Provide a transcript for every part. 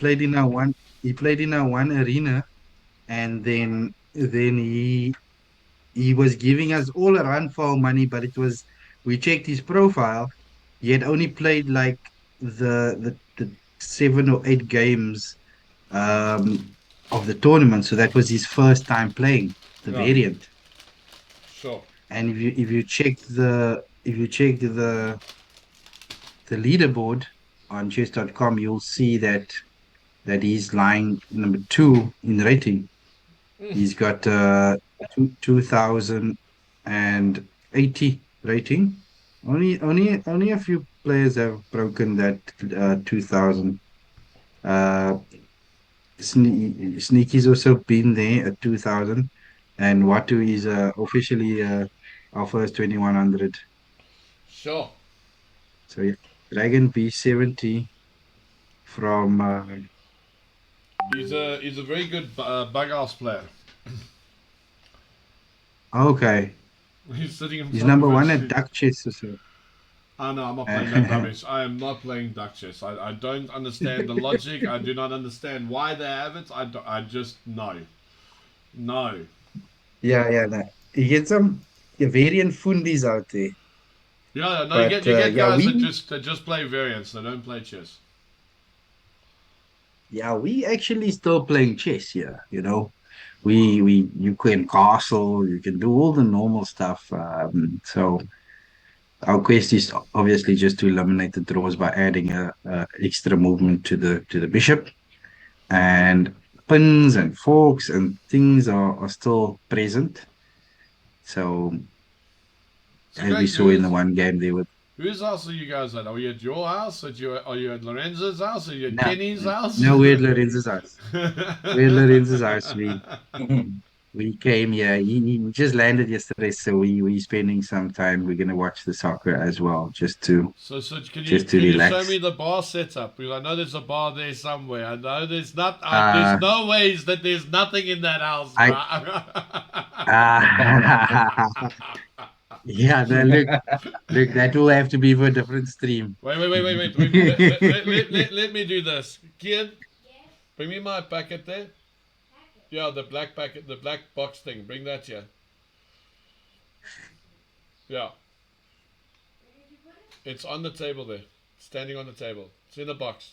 played in our one. He played in our one arena, and then he was giving us all a run for our money. But it was we checked his profile. He had only played like the 7 or 8 games of the tournament, so that was his first time playing the Yeah, variant. sure. And if you check the leaderboard on chess.com, you'll see that he's lying number two in rating. He's got 2080 rating. Only a few players have broken that 2000. Uh, Sneaky's also been there at 2000, and Watu is officially our first 2100. Sure. So yeah, Dragon B70 from He's a very good bug house player. okay, He's sitting in he's front number of one at it. duck chess or so. Oh no, I'm not playing that rubbish. I am not playing duck chess. I don't understand the logic. I do not understand why they have it. I just no. No. Yeah, no. You get some variant fundis out there. Yeah, no, But you get yeah, guys that just play variants. They don't play chess. we actually still playing chess here, you know. We you can castle, you can do all the normal stuff. So our quest is obviously just to eliminate the draws by adding a extra movement to the bishop, and pins and forks and things are still present. So So as we Greg, saw in the one game, there were whose house are you guys at? Are you at your house? Are you at Lorenzo's house? Are you at no Kenny's house? no weird Lorenzo's house. Weird Lorenzo's house. We came here. He just landed yesterday, so we spending some time. We're gonna watch the soccer as well, So can you just to can you show me relax. the bar setup? Because I know there's a bar there somewhere. I know there's not. There's Uh, no ways that there's nothing in that house, I bro. yeah. No, look, that will have to be for a different stream. Wait. Let me do this. Kian, bring me my packet there. Yeah, the black packet, the black box thing. Bring that here. Yeah, it's on the table there. Standing on the table. It's in the box.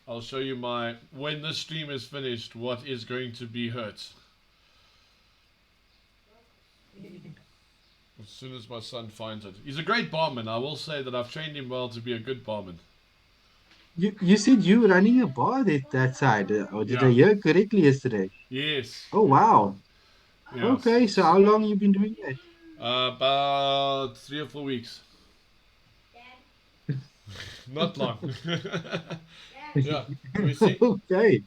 I'll show you when this stream is finished, what is going to be hurt. As soon as my son finds it. He's a great barman. I will say that I've trained him well to be a good barman. You said you were running a bar that side, or did I Yeah. hear correctly yesterday? Yes. Oh wow. Okay, so Yes. how long you been doing that? About 3 or 4 weeks. Not long. Yeah. We see. Okay.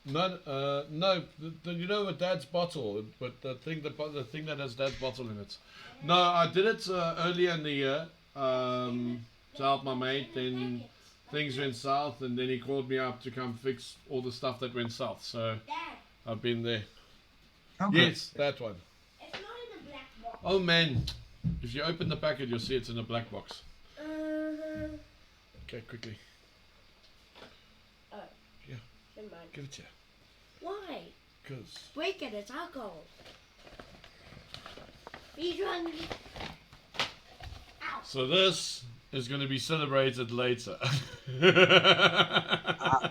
No, no. You know, with Dad's bottle, but the thing that has Dad's bottle in it. No, I did it earlier in the year to help my mate. Then things went south, and then he called me up to come fix all the stuff that went south. So I've been there. Okay. Yes, that one. Oh man, if you open the packet, you'll see it's in a black box. Okay, quickly. Oh, Yeah, never mind. give it here. Why? Cause Break it, it's alcohol. He's running. Ow. so this is going to be celebrated later. Uh,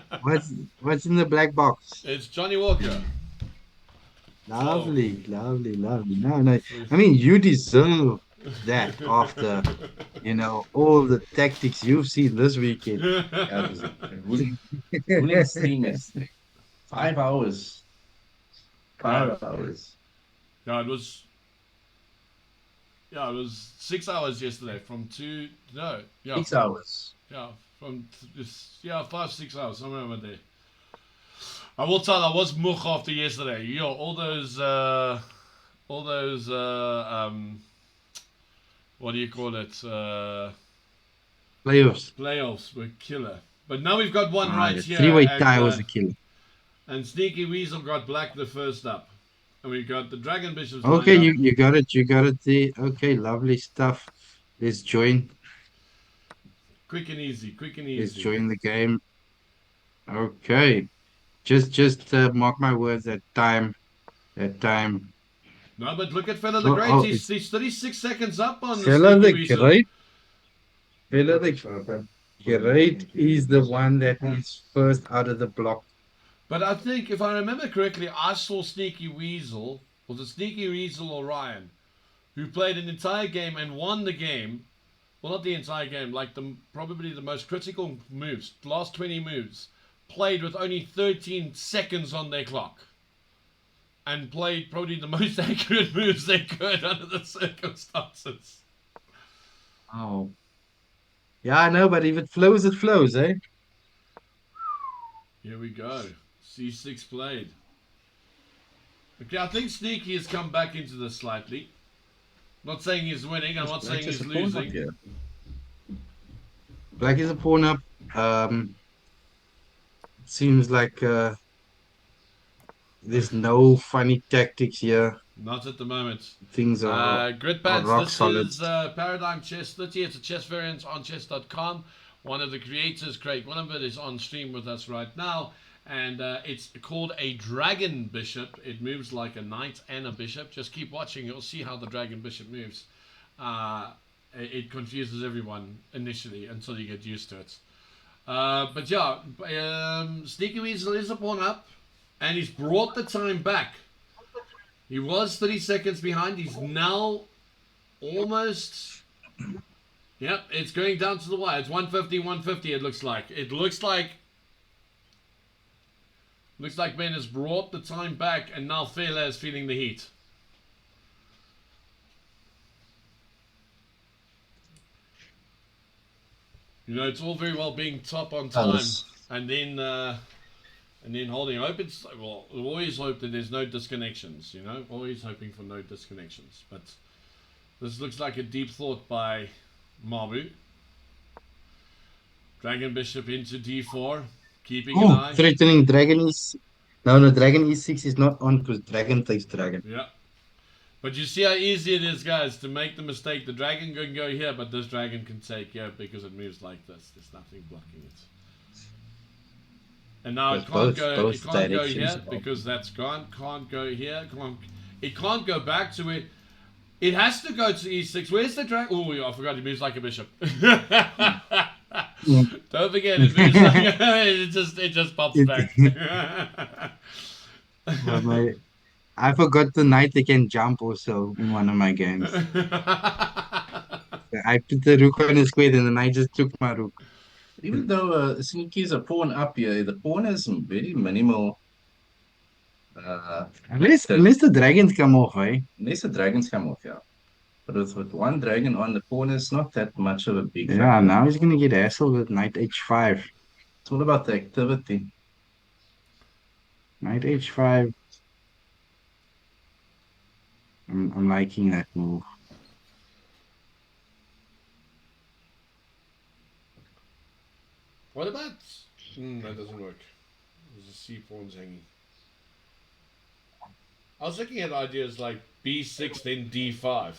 what's in the black box? It's Johnny Walker. So, Lovely, lovely, lovely. No, no. so I mean, you deserve that after, all the tactics you've seen this weekend. Yeah, it was a winning stream yesterday. 5 hours. yeah, 5 hours. yeah, it was 6 hours yesterday from two. No, yeah, 6 hours. yeah, from this, yeah, 5 6 hours somewhere over there. I will tell. I was much after yesterday. Yo, all those, what do you call it? Playoffs. Playoffs were killer. But now we've got one right The here, three-way and tie was a killer. Sneaky Weasel got black the first up, and we got the Dragon Bishops lined Okay, up. you got it there. Okay, lovely stuff. Let's join. Quick and easy. Quick and Let's easy. join the game. Okay. Just mark my words. That time. No, but look at Fella the Great. Oh, He's, it's he's 36 seconds up on the Fella Sneaky the Weasel. Great. Fella the Great is the one that is first out of the block. But I think, if I remember correctly, I saw Sneaky Weasel, was it Sneaky Weasel or Ryan, who played an entire game and won the game. Well, not the entire game, like probably the most critical moves, last 20 moves, played with only 13 seconds on their clock. And played probably the most accurate moves they could under the circumstances. Oh. Yeah, I know, but if it flows, eh? Here we go. C6 played. Okay, I think Sneaky has come back into this slightly. Not saying he's winning, I'm not saying he's losing. Black is a pawn up. Seems like there's no funny tactics here. Not at the moment. Things Grid are pads, rock this solid. is Paradigm Chess30. It's a chess variant on chess.com. One of the creators, Craig Willenberg, is on stream with us right now. And it's called a dragon bishop. It moves like a knight and a bishop. Just keep watching. You'll see how the dragon bishop moves. It confuses everyone initially until you get used to it. But yeah, Sneaky Weasel is a pawn up. And he's brought the time back. He was 30 seconds behind. He's now almost... Yep, it's going down to the wire. It's 150, 150 it looks like. It looks like... Looks like Ben has brought the time back and now Fela is feeling the heat. You know, it's all very well being top on time and then holding. I hope it's, well, we always hope that there's no disconnections, you know, always hoping for no disconnections. But this looks like a deep thought by Mabu. Dragon Bishop into d4, keeping an eye. Threatening dragon is... No, dragon e6 is not on because dragon takes dragon. Yeah. But you see how easy it is, guys, to make the mistake. The dragon can go here, but this dragon can take here because it moves like this. There's nothing blocking it. And now it can't go here because that's gone. Can't go here. It can't go back to it. It has to go to e6. Where's the dragon? Oh, yeah, I forgot. It moves like a bishop. Don't forget, it moves like it just pops back. I forgot the knight that can jump also in one of my games. I put the rook on his square and the knight just took my rook. Even though Sneaky is a pawn up here, the pawn has some very minimal. Unless the dragons come off, eh? Unless the dragons come off, yeah. But with one dragon on, the pawn is not that much of a big Yeah, factor. now he's gonna get hassled with knight h5. It's all about the activity. Knight h5. I'm liking that move. What about... that doesn't work. There's a c pawns hanging. I was looking at ideas like b6, then d5.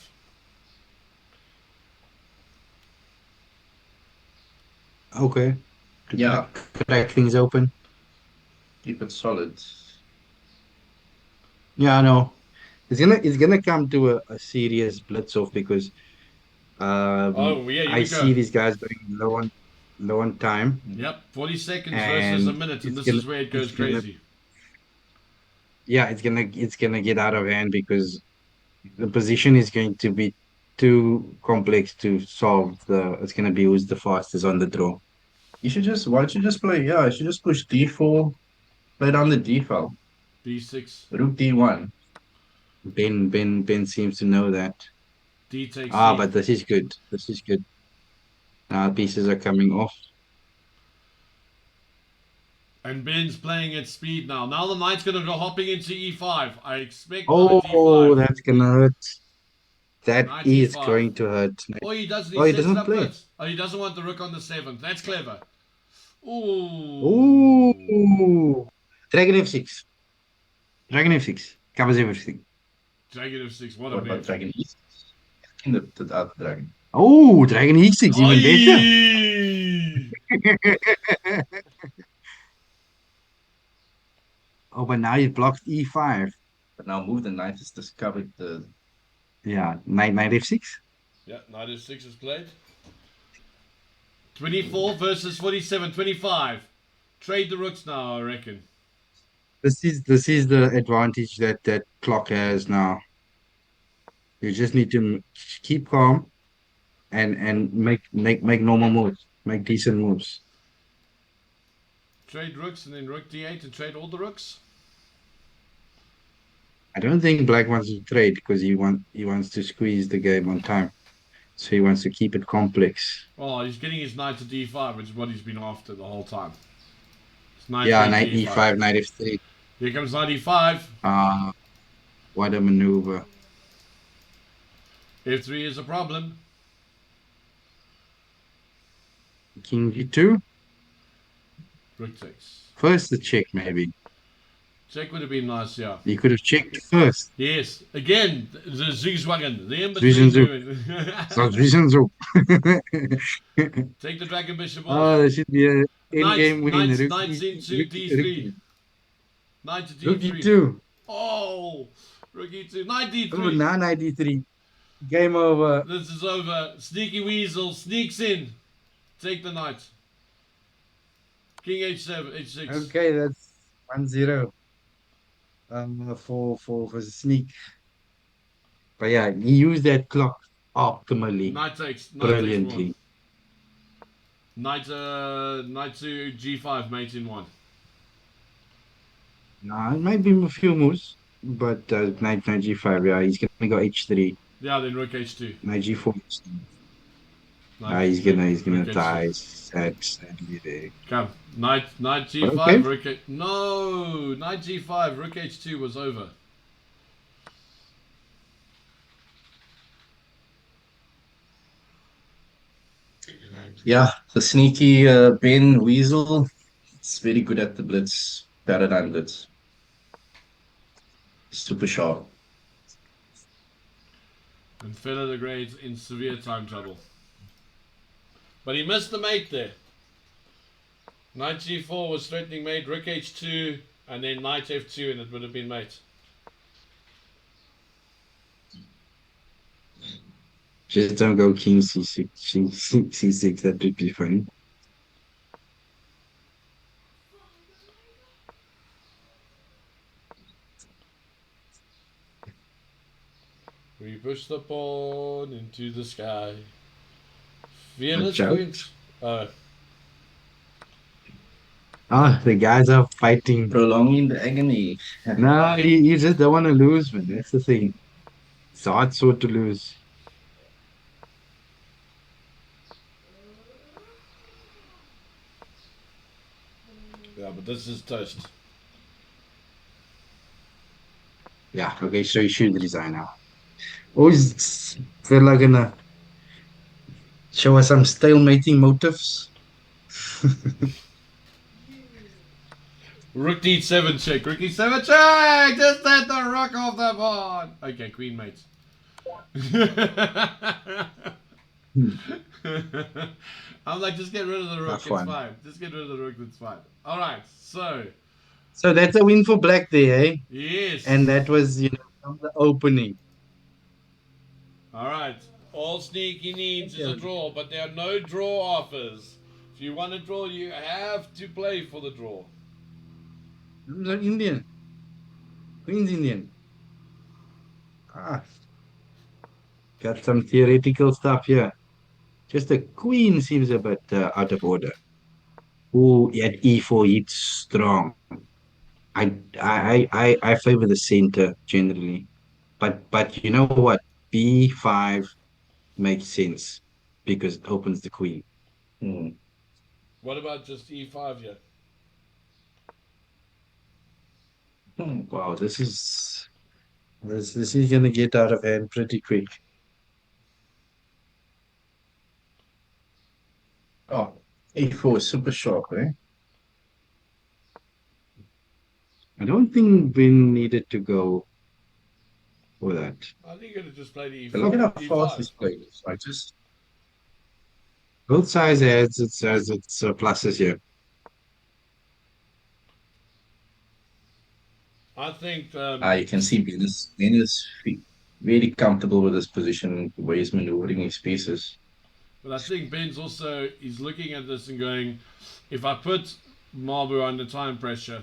Okay. Yeah. Crack things open. Keep it solid. Yeah, I know. It's gonna come to a serious blitz off because Oh, yeah, here I we see go. these guys going low on time. Yep, 40 seconds versus a And minute, and it's this gonna is where it goes it's gonna crazy. yeah, it's gonna get out of hand because the position is going to be too complex to solve. It's gonna be who's the fastest on the draw. Why don't you just play, yeah, you should just push d4, play down the d file, b6, rook d1. Ben seems to know that. d takes Ah, c. but this is good. This is good. Now pieces are coming off. And Ben's playing at speed now. Now the knight's going to go hopping into e5. I expect Oh, knight e5. that's gonna hurt. That Knight is e5. going to hurt. Oh, he doesn't. He Oh, he sets it doesn't up play. good. Oh, he doesn't want the rook on the 7th. That's clever. Ooh. Ooh. Dragon f6. Dragon f6 covers everything. Dragon f6. What a What about move. dragon e6? In the other dragon. Oh, Dragon e6 even better. Oh, but now he blocked e5. But now move the knight has discovered the. Yeah, knight f6. Yeah, knight f6 is played. 24 versus 47, 25. Trade the rooks now, I reckon. This is the advantage that clock has now. You just need to keep calm and make normal moves, make decent moves. Trade rooks and then rook d8 and trade all the rooks. I don't think Black wants to trade because he wants to squeeze the game on time. So he wants to keep it complex. Oh, he's getting his knight to d5, which is what he's been after the whole time. It's knight Yeah, takes knight e5. e5, knight f3. Here comes knight e5. What a maneuver. f3 is a problem. King g2. Rook takes. First the check, maybe. Check would have been nice, yeah. He could have checked first. Yes, again, the Zugzwagen, the in-between Zwischenzug. movement. So Zwischenzug. Take the dragon bishop off. Oh, there should be a end Knight, game win. knight, Rook, knight into d3. Knight to rook d3. e2. Oh, rook e2. Knight Oh, d3. now knight e3. Game over. This is over. Sneaky Weasel sneaks in. Take the knight. King h7, h6. Okay, that's 1-0. For the sneak. But yeah, he used that clock optimally, Knight takes. Knight takes one. brilliantly. Knight to g5, mate in one. It might be a few moves, but knight g5. Yeah, he's gonna go h3. Yeah, then rook h2. Knight g4. Knight, He's then gonna he's rook gonna h2. die sadly there. Come. Knight But okay. g5, rook h... No! Knight g5, rook h2 was over. Yeah, the sneaky Ben Weasel. It's very good at the blitz, paradigm blitz. Super sharp. And Feather the Great in severe time trouble. But he missed the mate there. Knight g4 was threatening mate, rook h2, and then knight f2, and it would have been mate. Just don't go king c6. C6. That would be funny. We push the pawn into the sky. Fearless Watch out. queens. Oh, The guys are fighting. Prolonging the agony. No, you just don't want to lose, man. That's the thing. It's hard sort to lose. yeah, but this is toast. Yeah, okay, so you should resign now. Always feel like gonna show us some stalemating motives. Rook d7 check. Rook d7 check! Just let the rook off the board! Okay, queen mates. I'm like, just get rid of the rook, Tough it's one. fine. Just get rid of the rook, it's fine. Alright, so, So that's a win for Black there, eh? yes. And that was, from the opening. Alright, all Sneaky needs is a Okay. draw, but there are no draw offers. If you want a draw, you have to play for the draw. The Indian. Queen's Indian. Got some theoretical stuff here. Just the queen seems a bit out of order. Ooh, at e4, it's strong. I favor the center generally, but you know what? B5 makes sense because it opens the queen. Hmm. What about just e5 here? Wow, this is gonna get out of hand pretty quick. Oh, A4 is super sharp, eh? I don't think Win needed to go for that. I think you could have just played But look at how e5. fast he's playing this. I just Both sides has its pluses here. I think, You can see Ben is really comfortable with his position, the way he's maneuvering his pieces. but I think Ben's also he's looking at this and going, if I put Marlborough under time pressure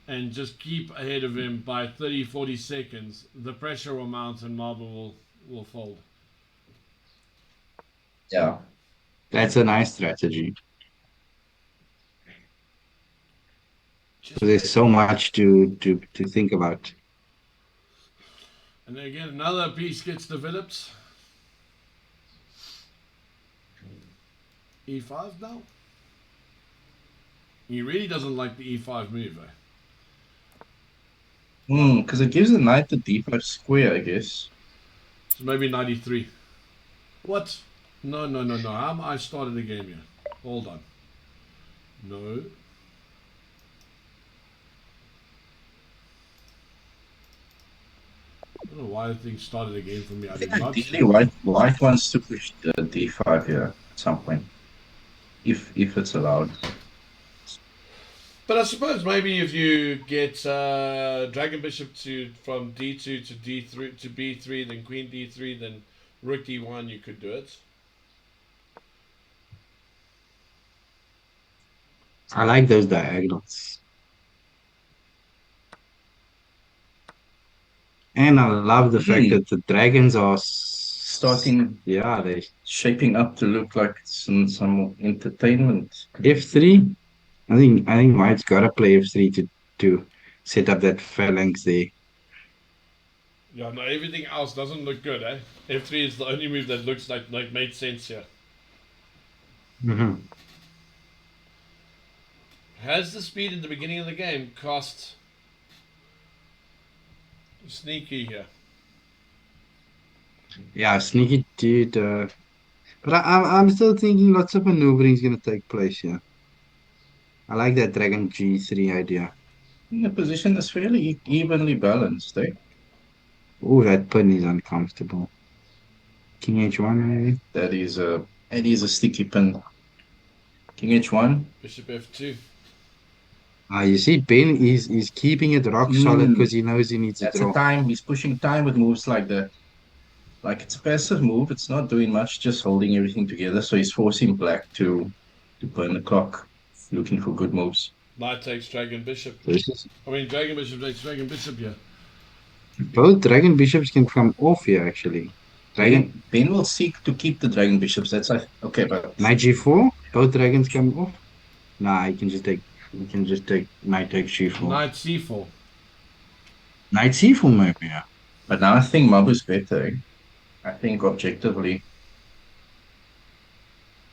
and just keep ahead of him by 30, 40 seconds, the pressure will mount and Marlborough will fold. Yeah. That's a nice strategy. Just There's play. so much to think about. And then again, another piece gets developed. E5 now. He really doesn't like the E5 move, eh? Because it gives the knight the d5 square, I guess. So maybe 93. What? No, no, no, no. How am I started the game here? Hold on. No. I don't know why the thing started again for me. I I think did not ideally start. white wants to push the d5 here at some point, if it's allowed. But I suppose maybe if you get Dragon Bishop to from D2 to D3 to B3, then Queen D3, then Rook D1, you could do it. I like those diagonals. And I love the fact Hmm. that the dragons are Starting yeah, they shaping up to look like some entertainment. F3. I think White's gotta play F3 to set up that phalanx there. Yeah, no, everything else doesn't look good, eh? F3 is the only move that looks like made sense here. Hmm. Has the speed in the beginning of the game cost sneaky here? Yeah, sneaky dude. But I'm still thinking lots of maneuvering is gonna take place here. I like that Dragon G3 idea. The position is fairly evenly balanced, eh? Oh, that pin is uncomfortable. King H1 maybe. That is a sticky pin. King h1. Bishop F2. You see, Ben is keeping it rock solid Mm, because he knows he needs a that's a draw. time. He's pushing time with moves like that. Like it's a passive move. It's not doing much, just holding everything together. So he's forcing black to burn the clock, looking for good moves. Knight takes Dragon Bishop. This is I mean, Dragon Bishop takes Dragon Bishop here. both Dragon Bishops can come off here actually. Dragon Ben will seek to keep the dragon bishops. Okay, but Knight G4, both dragons come off. Nah, you can just take Knight takes G4. Knight C4. Knight C4 maybe, yeah. now I think Mabu's better. Eh? I think objectively,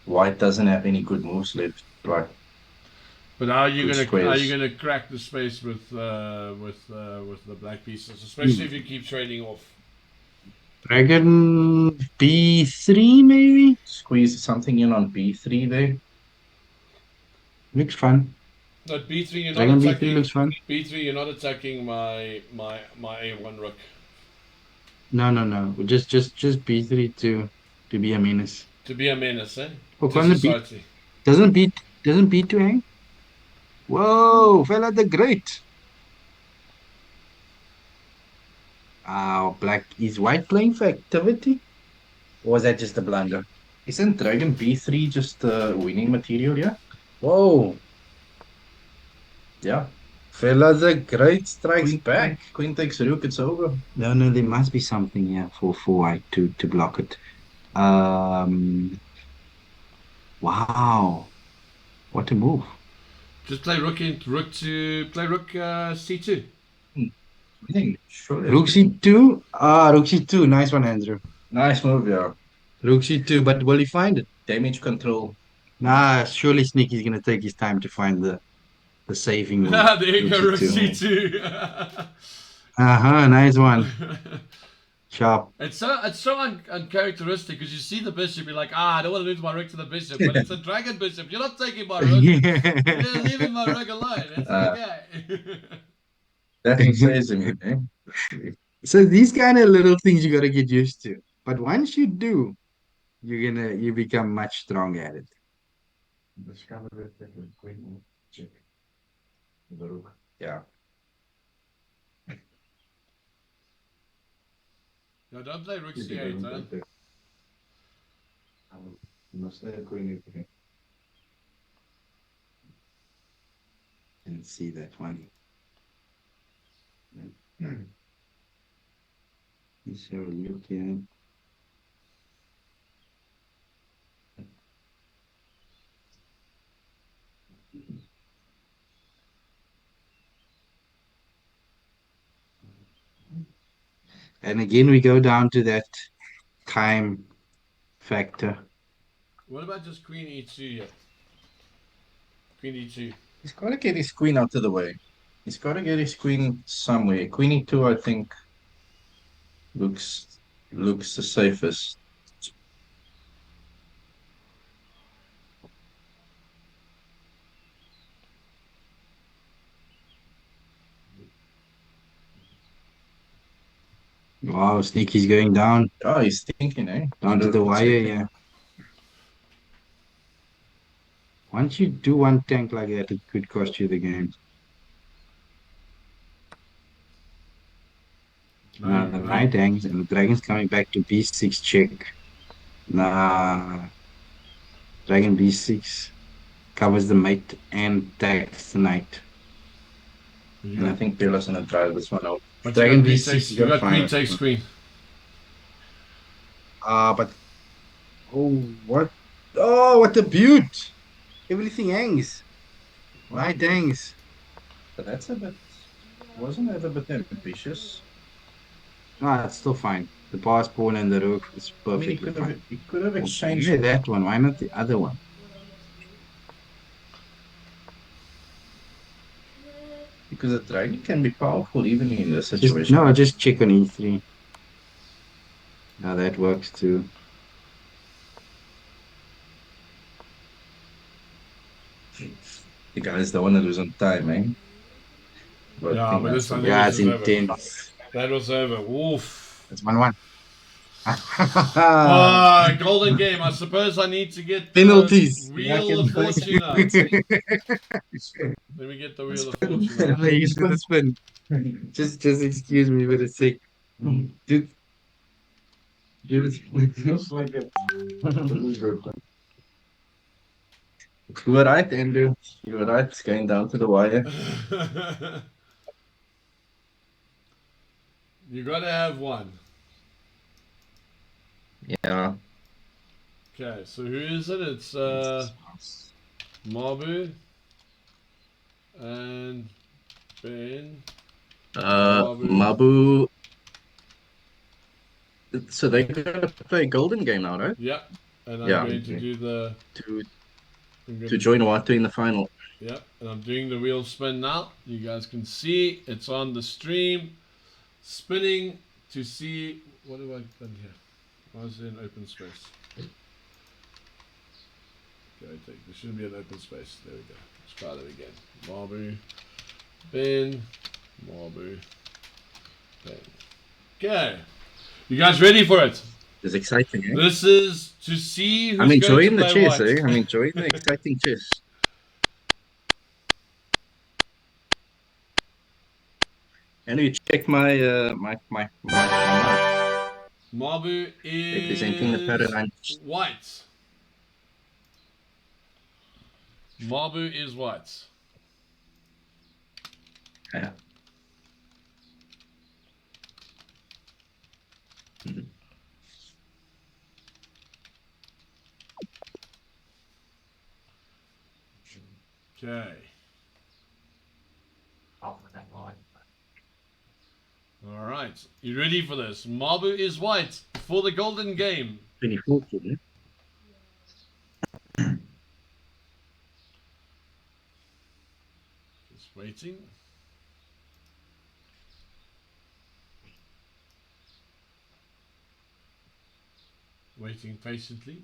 White doesn't have any good moves left, like But how good are you squares. gonna crack the space with the black pieces, especially Hmm. if you keep trading off? Dragon B3 maybe? Squeeze something in on b3 there. Looks fun. At B3, you're not Dragon B3 attacking. looks fun. B3, you're not attacking my A1 rook. No, no, no. Just B3 to be a menace. To be a menace, eh? Oh, To can the B society. doesn't B2 hang? Whoa, fella the great. Black is white playing for activity? Or was that just a blunder? Isn't dragon b3 just winning material? Yeah, Whoa, yeah. fella the great strikes back. Queen takes rook. It's over. No, no, there must be something here for white to block it. Um, wow, what a move. Just play rook C2. Hmm, winning. Surely. Rook C2. Rook C2. Nice one, Andrew. Nice move, yeah. Rook C2, but will he find it? Damage control. Nah, surely Sneaky's gonna take his time to find the saving move. There you Rook go, rook C2. C2. Uh-huh, nice one. Sharp. It's so uncharacteristic because you see the bishop, you're like, I don't want to lose my rook to the bishop, but it's a dragon bishop. You're not taking my rook. You're leaving my rook alone. It's Uh, okay. that's what says him, eh? So these kind of little things you gotta get used to. But once you do, you become much stronger at it. Yeah. No, don't play rook c8, huh? Didn't see that one. Let's have a look here. And again, we go down to that time factor. What about just queen e2 here? Queen e2. He's got to get his queen out of the way. He's got to get his queen somewhere. Queen e2, I think, looks the safest. Wow, Sneaky's going down, Oh, he's thinking, eh? down to the wire, yeah. Once you do one tank like that, it could cost you the game. No, The no. knight hangs and the dragon's coming back to b6 check. Nah, dragon b6 covers the mate and attacks the knight. You And I got, think Pila's gonna drive this one out. but you Dragon got queen b6, takes. you You gotta got queen find takes it. queen. But oh, what? Oh, what a beaut! Everything hangs. Knight hangs. But that's a bit, wasn't that a bit ambitious? No, it's still fine. The pass pawn and the rook is I mean, perfectly fine. he could have exchanged Why that one? Why not the other one? because the dragon can be powerful even in this Just situation. no, just check on e3. Now that works too. The guy's the one that was on time, eh? But I Yeah, think but that's this. the I think Yeah, this it's is over. intense. That was over. Oof. It's 1-1. Golden game. I suppose I need to get the Penalties. wheel of fortune out. Let me get the wheel of fortune out. He's gonna spin. Just excuse me for a sec. Dude, feels like it. You were right, Andrew. You were right. It's going down to the wire. You gotta have one. Yeah. Okay, so who is it? It's Mabu and Ben. Mabu. Mabu. So they're gonna play a golden game now, right? Yeah, and I'm Yeah. going to do the. To I'm going to join Watu in the final. Yeah, and I'm doing the wheel spin now. You guys can see it's on the stream, spinning to see what have I done here. Why is there an open space? Okay, there shouldn't be an open space. There we go. Let's try that again. Mabu, Ben, Mabu, Ben. Okay, you guys ready for it? It's exciting, eh? This is to see who's I'm going enjoying to the play chess, what. eh? I'm enjoying the exciting chess. And you check my Mabu representing the is paradigm. white. Mabu is white. Yeah. Okay. All right. You ready for this? Mabu is white for the golden game. 2014, eh? Just waiting. Waiting patiently.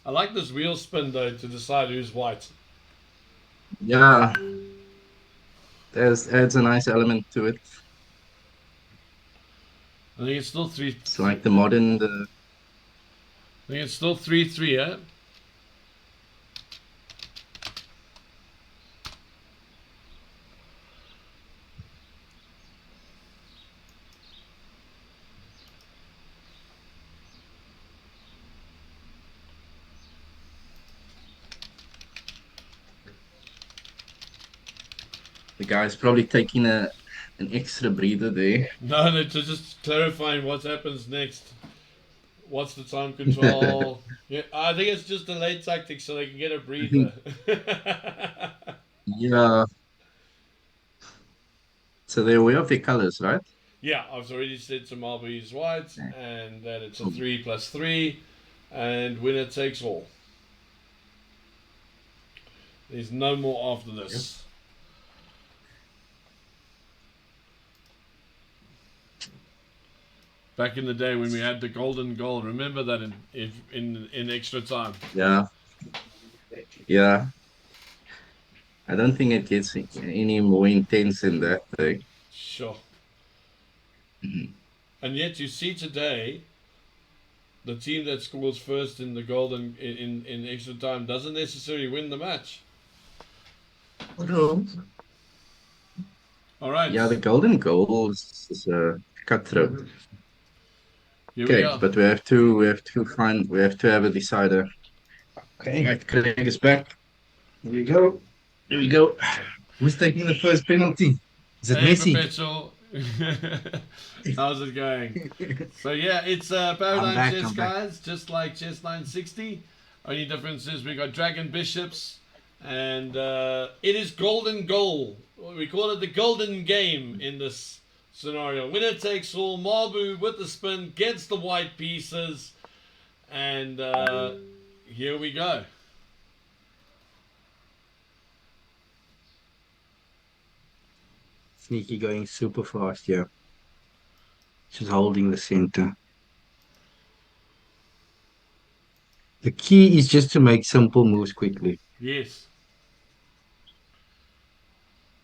I like this wheel spin though to decide who's white. Yeah. Adds a nice element to it. I think it's still It's like the modern. The, I think it's still 3-3, eh? the guy's probably taking a an extra breather there. No, no, just clarifying what happens next. What's the time control? Yeah, I think it's just a late tactic so they can get a I think, breather. yeah. So they're aware of their colors, right? Yeah, I've already said to Marble is white, Yeah. and that it's a So, 3+3, and winner takes all. There's no more after yeah. this. Back in the day when we had the golden goal, remember that in extra time. Yeah. Yeah. I don't think it gets any more intense than that thing. Sure. Mhm. And yet you see today, the team that scores first in the golden in extra time doesn't necessarily win the match. Hello. All right, Yeah, the golden goal is a cutthroat. here we Okay, go. but we have to have a decider. Okay, right, Craig is back. Here we go. Here we go. Who's taking the first penalty? Is it Hey, Messi? Perpetual. How's it going? So yeah, it's I'm Paradigm back. Chess, I'm back. guys, just like Chess 960. Only difference is we got Dragon Bishops, and it is Golden Goal. We call it the Golden Game in this scenario. Winner takes all. Marbu with the spin gets the white pieces, and here we go. Sneaky going super fast. Yeah, just holding the center. The key is just to make simple moves quickly. Yes,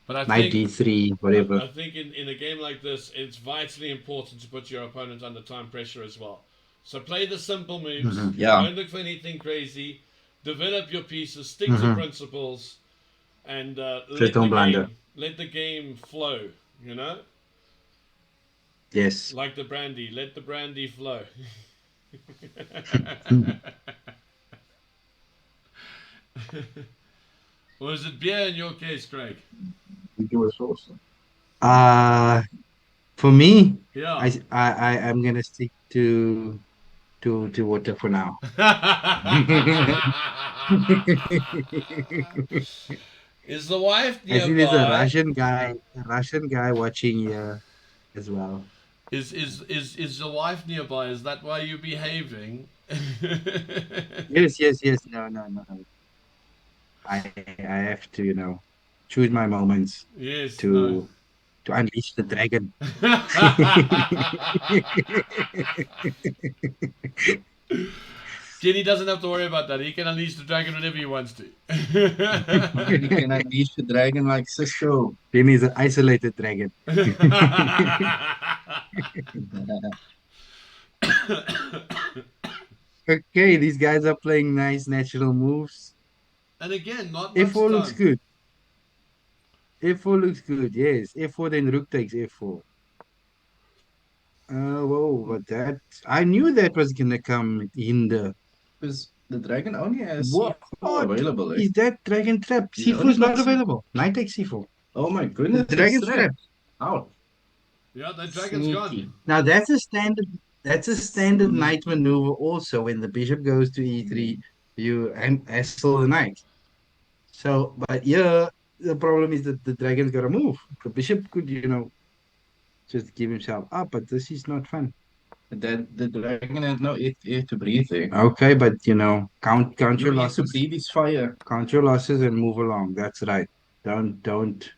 but I Knight think d3, whatever. I think in a game like this, it's vitally important to put your opponent under time pressure as well. So play the simple moves. Hmm. Yeah, Don't look for anything crazy. Develop your pieces. Stick to Hmm. principles, and Just don't blunder. let the game flow. You know, Yes. like the brandy. Let the brandy flow. Or is it beer in your case, Craig? Uh for me, Yeah. I'm gonna stick to water for now. Is the wife I see there's a nearby? Russian guy watching here as well. Is the wife nearby? Is that why you're behaving? Yes, yes, yes. No, no, no. I have to, choose my moments Yes, no. to to unleash the dragon. Kenny doesn't have to worry about that. He can unleash the dragon whenever he wants to. can I unleash the dragon like Cisco? Then he's an isolated dragon. Okay, these guys are playing nice natural moves. And again, not much F4 looks time. good. F4 looks good. Yes. F4 then rook takes F4. Whoa, but that I knew that was gonna come in the Because the dragon only has what C4 available, eh? is that dragon trap? He's C4 only is not got C. available. Knight takes C4. Oh my The goodness, it's dragon's trapped. trapped. Out. Yeah, that dragon's gone. Sneaky. Now that's a standard Sneaky. knight maneuver also when the bishop goes to E3, you and hassle the knight. So but yeah, the problem is that the dragon's gotta move. The bishop could, just give himself up, but this is not fun. That the dragon has no air to breathe there. Okay, but count No your air to losses. breathe is fire. Count your losses and move along. That's right. Don't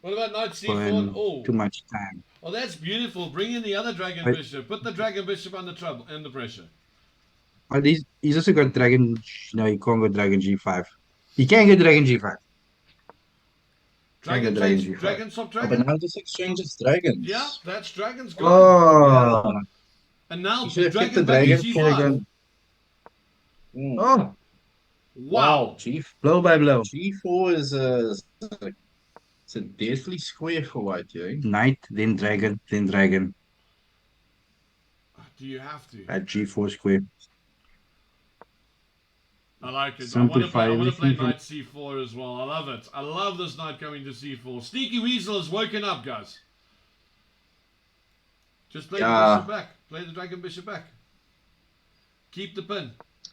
What about knight c4? burn Oh, too much time. oh, that's beautiful. Bring in the other dragon But, bishop. Put the dragon bishop under trouble, under pressure. but he's also got dragon. No, he can't go dragon G5. He can get dragon G5. Dragon Dragon takes G5. dragon stop Oh, but dragon. now this exchange is Yeah, dragons. that's dragon's gone. Oh, Yeah. And You now should have kept the dragon back to dragon. should G5. have Mm. Oh, Wow, Wow. blow by blow. G4 is it's a deadly square for white, yeah. Knight, then dragon, then dragon Do you have to? at G4 square. I like it. Simplify I want to play everything from. knight c4 as well. I love it. I love this knight coming to c4. Sneaky Weasel has woken up, guys. Just play the bishop Yeah, back. Play the dragon bishop back. Keep the pin.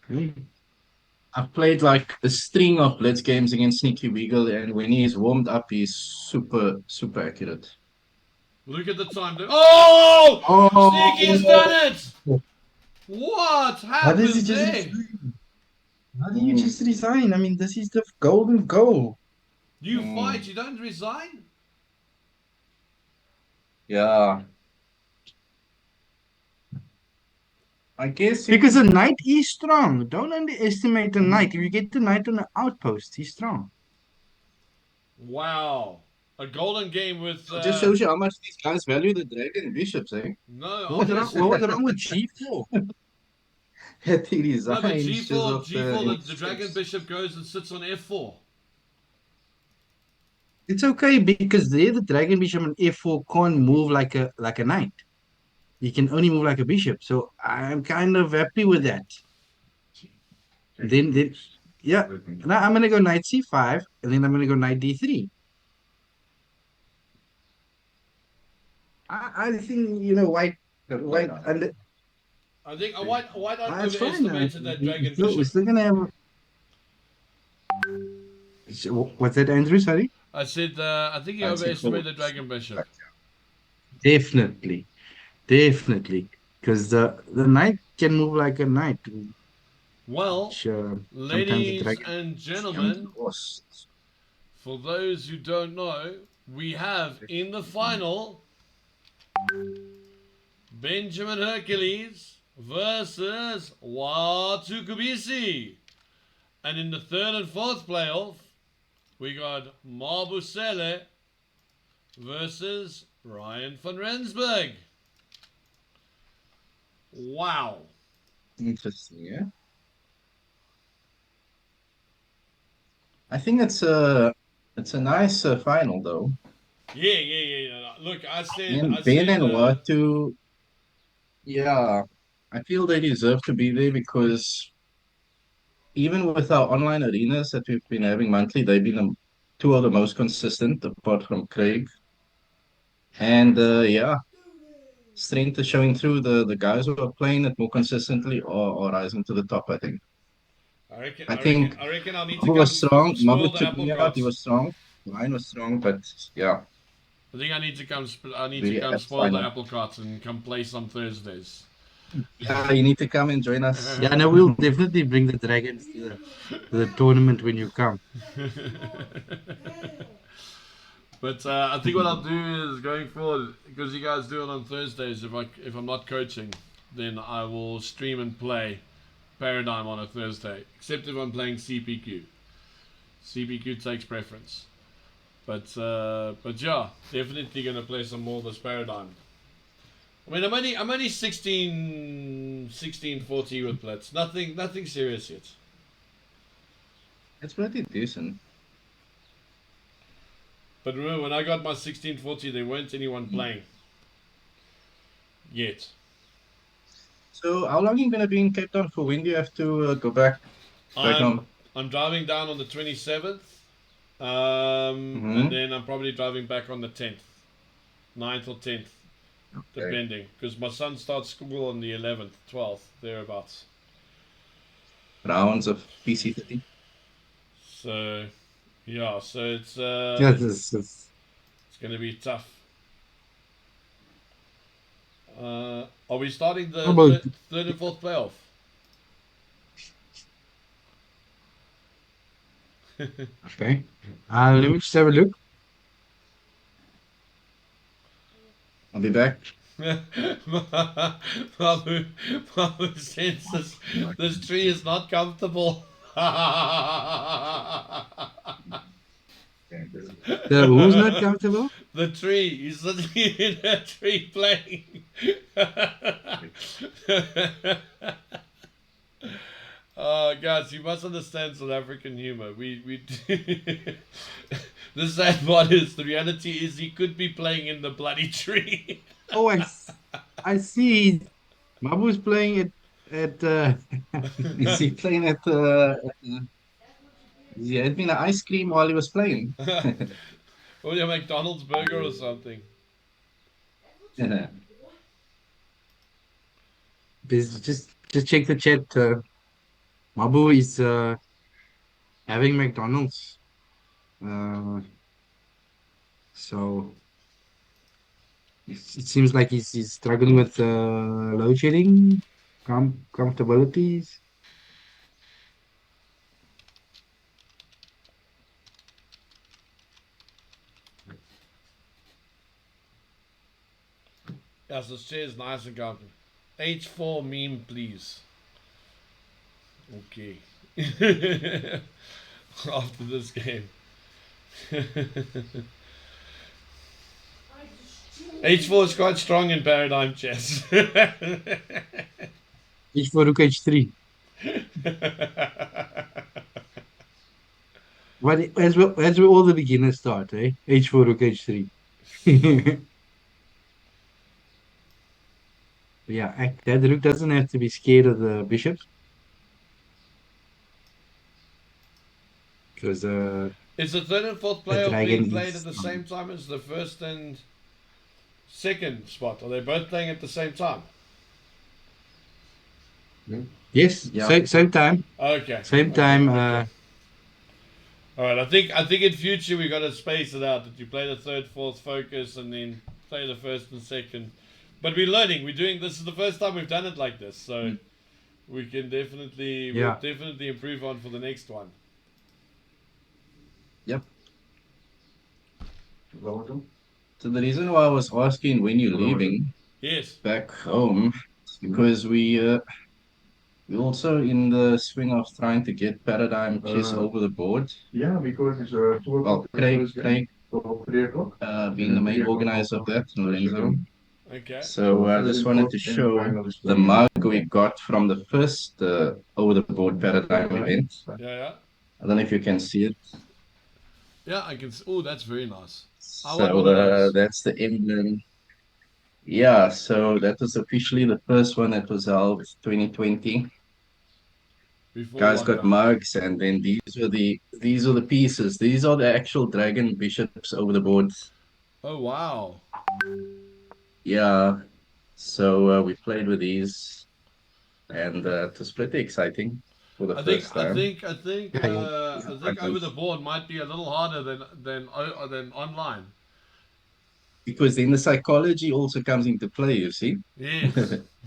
Hmm. I've played like a string of blitz games against Sneaky Wiggle, and when he's warmed up, he's super accurate. Look at the time. Oh! Sneaky's Oh, done it! What how does he happened just there? resign? How do you Mm, just resign? I mean, this is the golden goal. You fight, mm, you don't resign? yeah, I guess you Because could. a knight is strong. Don't underestimate a knight. If you get the knight on the outpost, he's strong. Wow. A golden game with It just shows you how much these guys value the dragon bishops, eh? no, What obviously. was wrong with G4? That he No, but resigns just G4, after G4, the dragon Instincts. bishop goes and sits on F4. it's okay because there the dragon bishop on F4 can't move like a knight. He can only move like a bishop. So I'm kind of happy with that. Then yeah. Now I'm gonna go knight C5 and then I'm gonna go knight D3. I think white and I think White it's fine. overestimated that dragon We're bishop. still gonna have. What's that, Andrew? Sorry. I said, I think he I'd say overestimated the forwards. dragon bishop. Definitely, definitely, because the knight can move like a knight, Well, which sometimes the ladies dragon and Young gentlemen, horse. for those who don't know, we have in the final Benjamin Hercules versus Watukubisi. And in the third and fourth playoff, we got Marbusele versus Ryan van Rensburg. Wow. Interesting, yeah. I think it's a nice final though. Yeah. Look, I Ben said, and Watu, yeah, I feel they deserve to be there because even with our online arenas that we've been having monthly, they've been two of the most consistent, apart from Craig. And yeah, strength is showing through. The guys who are playing it more consistently are rising to the top, I think. I think I reckon I need to who was come strong, Mabu spoil the took apple me out, he carts. was strong. Mine was strong, but yeah, I think I need to come. I need to very come apt spoil the final. apple carts and come play some Thursdays. Yeah, you need to come and join us. Yeah, no, we'll definitely bring the dragons to the tournament when you come. But I think what I'll do is going forward, because you guys do it on Thursdays. If I'm not coaching, then I will stream and play Paradigm on a Thursday. Except if I'm playing CPQ. CPQ takes preference. But yeah, definitely gonna play some more of this Paradigm. I mean, I'm only 1640 with Blitz. Nothing serious yet. It's pretty decent. But remember, when I got my 1640, there weren't anyone playing yet. So, how long are you going to be in Cape Town for? When do you have to go back I'm home? I'm driving down on the 27th, Mm-hmm. and then I'm probably driving back on the 10th, 9th or 10th, depending, because my son starts school on the 11th, 12th, thereabouts. Rounds of PC30. So yeah, so it's Yeah, it's gonna be tough. Are we starting the how about third and fourth playoff? okay? Let me just have a look. I'll be back. Mamu says this tree is not comfortable. The who's not comfortable? The tree. He's sitting in a tree playing. Oh, guys, you must understand South African humor. We the sad part is the reality is he could be playing in the bloody tree. Oh, I see. Mabu's playing at is he playing he had been an ice cream while he was playing. Or a McDonald's burger or something. Yeah. Just check the chat. Mabu is having McDonald's. Uh, so it seems like he's struggling with load shedding, comfortabilities. Yes, this chair is nice and comfy. H4 meme, please. Okay. After this game. H4 is quite strong in paradigm chess. H4 Rook H3. But as we all the beginners start, eh? H4 Rook H3. Yeah, that rook doesn't have to be scared of the bishops because Is the third and fourth the playoff dragon being played at is the same time as the first and second spot? Are they both playing at the same time? yes, Yeah. same time, Okay. same Okay. time. Okay. All right. I think in future we got to space it out that you play the third, fourth focus, and then play the first and second. But we're learning. We're doing. This is the first time we've done it like this, so we can definitely we'll Yeah, definitely improve on for the next one. Yep. So the reason why I was asking when you're leaving Yes. back home is because we're also in the swing of trying to get Paradigm Chess over the board. yeah, because it's Well, Craig being the main organizer of that, and Lorenzo. Okay. So I just wanted to show the mug we got from the first over the board Paradigm event. Yeah. Yeah. I don't know if you can see it. Yeah. I can. Oh, that's very nice. I want So one of those. that's the emblem. Yeah, so that was officially the first one that was held 2020. Before Guys got lockdown. mugs, and then these are the pieces. These are the actual dragon bishops over the board. Oh wow. Yeah, so we played with these, and it was pretty exciting for the I think first I time. think I think yeah, yeah. I think over the board might be a little harder than online. Because then the psychology also comes into play, you see, Yes.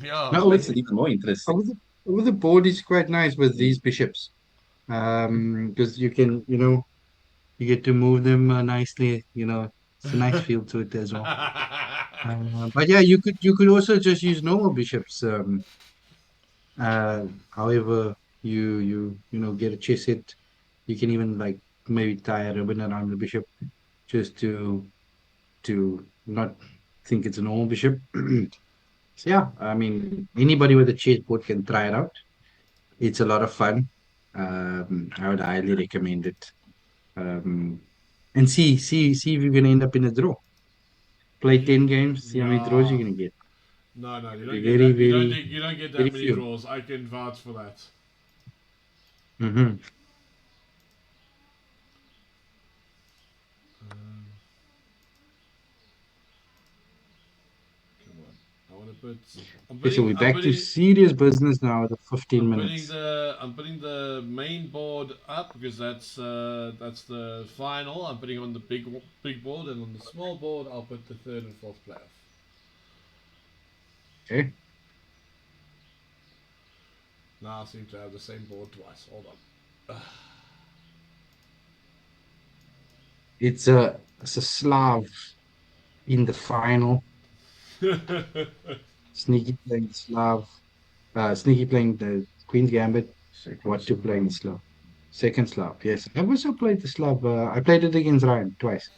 Yeah. which No, makes it even more interesting. over the board is quite nice with these bishops. Because you can, you get to move them nicely. It's a nice feel to it as well. But yeah, you could also just use normal bishops. However, get a chess hit. You can even like maybe tie a ribbon around the bishop just to not think it's a normal bishop. So yeah, I mean anybody with a chessboard can try it out. It's a lot of fun. I would highly recommend it. Um, and see if you're gonna end up in a draw. Play 10 games, see how many draws Yeah. you're gonna get. No, no, you It'll don't be get very, that. very, You don't get that very many few. draws. I can vouch for that. Hmm. Um, come on. I want to put. I'm Okay, so putting. we're I'm back to putting. serious business now. The 15 I'm putting minutes. the. I'm putting the main board up because that's the final. I'm putting on the big board, and on the small board I'll put the third and fourth playoff. Okay. Now I seem to have the same board twice. Hold on. It's a Slav in the final. Sneaky playing Slav. Sneaky playing the Queen's Gambit. What to playing Slav? Second Slav, yes. I've also played the Slav. I played it against Ryan twice.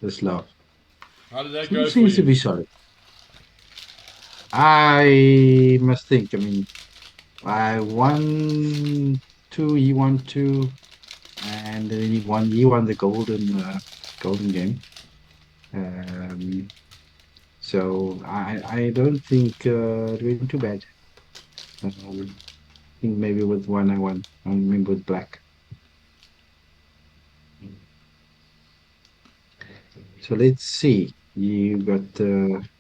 this love. How did that So it go for seems to you? be solid. I must think. I mean, I won two, he won two, and then he won the golden game. Um, so I don't think it went too bad. I think maybe with one I won. I remember with black. So let's see. You got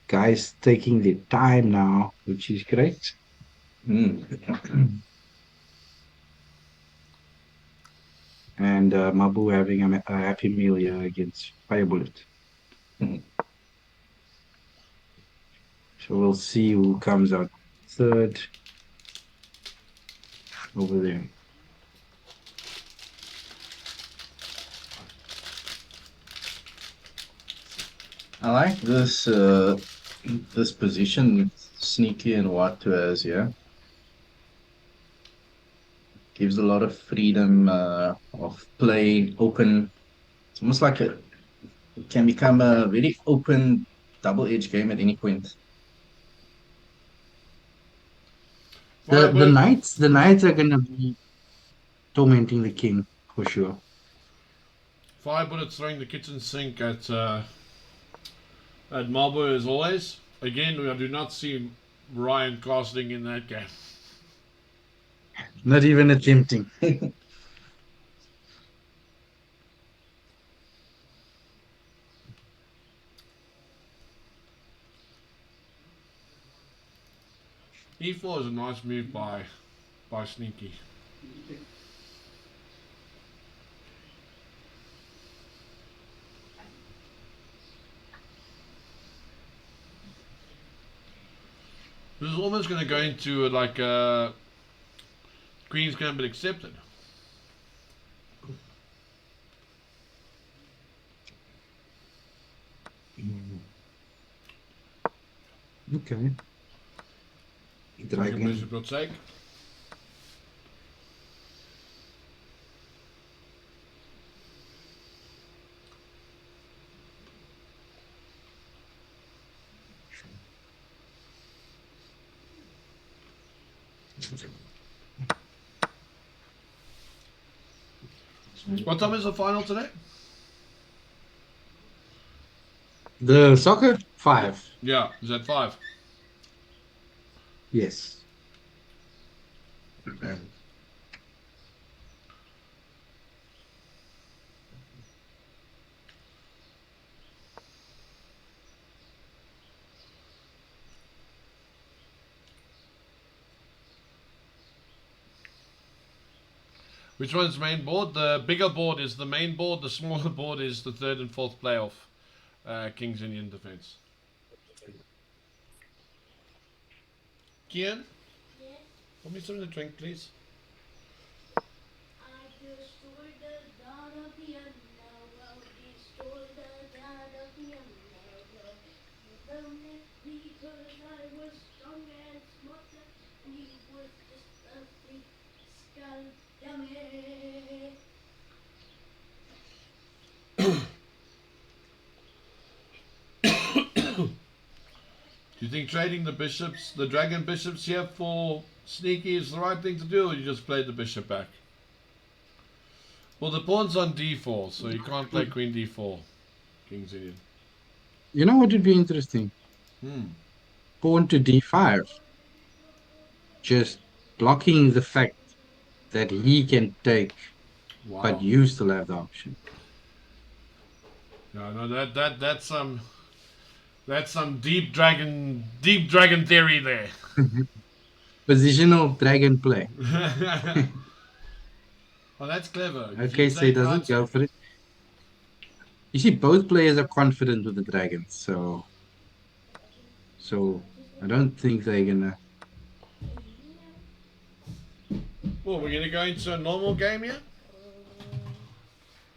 guys taking the time now, which is great. Mm. And Mabu having a happy meal here against Fire Bullet. So we'll see who comes out third over there. I like this position Sneaky and Watu has, yeah. Gives a lot of freedom of play, open. It's almost like it can become a very open double-edged game at any point. Fire Bullet, The knights are gonna be tormenting the king for sure. Fire Bullet throwing the kitchen sink at Marlborough as always. Again, I do not see Ryan casting in that game. Not even attempting. E4 is a nice move by Sneaky. This is almost going to go into like Queen's Gambit accepted. Okay. Dragon Dragon. Bishop will take. What time is the final today? The soccer? Yeah, 5. yeah, is that 5? Yes. Which one's main board? The bigger board is the main board. The smaller board is the third and fourth playoff. King's Indian Defence. Kian, Yes, give me something to drink, please. I destroyed the god of the underworld, destroyed the god of the underworld. You don't let because I was strong and smarter, and you was just a big skull dummy. Do you think trading the bishops, the dragon bishops here for Sneaky is the right thing to do, or you just play the bishop back? Well, the pawn's on d4, so you can't play queen d4. King's Indian. You know what would be interesting? Hmm. Pawn to d5. Just blocking the fact that he can take, but Wow. you still have the option. No, no, that's some deep dragon theory there. Positional dragon play. Oh, that's clever. If you Okay, so he take, doesn't I'd go take. for it. You see, both players are confident with the dragons, so I don't think they're gonna. Well, we're gonna go into a normal game here.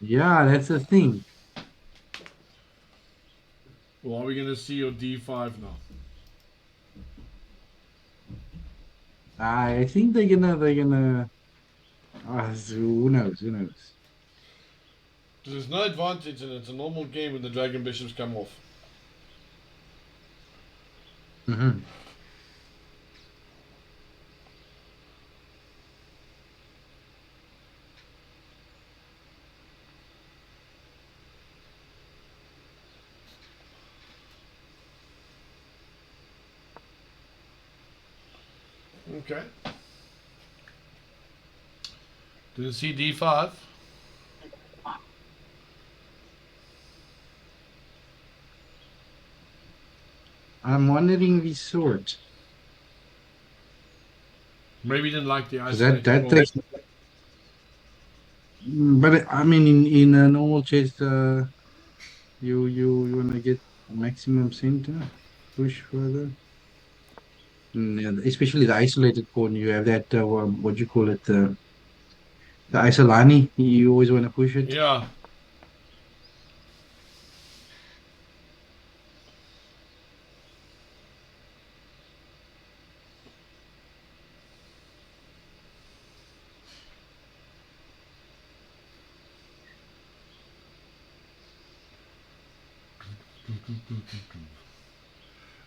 Yeah, that's the thing. Or are we gonna see your d5 now? I think they're gonna. Who knows? Who knows? There's no advantage and it's a normal game when the dragon bishops come off. Hmm. Okay. Didn't see d5. I'm wondering the sort. Maybe didn't like the Because that isolated that pawn. takes. But I mean, in a normal chess, you wanna get maximum center, push further. Yeah, especially the isolated pawn, you have that what do you call it, the isolani. You always want to push it. Yeah.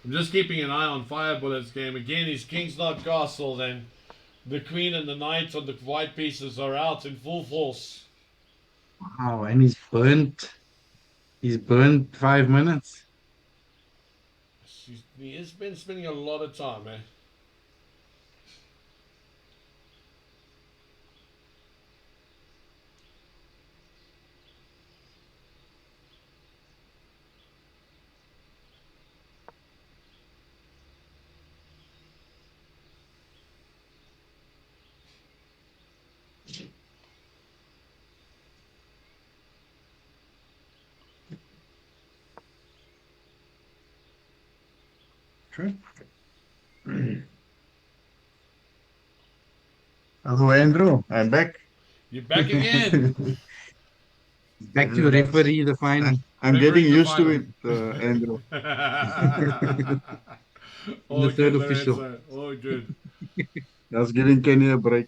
I'm just keeping an eye on Firebullet's game. Again, his king's not castled, and the queen and the knight on the white pieces are out in full force. Wow, and he's burnt. He's burnt 5 minutes. He has been spending a lot of time, eh? True. Hello, Andrew. I'm back. You're back again. Back to referee the final. I'm getting Refereeing the used to final. it, Andrew. The All third good, official. Lorenzo. All good. Just giving Kenny a break.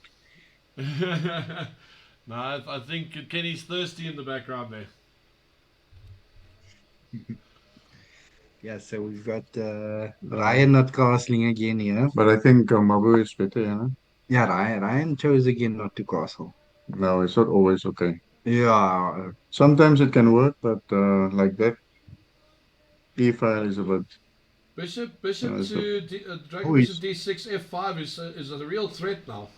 No, I think Kenny's thirsty in the background there. Yeah, so we've got Uh, Ryan not castling again here. but I think Mabu is better, you know? Yeah, Ryan chose again not to castle. No, it's not always okay. Yeah, Sometimes it can work, but like that, E file is a bit, Bishop it's a, to Dragon oh, Bishop he's D6 F5 is a real threat now.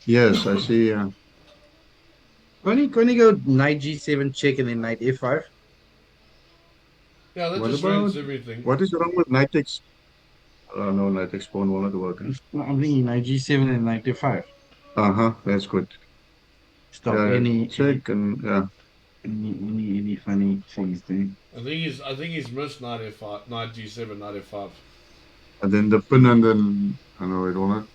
yes, I see. can he go knight G7 check and then knight F5? Yeah, that What just about, ruins everything. what is wrong with knight X? No, knight X pawn will not work. I'm thinking knight G7 and knight F5. Uh-huh, that's good. Stop Yeah, any any check and yeah. any any, any funny things there. I think he's missed knight F5, knight G7, knight F5. And then the pin and then, I know it will not.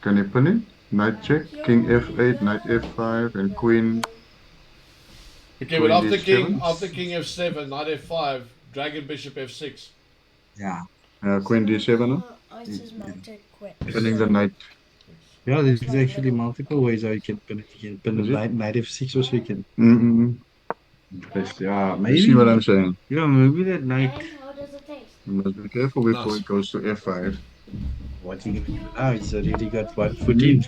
Can you pin it? Knight check, king F8, knight F5, and Okay, but queen after king D7. F7, knight F5, Dragon Bishop F6. Yeah. Queen D7, huh? Ice is melted quick. Pinning the knight. Yeah, Looks there's like actually little. multiple ways how you can pin it. You can pin Is it it? knight F6 also. You can Mm-mm. press. Yeah, You see what I'm maybe. saying? Yeah, maybe that knight. And how does it taste? You must be careful before Nice. it goes to F5. What you gonna do now? He's already got 1 foot in.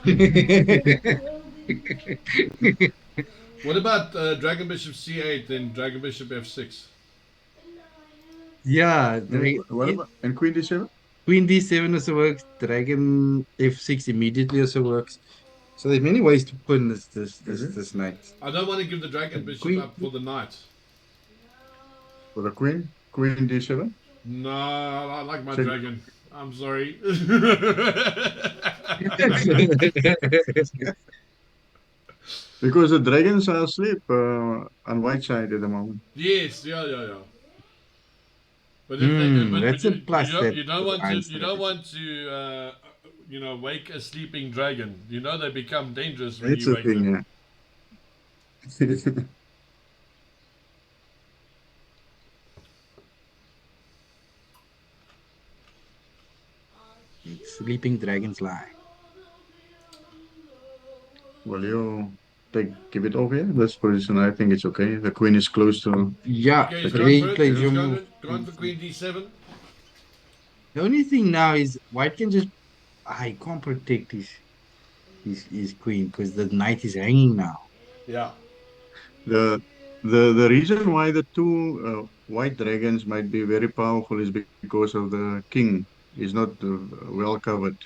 What about Dragon Bishop C8 and Dragon Bishop F6? Yeah, What about, and queen D7? Queen D7 also works. Dragon F6 immediately also works. So there's many ways to pin Mhm. this knight. I don't want to give the Dragon Bishop Queen. up for the knight. For the queen? Queen D7? No, I like my Check. dragon. I'm sorry. Because the dragons are asleep on white side at the moment. Yes, yeah. But if they, but That's a you plus don't that you don't with want to iron you don't strategy. want to wake a sleeping dragon. You know they become dangerous when That's you the wake them. thing, yeah. Sleeping dragons lie. Well, you. they give it over here. This position, I think it's okay. The queen is close to Yeah, Okay, the he's going king. for he it. plays Yeah. your He's move. going for queen d7. The only thing now is White can just he can't protect his queen because the knight is hanging now. Yeah. The the reason why the two white dragons might be very powerful is because of the king is not well covered,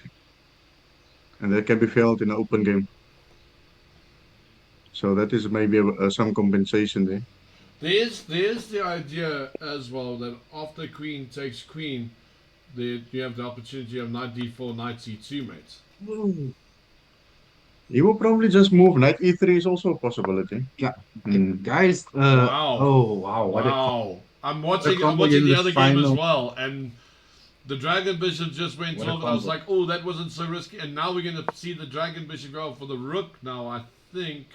and that can be felt in an open game. So that is maybe some compensation there. There's the idea as well that after queen takes queen, that you have the opportunity of knight d4, knight c2, mates. Ooh. He will probably just move. Knight e3 is also a possibility. Yeah, Hmm. guys. Wow. Oh wow, Wow. what a I'm combo watching in the the other game as final. well, and the dragon bishop just went What a off, and I was combo. like, oh, that wasn't so risky. And now we're gonna see the dragon bishop go for the rook. Now I think.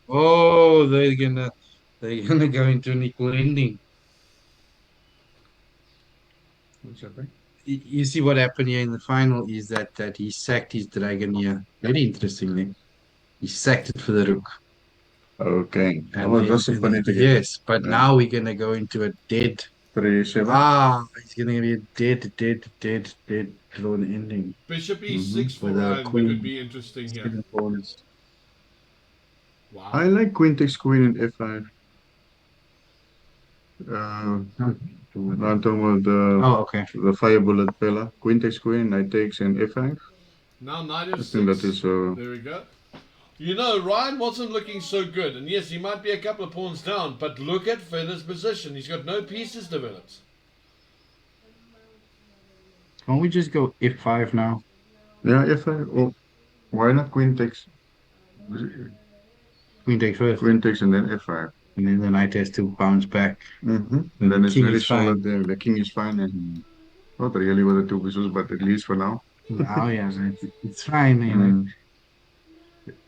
Oh, they're gonna go into an equal ending. What's happening? You see what happened here in the final is that he sacked his dragon here. Very interestingly, he sacked it for the rook, Okay. I and was then disappointed again. yes, but Yeah. now we're gonna go into a dead. 3-7. It's gonna be a dead drawn ending Bishop Mm-hmm. e6 for with a Ryan could queen be interesting here. seven pawns. I Wow. like queen takes queen and f5. Uh, I'm talking about Oh, okay. the fire bullet pillar. Queen takes queen, knight takes and f5. Now knight I think that f6. is There we go. You know, Ryan wasn't looking so good, and yes, he might be a couple of pawns down, but look at Feather's position. He's got no pieces developed. Can't we just go f5 now? yeah f5. Oh, why not Queen takes first, queen takes and then f5. and then the knight has to bounce back, Mm-hmm. And and the then it's king very is solid fine. there. The king is fine and not really with the two bishops, but at least for now. Now, yeah, it's fine. Mm.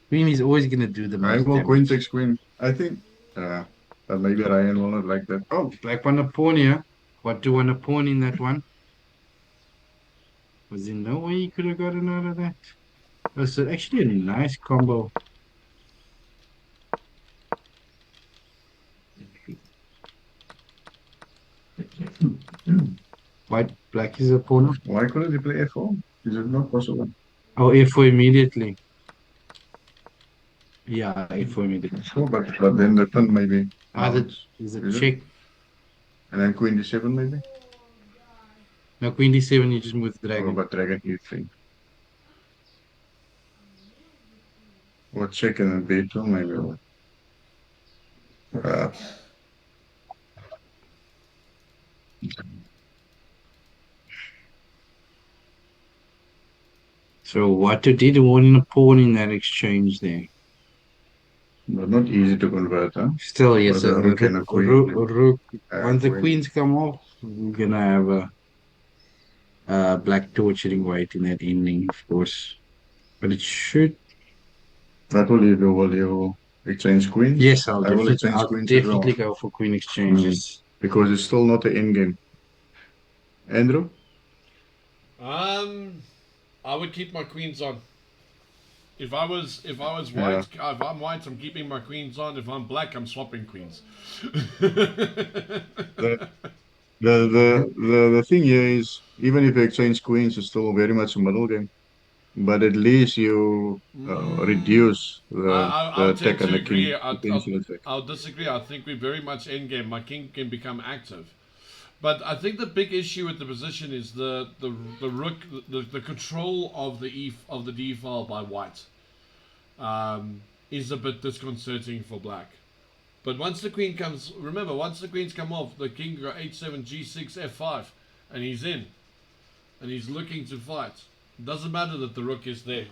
Queen is always gonna do the I most will queen damage. takes queen. I think maybe Ryan will not like that. Oh, Black won a pawn here. What do want a pawn in that one? Was there no way he could have gotten out of that? It's actually a nice combo. White, black is a pawn. why couldn't he play f4? Is it not possible? Oh, f4 immediately. Yeah, f4 immediately. Sure, but then the turn maybe Either bounce. is it Is it? check? And then queen d7 maybe? No, queen d7, you just move the Or dragon. about dragon e3. Or check and then b2 maybe. Uh, So what did want a pawn in that exchange there? but not easy to convert, huh? Still, yes, With a rook and a queen. rook. And Once the queen. queens come off, we're gonna have a black torturing white in that ending, of course. But it should. What will you do? Will you exchange queens? Yes, I'll I will definitely, exchange I'll queens as well. definitely go for queen Mm. exchanges. Because it's still not an end game. Andrew? Um, I would keep my queens on. If I was Yeah. white, if I'm white, I'm keeping my queens on. If I'm black, I'm swapping queens. The, the thing here is, even if you exchange queens, it's still very much a middle game. But at least you Mm, reduce the I'll tend attack on to the king, agree. potential attack. I'll disagree. I think we're very much endgame. My king can become active. But I think the big issue with the position is the rook, the control of of the d file by white is a bit disconcerting for black. But once the queen comes, remember, once the queens come off, the king go h7, g6, f5, and he's in, and he's looking to fight. It doesn't matter that the rook is there.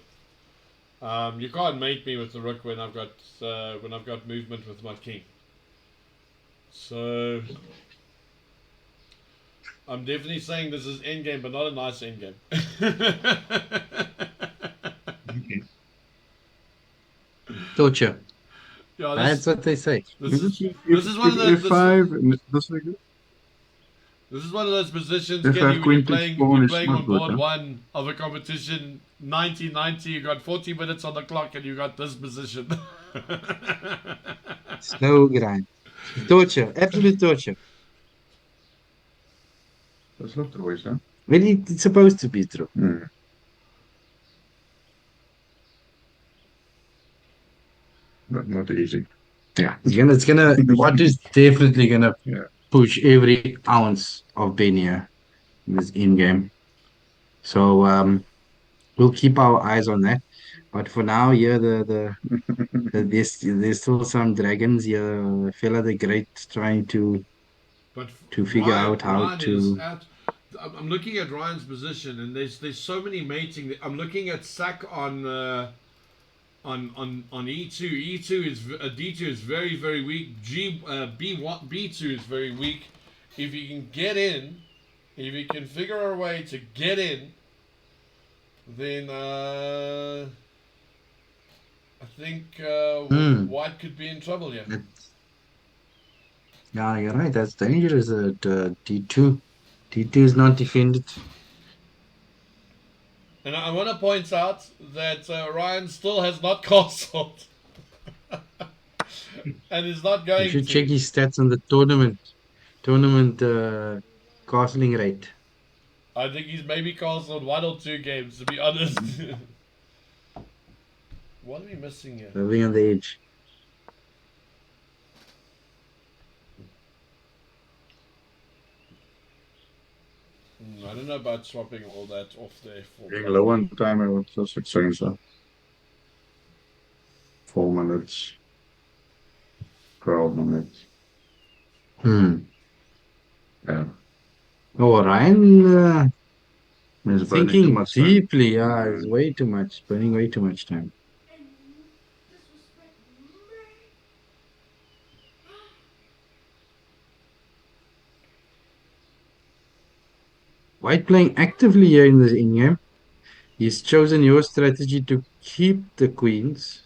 You can't mate me with the rook when I've got movement with my king. So I'm definitely saying this is endgame, but not a nice endgame. Okay. Torture. Yeah, That's what they say. this is If, this is one of if the five, that's like This is one of those positions, Kenny, F5 when queen to you're pawn is playing not on good, board huh? one of a competition, 1990. You got 40 minutes on the clock, and you got this position. So grind. Torture. Absolute torture. That's not choice, huh? Well, it's supposed to be true. Hmm. But not easy. Yeah. What is definitely gonna Yeah. push every ounce of Benia in this in game. So we'll keep our eyes on that. But for now, yeah, there's still some dragons here. Fella the Great trying But to figure Ryan, out how Ryan is to. at. I'm looking at Ryan's position, and there's so many mating. I'm looking at Sack on E2. E2 is D2 is very weak. B1 B2 is very weak. If you can get in, if you can figure a way to get in, then I think Hmm. White could be in trouble here. Yeah, you're right. That's dangerous at D2. D2 is not defended. And I want to point out that Ryan still has not castled and is not You going should check to. his stats on the tournament castling rate. I think he's maybe castled one or two games, to be honest. What are we missing here? Living on the edge. I don't know about swapping all that off there for Being low Bluntly. on time, I would just exchange that. 4 minutes, 12 minutes. Hmm. Yeah. Oh, Ryan It's burning too thinking much time. deeply. Yeah, Yeah. it's way too much. Spending way too much time. And disrespect me. White playing actively here in the in-game. He's chosen your strategy to keep the queens.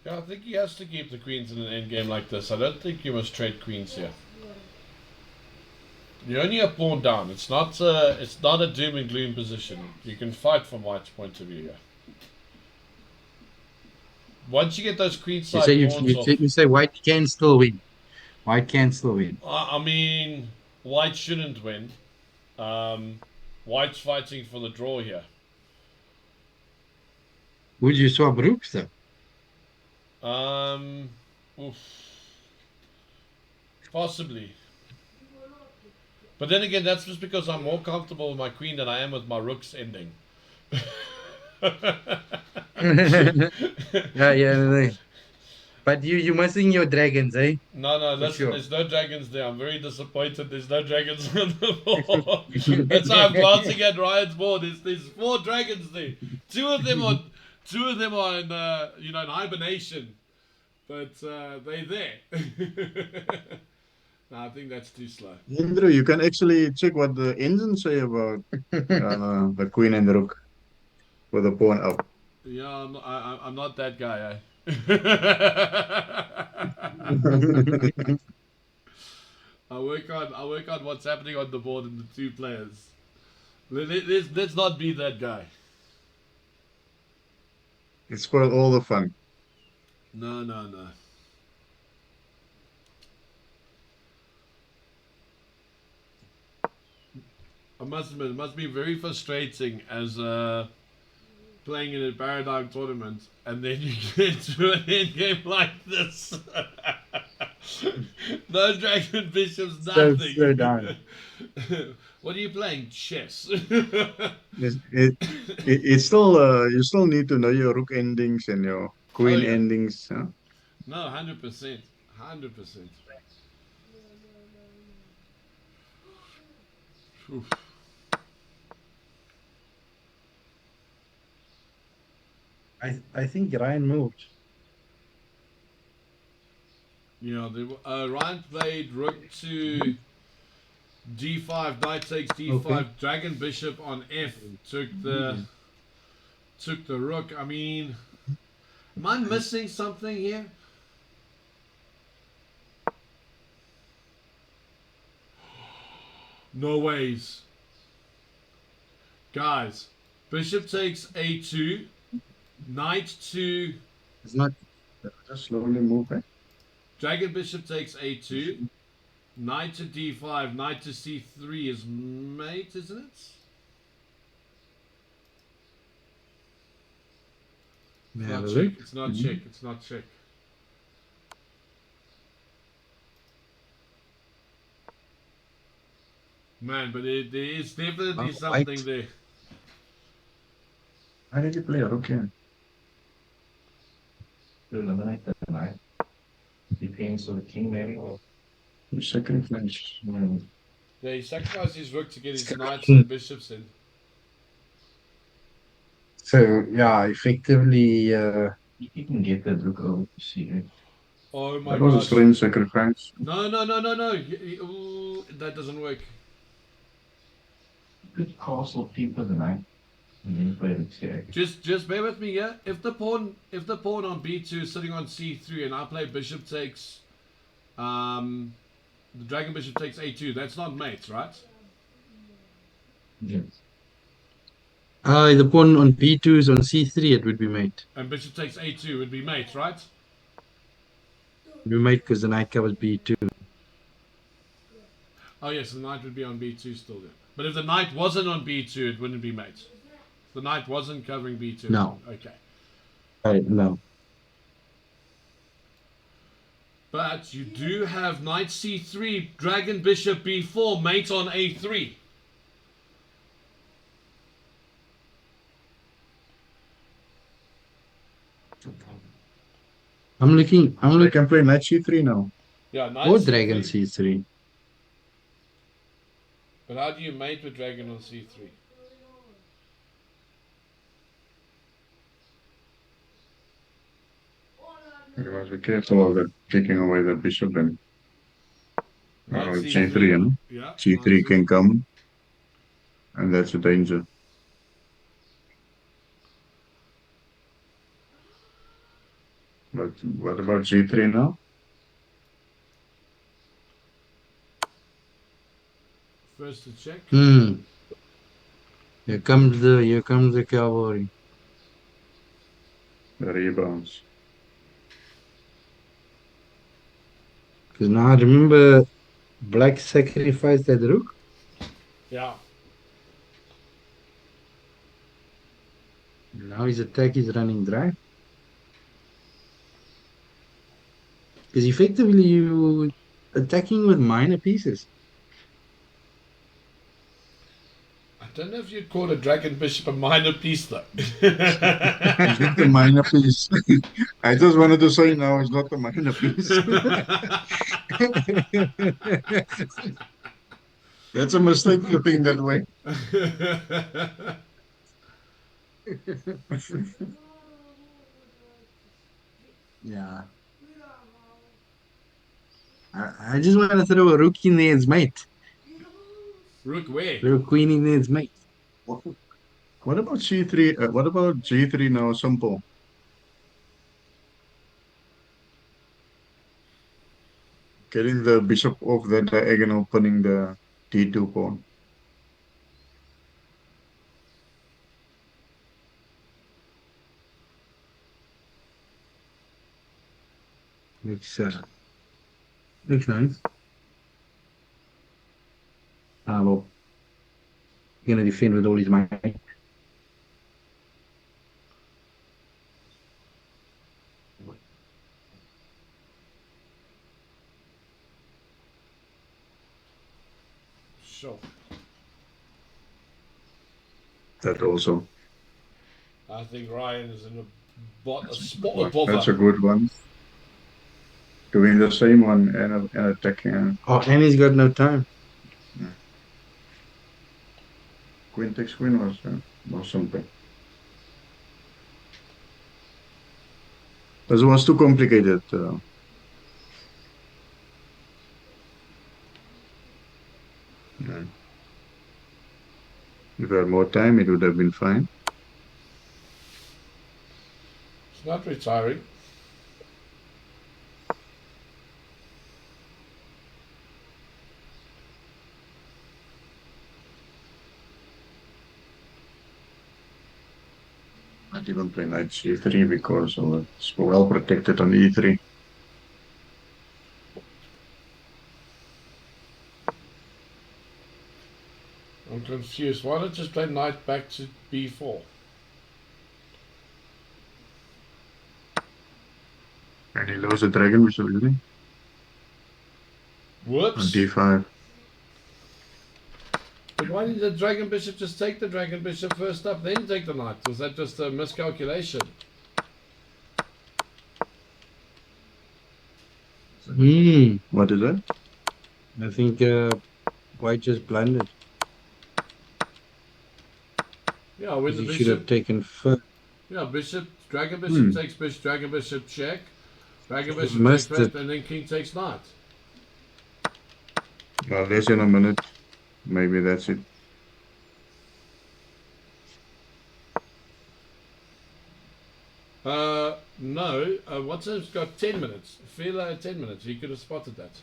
Yeah, I think he has to keep the queens in an endgame like this. I don't think you must trade queens here. You're only a pawn down. It's not a doom and gloom position. You can fight from White's point of view here. Once you get those You say queenside you, pawns off, you say White can still win. White can still win. I mean, White shouldn't win. Um, White's fighting for the draw here. Would you swap rooks though? Um, oof, possibly. But then again, that's just because I'm more comfortable with my queen than I am with my rooks ending. Yeah, yeah. No. But you missing your dragons, eh? No, For listen, sure. there's no dragons there. I'm very disappointed there's no dragons on the board. That's why I'm glancing at Ryan's board. There's four dragons there. Two of them are in in hibernation. But they're there. No, I think that's too slow. Andrew, you can actually check what the engines say about the queen and the rook with the pawn up. Yeah, I'm not that guy, eh? I work on what's happening on the board and the two players. Let's not be that guy. It spoiled all the fun. No. I must admit, it must be very frustrating as playing in a paradigm tournament, and then you get to an end game like this. No dragon bishops, So nothing. down. What are you playing? Chess. It's, it's still you still need to know your rook endings and your Oh queen yeah. endings. Huh? No, 100%. 100%. I think Ryan moved. Ryan played rook to d5, knight takes Okay. d5, dragon bishop on f, took the rook. I mean, am I missing something here? No ways. Guys, bishop takes a2, knight to It's not. Just slowly move back. dragon bishop takes a2, knight to d5, knight to c3 is mate, isn't it? It's Have not a check. look. It's not check. It's not check. Man, but there is definitely Oh, something white. there. How did you play it? Okay. To eliminate the knight. Depends on the king maybe or You sacrifice. Yeah, he sacrificed his rook to get his knights Hmm. and bishops in. So yeah, effectively, you can get that look over to see it. Oh my That was a gosh. strange sacrifice. No, no, no, no, no. Ooh, that doesn't work. You could castle people the knight and then play the check. Just bear with me here. If the pawn on b2 is sitting on c3 and I play bishop takes the dragon bishop takes a2, that's not mates, right? Yeah. the pawn on b2 is on c3. It would be mate. And bishop takes a2 would be mates, right? It would be mate because the knight covers b2. Oh yes, the knight would be on b2 still then. But if the knight wasn't on b2, it wouldn't be mates. If the knight wasn't covering b2. No, Okay. no. But you do have knight c3, dragon bishop b4, mate on a3. I'm looking. I'm I looking can play knight c3 now. Yeah, knight for dragon c3. c3. But how do you mate with dragon on c3? You must be careful of that, taking away the bishop then. Knight g3, c3. you know? Yeah, knight g3 c3. can come, and that's a danger. But what about g3 now? First to check. Hmm. Here comes the cavalry. The rebounds. Because now remember, black sacrificed that rook. Yeah. Now his attack is running dry. Because effectively you attacking with minor pieces. I don't know if you'd call a dragon bishop a minor piece though. It's not a minor piece. I just wanted to say no, it's not a minor piece. That's a mistake to think that way. Yeah. I just want to throw a rook in there as mate. Rook where? Throw a queen in there as mate. What, what about c3? What about g3 now? Simple. Getting the bishop off the diagonal, putting the d2 pawn. Looks nice. Well, gonna defend with all his might. Sure. That also. I think Ryan is in a spot Well, of bother. that's a good one. Doing the same one and attacking. Oh, and he's got no time. Queen takes queen was something. This was too complicated. Yeah. If we had more time, it would have been fine. It's not retiring. even play knight c3 because it's well protected on e3. I'm confused. Why not just play knight back to b4? And he loses the dragon bishop, isn't he? On Whoops. d5. But why did the dragon bishop just take the dragon bishop first up, then take the knight? Was that just a miscalculation? Hmm. What is that? I think White just blundered Yeah, when because the he should have bishop, taken first. yeah, bishop, dragon bishop Hmm. takes bishop, dragon bishop check, dragon He bishop takes missed it. first, and then king takes knight. Well, less than a minute. Maybe that's it. No, Watson's got 10 minutes. Fila had 10 minutes. He could have spotted that.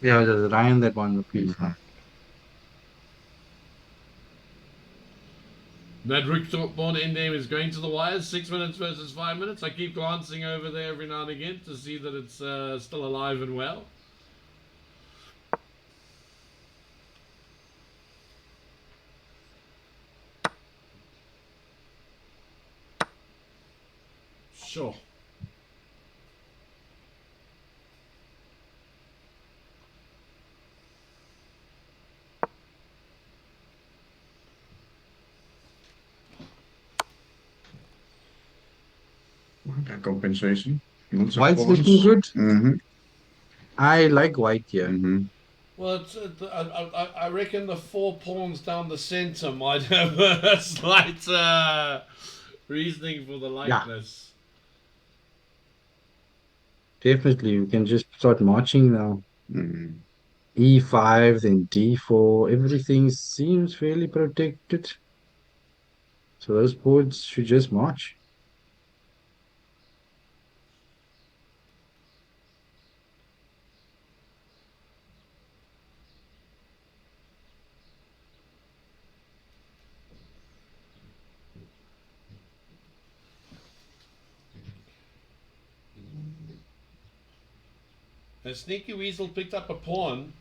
Yeah, it was Ryan that won the piece. Mhm. That rook pawn endgame is going to the wires. 6 minutes versus 5 minutes. I keep glancing over there every now and again to see that it's still alive and well. Sure. That compensation. Lots of White's looking pawns. good. Mm-hmm. I like White here. Mm-hmm. Well, I reckon the 4 pawns down the center might have a slight reasoning for the Yeah, likeness. definitely. We can just start marching now. Mm-hmm. E5, then D4. Everything seems fairly protected. So those boards should just march. And Sneaky Weasel picked up a pawn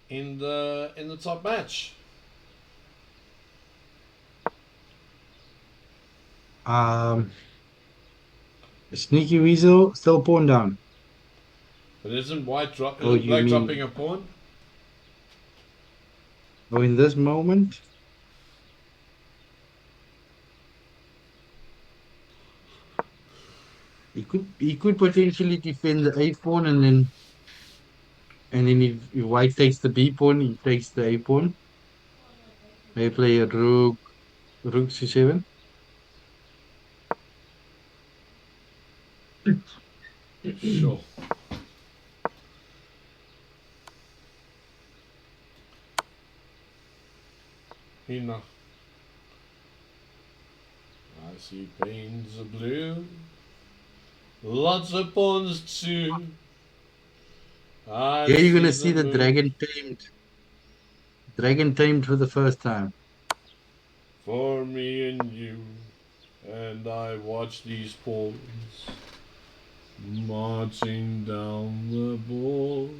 in the top match. Um, Sneaky Weasel still pawn down. But Oh, isn't you black dropping mean, a pawn? oh, in this moment? He could potentially defend the A pawn and then if White takes the B pawn, he takes the A pawn. Maybe play a rook C7. Sure. Hina. I see panes of blue. Lots of pawns too. I Here you're see gonna the see the moon dragon tamed for the first time. for me and you. And I watch these pawns marching down the board.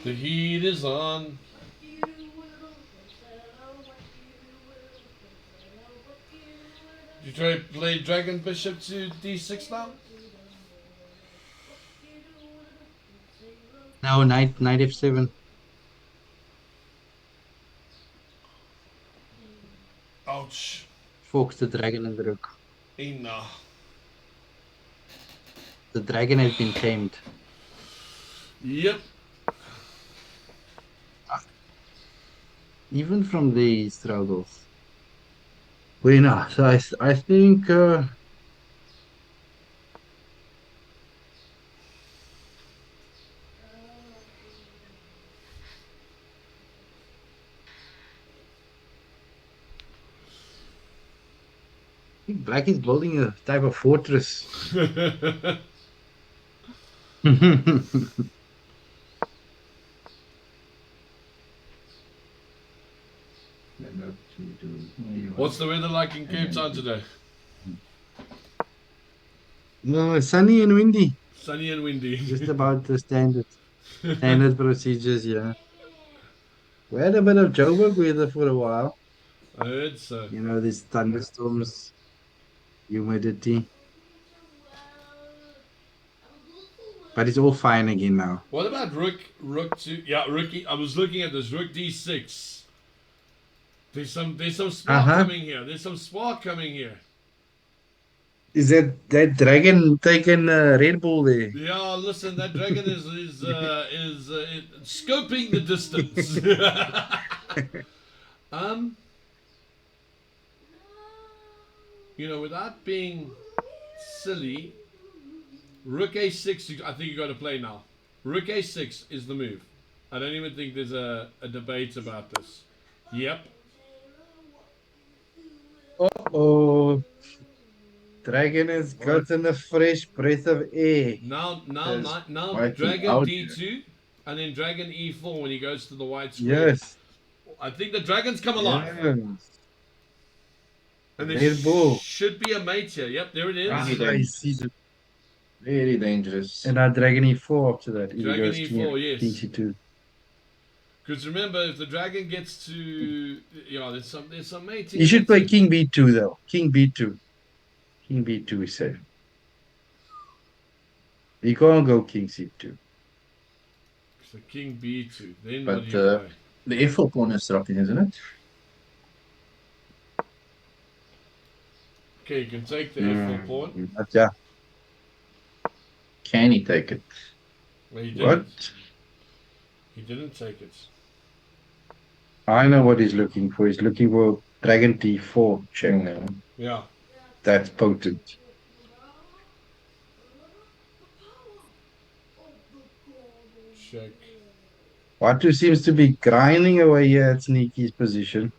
The heat is on. You try to play Dragon Bishop to d6 now? Now knight F7. forks the dragon and the rook. Enough. The dragon has been tamed. Yep. Even from the struggles. Well, no, so I think Black is building a type of fortress. What's the weather like in Cape Town today? No, sunny and windy. Sunny and windy. Just about the standard procedures, yeah. We had a bit of Joburg weather for a while. I heard so. You know, these thunderstorms, humidity. But it's all fine again now. What about rook two? Yeah, rookie. I was looking at this rook d6. There's some spark Uh-huh. coming here. There's some spark coming here. Is that dragon taking Red Bull there? Yeah, listen, that dragon is scoping the distance. um, without being silly, rook a6. I think you got to play now. Rook a6 is the move. I don't even think there's a debate about this. Yep. Oh, dragon has What? gotten a fresh breath of air. There's Now, wiping dragon out here. d2, and then dragon e4 when he goes to the white square. Yes, I think the dragon's come alive. yes. And there Red Bull. should be a mate here. Yep, there it is. Ah, Very I see. dangerous. Very dangerous. And now dragon e4 after that. If he Dragon goes e4, king yes. c2. Because remember, if the dragon gets to, there's some mating. You should there play too. king b2 though. King b2. King b2 is safe. You can't go king c2. So king b2. Then what do But you play? the F4 pawn is dropping, isn't it? Okay, you can take the f4 pawn. But yeah. Can he take it? Well, he What? didn't. He didn't take it. I know what he's looking for. He's looking for dragon d4 check. Yeah. That's potent. Check. Watu seems to be grinding away here at Sneaky's position.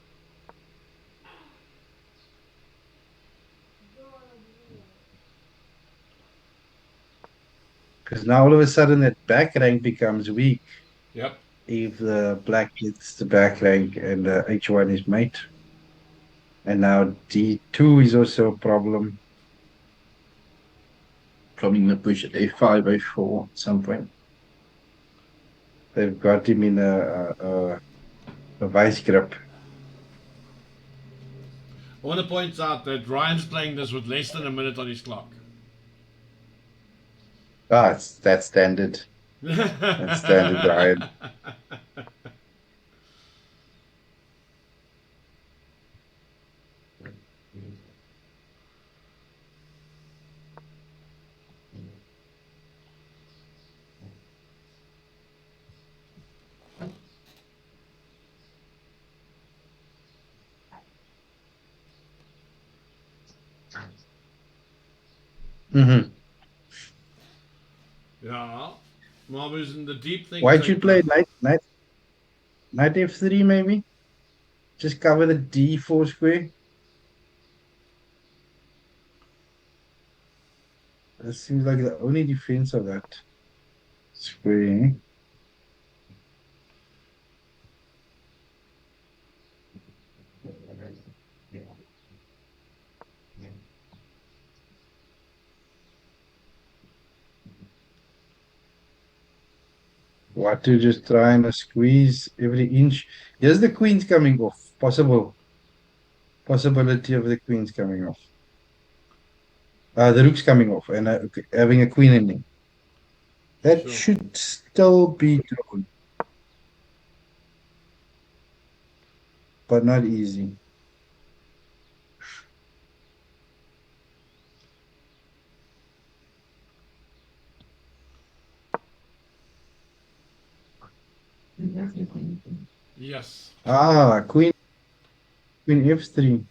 Because now all of a sudden that back rank becomes weak Yep. if the black gets the back rank and h1 is mate. And now d2 is also a problem. Probably going to push at A5, A4 at some point. They've got him in a vice grip. I want to point out that Ryan's playing this with less than a minute on his clock. Ah, that's standard. That's standard, Ryan. Mm-hmm. Yeah. Marbu's in the deep thinking. Why'd you play knight f3 maybe? Just cover the d4 square. That seems like the only defense of that square. What to just try and squeeze every inch. Here's the queen's coming off. Possibility of the queen's coming off. The rook's coming off and having a queen ending. That Sure. should still be drawn, but not easy. Yes. Queen f3,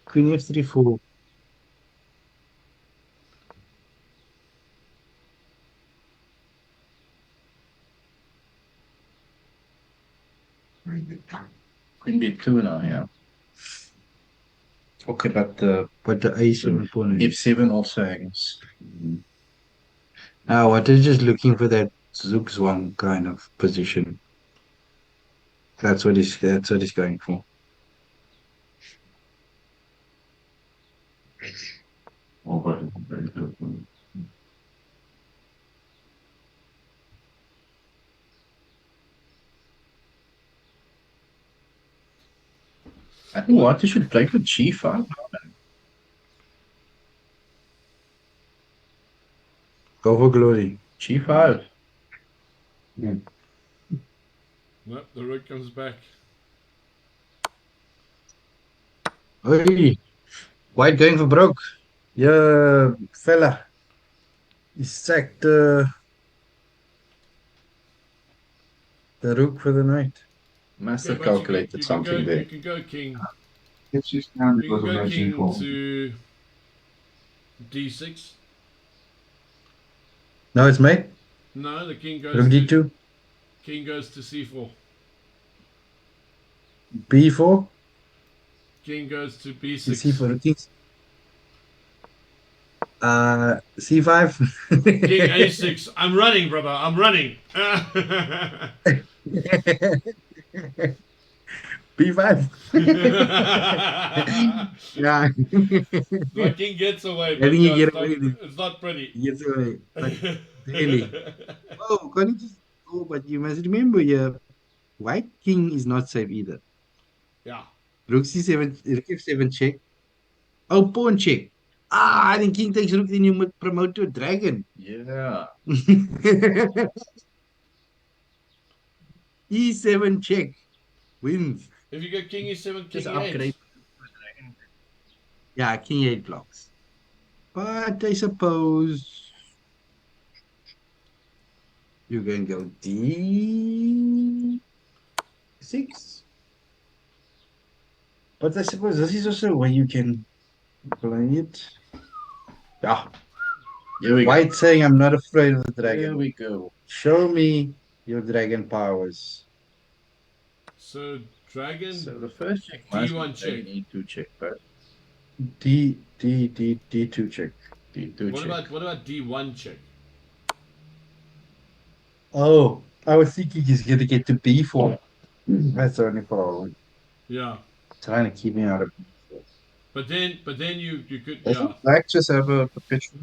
Queen f3 4. Queen B2 now, yeah. Okay, But the a7 pawn is. F7 also hangs. Now, what is just looking for that Zugzwang kind of position. That's what he's going for. I think what you should play for G5. Go for glory. G5. Hmm. Nope, the rook comes back. Hey, white going for broke. Yeah, fella. He sacked the rook for the night. Must Okay, have but calculated you can go something there. you can go king. It's just down You can because of go my king g4. to d6. No, it's mate. No, the Rook d2, king goes to c4. b4, King goes to and b6. c4. C5. King a6. I'm running, brother. I'm running. B5. Yeah. My king gets away, I but think you yeah, get away there. it's not pretty. He gets away, but barely. Oh, can you just go? But you must remember, yeah, white king is not safe either. Yeah. Rook c7, rook f7 check. Oh, pawn check. Ah, then king takes rook, then you promote to a dragon. Yeah. E7 check wins. If you go king e7, Just king e8. upgrade. Yeah, king 8 blocks. But I suppose you can go D6. But I suppose this is also where you can play it. Yeah, Here we go. white saying I'm not afraid of the Here dragon. we go. Show me your dragon powers. So dragon So the first check must be d1 check. dragon E2 check, but D2 check. D2 check. What about d1 check? Oh, I was thinking he's gonna get to B4. That's the only problem. Yeah. Trying to keep me out of B4. But then you could, Doesn't yeah. black just have a perpetual?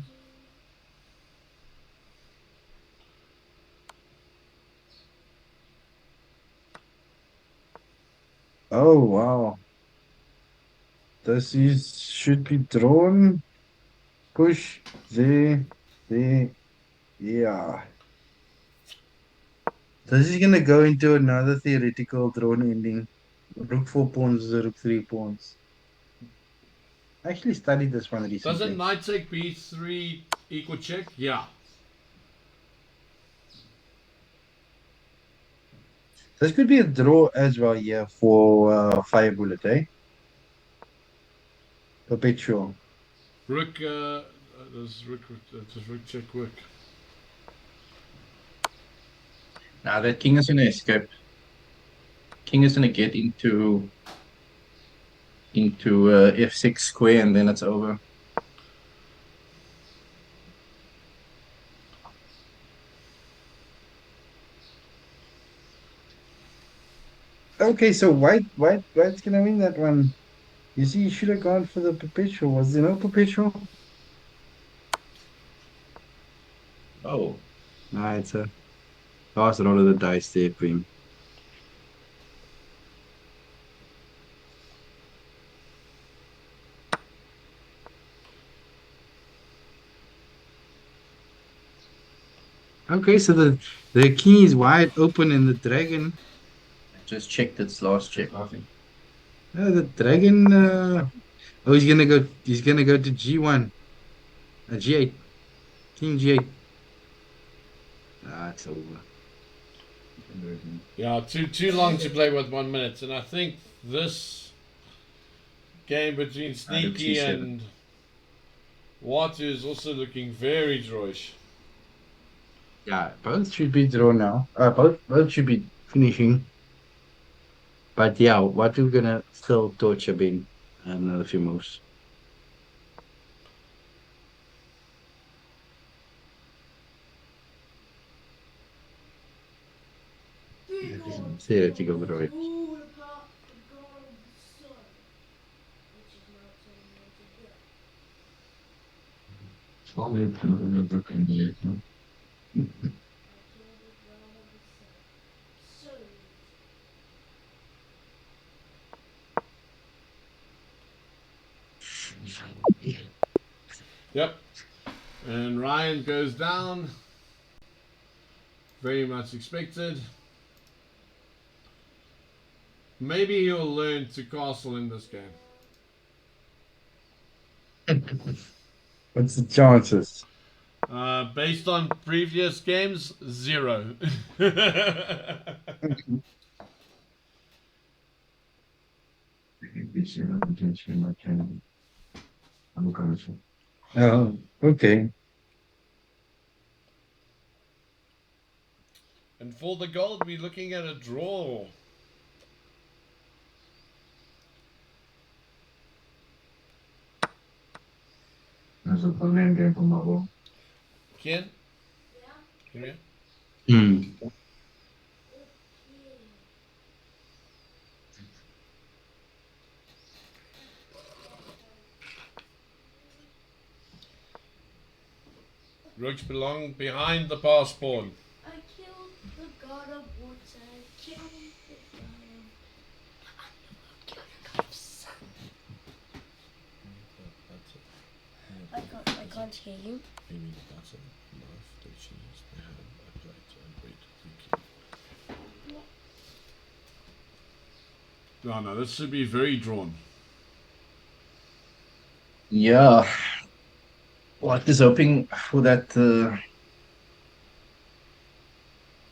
Oh wow. This is should be drawn. Push there. Yeah. This is gonna go into another theoretical drawn ending. Rook 4 pawns, rook 3 pawns. I actually studied this one Doesn't recently. knight take b3 equal check? Yeah. This could be a draw as well, yeah, for fire bullet, eh? Perpetual. Rook, does rook check work? Now that king is gonna escape. King is gonna get into f6 square, and then it's over. Okay, so white's gonna win that one. You see, you should have gone for the perpetual. Was there no perpetual? Oh, Nah, it's a last roll of the dice there for him. Okay, so the king is wide open and the dragon. just checked its last check, I think. The dragon. Oh, he's gonna go. He's gonna go to G1, G8, King G8. Ah, it's over. Yeah, too long to play with 1 minute, and I think this game between Rook Sneaky C7. and Watu is also looking very drawish. Yeah, both should be drawn now. Both should be finishing. But yeah, what we're gonna still torture Ben another few moves. Three That is a gods theoretical rose drawing. ruled apart the god of the sun, which is now turning into death. I killed the god of the sun. So easy. Yep. And Ryan goes down. Very much expected. Maybe he'll learn to castle in this game. What's the chances? Based on previous games, 0. Oh, okay. And for the gold, we're looking at a draw. Ken, Yeah? come here. Hmm. Okay. Rooks belong behind the pass pawn. I killed the god of water. I killed the god of killed the god of sun. I can't hear you. Maybe the button, knife, the cheese, the ham, a plate, and bread. Thank you. No, this should be very drawn. Yeah, White is hoping for that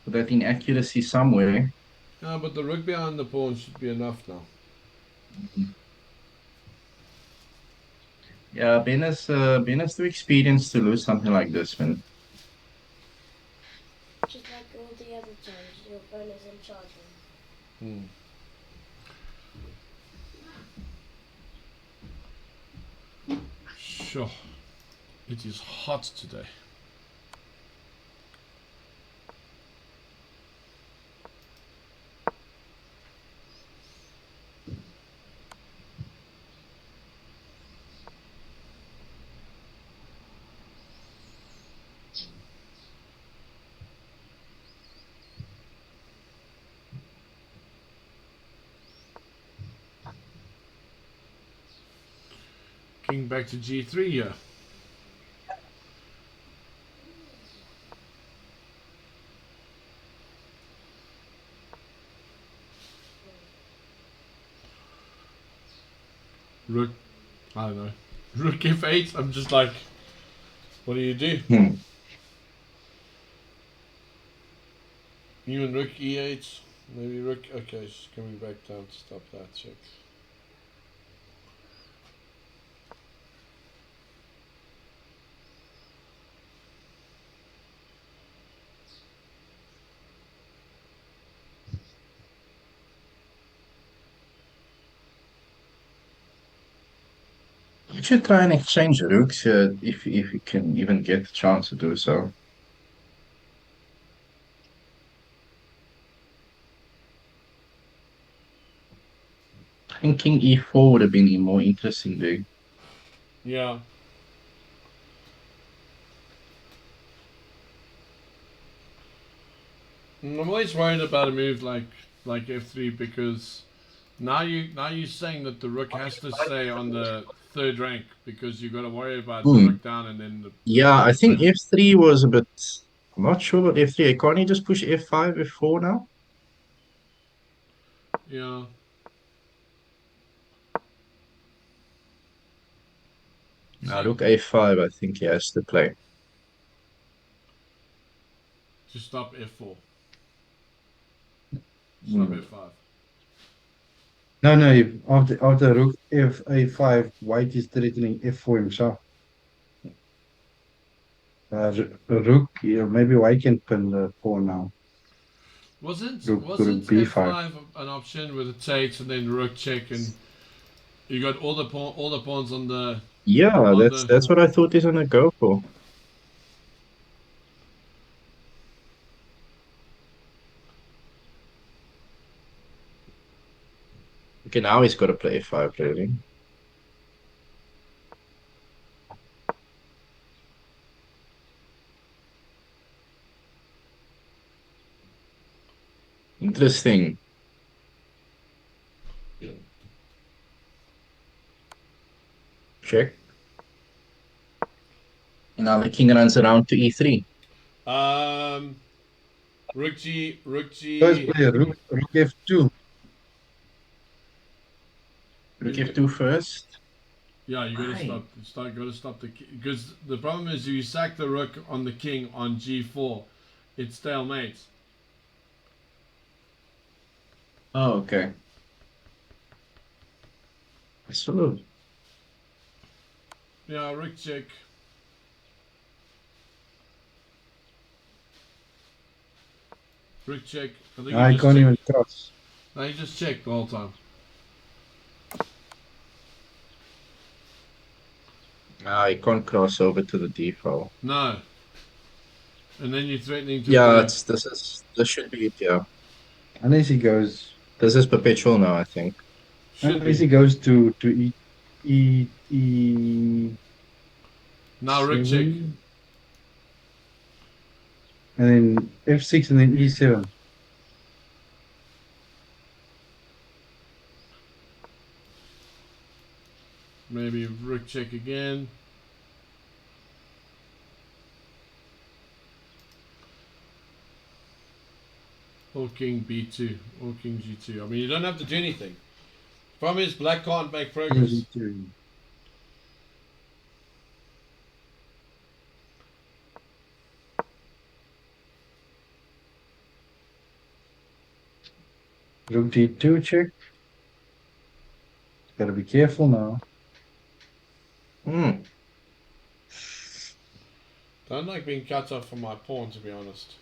inaccuracy somewhere. Yeah, but the rook behind the pawn should be enough now. Yeah, Ben is too experienced to lose something like this, man. Just like all the other times, your phone is in charging. Hmm. Sure. It is hot today. King back to g3 here. Rook, I don't know. Rook f8, I'm just like, what do you do? Hmm. Even rook e8, maybe rook, okay, she's coming back down to stop that check. You should try and exchange rooks if you can even get the chance to do so. I think King E4 would have been a more interesting there. Yeah. I'm always worried about a move like f3 because now you're saying that the rook has to stay on the third rank because you've got to worry about the Hmm. rook down and then the Yeah, I think but F3 was a bit. I'm not sure about F3. Can't you just push F5, F4 now? yeah. Now, See, Rook A5, I think he has to play. to stop f4. Stop Hmm. f5. No, no. If after rook f a5, white is threatening f4 himself. Rook, yeah, maybe white can pin the pawn now. Rook Wasn't b5. f5 an option with it takes and then rook check and you got all the pawns Yeah, on that's the that's what I thought he's gonna go for. Okay, now he's got to play f5, really. Interesting. Check. And now the king runs around to e3. um rook First g. play rook f2. Rook f2 first. Yeah, you got to Why? got to stop the because the problem is you sack the rook on the king on g4, it's stalemate. Oh, okay. So, Yeah, rook check, rook check. I think you I just can't check. even cross. No, you just check the whole time. I can't cross over to the d file. No, and then you're threatening to Yeah, play. it's this should be it, yeah. Unless he goes, This is perpetual now, I think. Should unless be he goes to e now rook check. seven, and then f6, and then e7. Maybe rook check again. Or king b2 or king g2. I mean, you don't have to do anything. Problem is, black can't make King progress. g2. Rook d2 check. Gotta be careful now. Hmm. Don't like being cut off from my pawn, to be honest.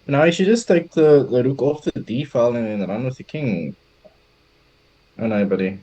Now you should just take the rook off the d file and then run with the king. Oh no, buddy.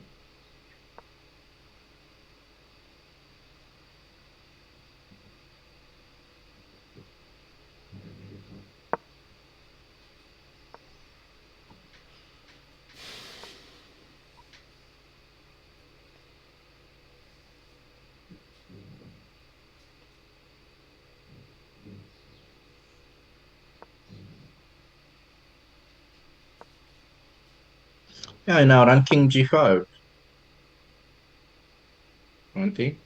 Yeah, now run king g5. 20.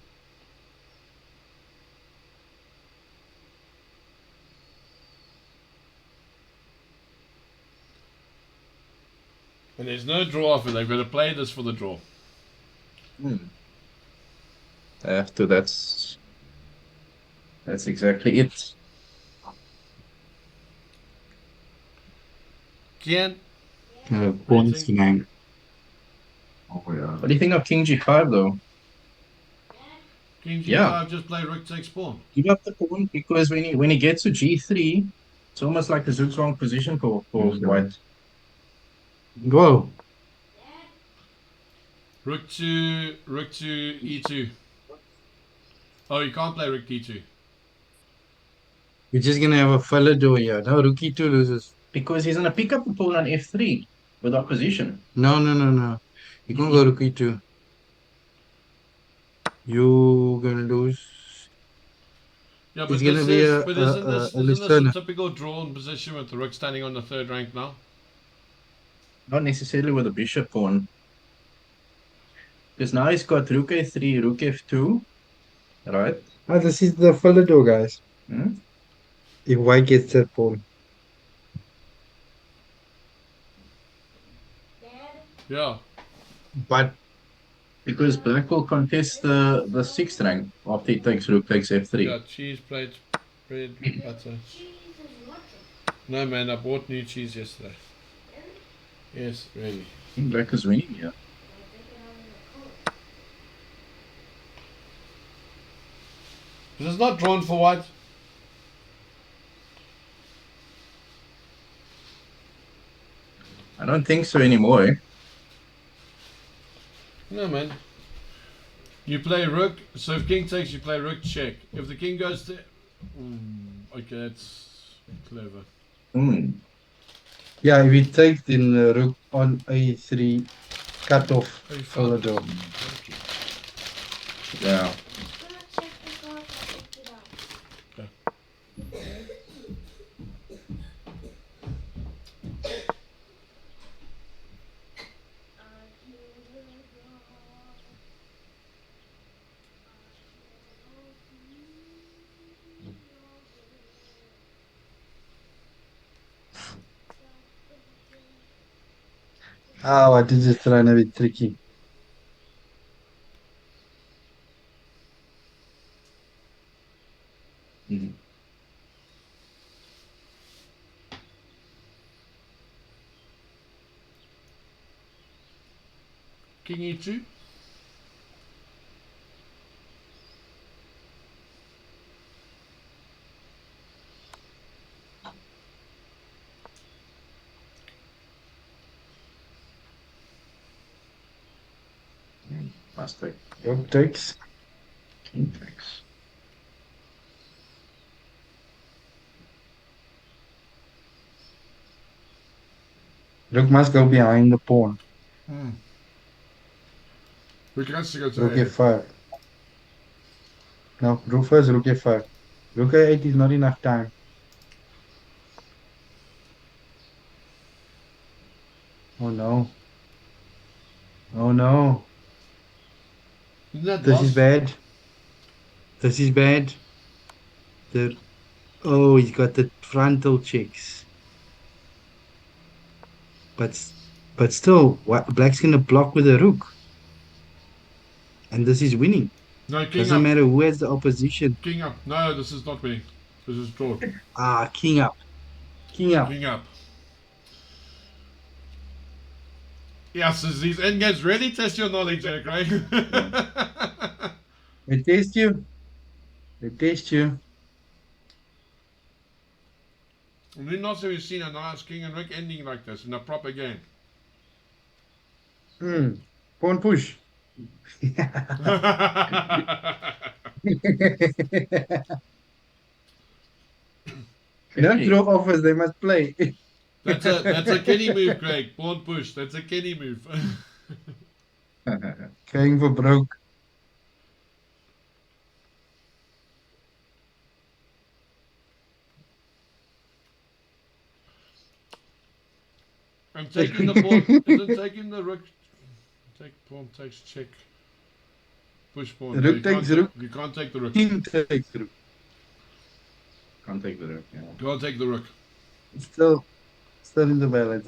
And there's no draw off it. They've got to play this for the draw. Hmm. After that's exactly it. Kian, what do you Pawn think? flank. Oh yeah. What do you think of king g5 though? King Yeah, g5, just play rook takes pawn. give up the pawn because when he gets to g3, it's almost like the rook's wrong position for white. Go. Rook to e2. Oh, you can't play rook d2. We're just gonna have a filler door here. No, rook e2 loses. Because he's gonna pick up the pawn on f3 with opposition. No, no, no, no. You can't go He- rook e2. You gonna lose. Yeah, It's but gonna this be is, but a isn't this a Lucerne. typical drawn position with the rook standing on the third rank now? Not necessarily with a bishop pawn. Because now he's got rook a3, rook f2, right? Ah, this is the filler door, guys. Hmm? If white gets that pawn. Yeah. But because black will contest the sixth rank after he takes rook takes f3. Yeah, cheese, plate, bread, butter. Cheese is mushroom. No, man, I bought new cheese yesterday. Really? Yes, really. King Black is winning here. I'll take it out in the color. This is not drawn for white. I don't think so anymore. No, man. You play rook. So if king takes, you play rook check. If the king goes to... okay, that's clever. Hmm. Yeah, if you take then rook on a3, cut off, Oh, you follow found draw. this. Thank you. Yeah. Just gonna check the cards I picked it out. Okay. I hear the drum. Oh, I did just trying a bit tricky. Mhm. King e2. Must take. Rook takes. King takes. Rook must go behind the pawn. Rook has to go to Rook a8. f5. No, rook first, rook f5. Rook a8 is not enough time. Oh no. Oh no. Isn't that This is lost? bad. This is bad. The Oh, he's got the frontal checks. But but still, what Black's gonna block with a rook. And this is winning. No, king Doesn't up. matter who has the opposition. King up. No, this is not winning. This is drawn. Ah, king up. King up. King up. Yes, these endgames really test your knowledge, Eric, right? They test you. They test you. We've not so we've seen a nice king and rook ending like this in a proper game. Hmm. Pawn push. No Okay. draw offers, they must play. That's a Kenny move, Craig. Pawn push. That's a Kenny move. Going for broke. I'm taking the pawn. Isn't taking the rook. Take pawn takes check. Push pawn. No, Rook takes rook. you can't take the rook. King takes rook. Can't take the rook. Yeah. You can't take the rook. Still in the balance.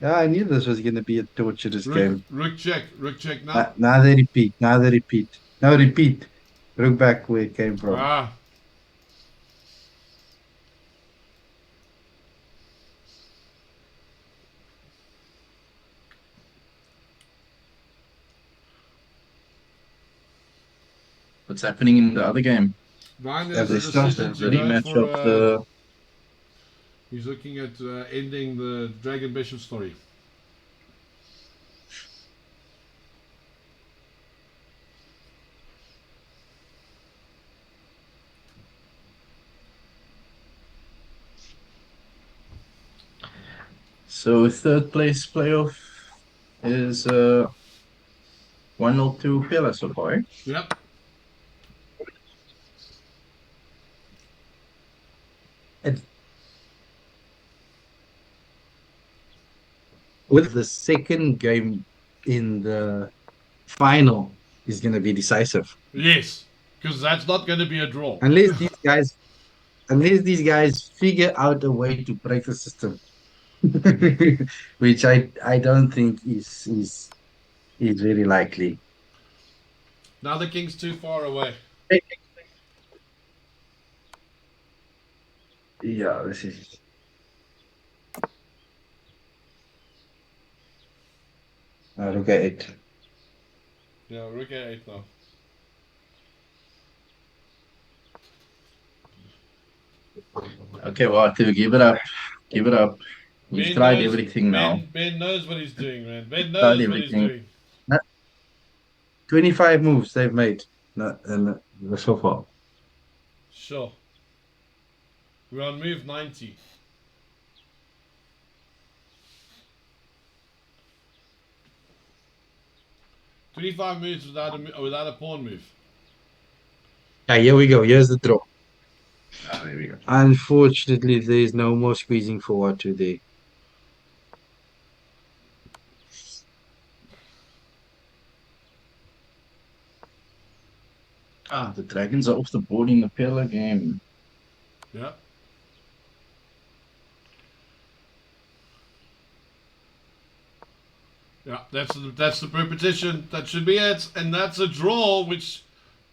Yeah, I knew this was going to be a torturous game. Rook check. Rook check now. Now they repeat. Now they repeat. Now repeat. Rook back where it came from. Ah. What's happening in the other game? Ryan Have has they a started decision The to go rematch for. of the. He's looking at ending the Dragon Bishop story. So third place playoff is 102 Pilla so far. Yep. And with the second game in the final is going to be decisive. Yes. Because that's not going to be a draw. Unless these guys figure out a way to break the system. Which I don't think is very likely. Now the king's too far away. Yeah, this is look at it. Yeah, rook a8 now. Okay, well, to give it up. Give it up. We've Ben tried knows. everything now. Ben knows what he's doing, man. Ben Tried knows what he's everything. doing. No, 25 moves they've made so far. Sure. We're on move 90. 25 moves without a pawn move. Yeah, here we go. Here's the draw. Ah, there we go. Unfortunately, there's no more squeezing forward today. Ah, the dragons are off the board in the pillar game. Yeah. Yeah, that's the repetition. That should be it, and that's a draw, which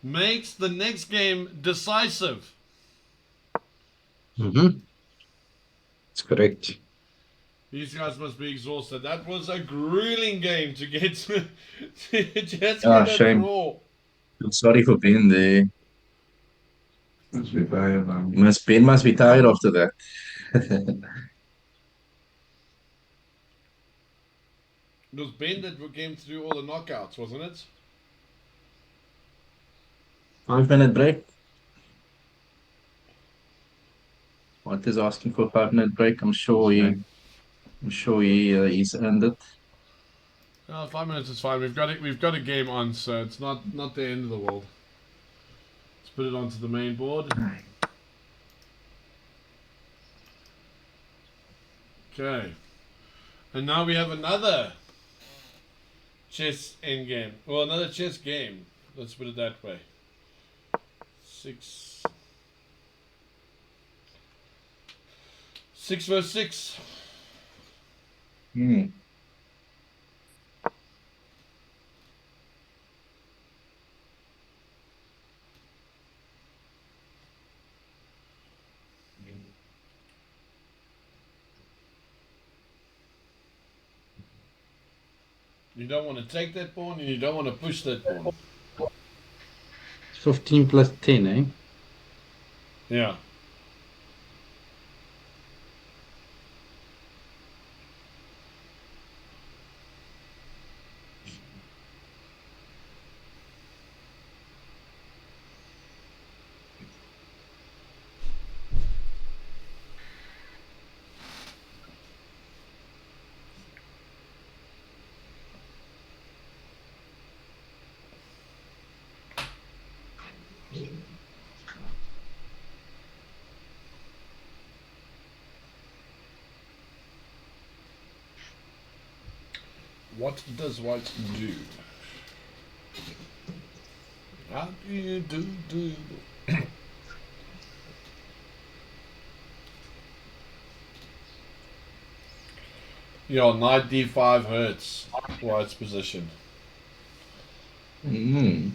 makes the next game decisive. Mm-hmm. That's correct. These guys must be exhausted. That was a grueling game to get to just Ah, get a shame. draw. I'm sorry for being there. Must be tired now. Ben must be tired after that. It was Ben that came through all the knockouts, wasn't it? 5 minute break. What is asking for a 5 minute break? He's earned it. 5 minutes is fine. We've got it. We've got a game on, so it's not the end of the world. Let's put it onto the main board. Okay, and now we have another chess endgame. Well, another chess game. Let's put it that way. Six. 6 versus 6. Hmm. You don't want to take that pawn, and you don't want to push that pawn. 15 plus 10, eh? Yeah. What does white do? How do you do? Yeah, knight d5 hurts white's position. Hmm.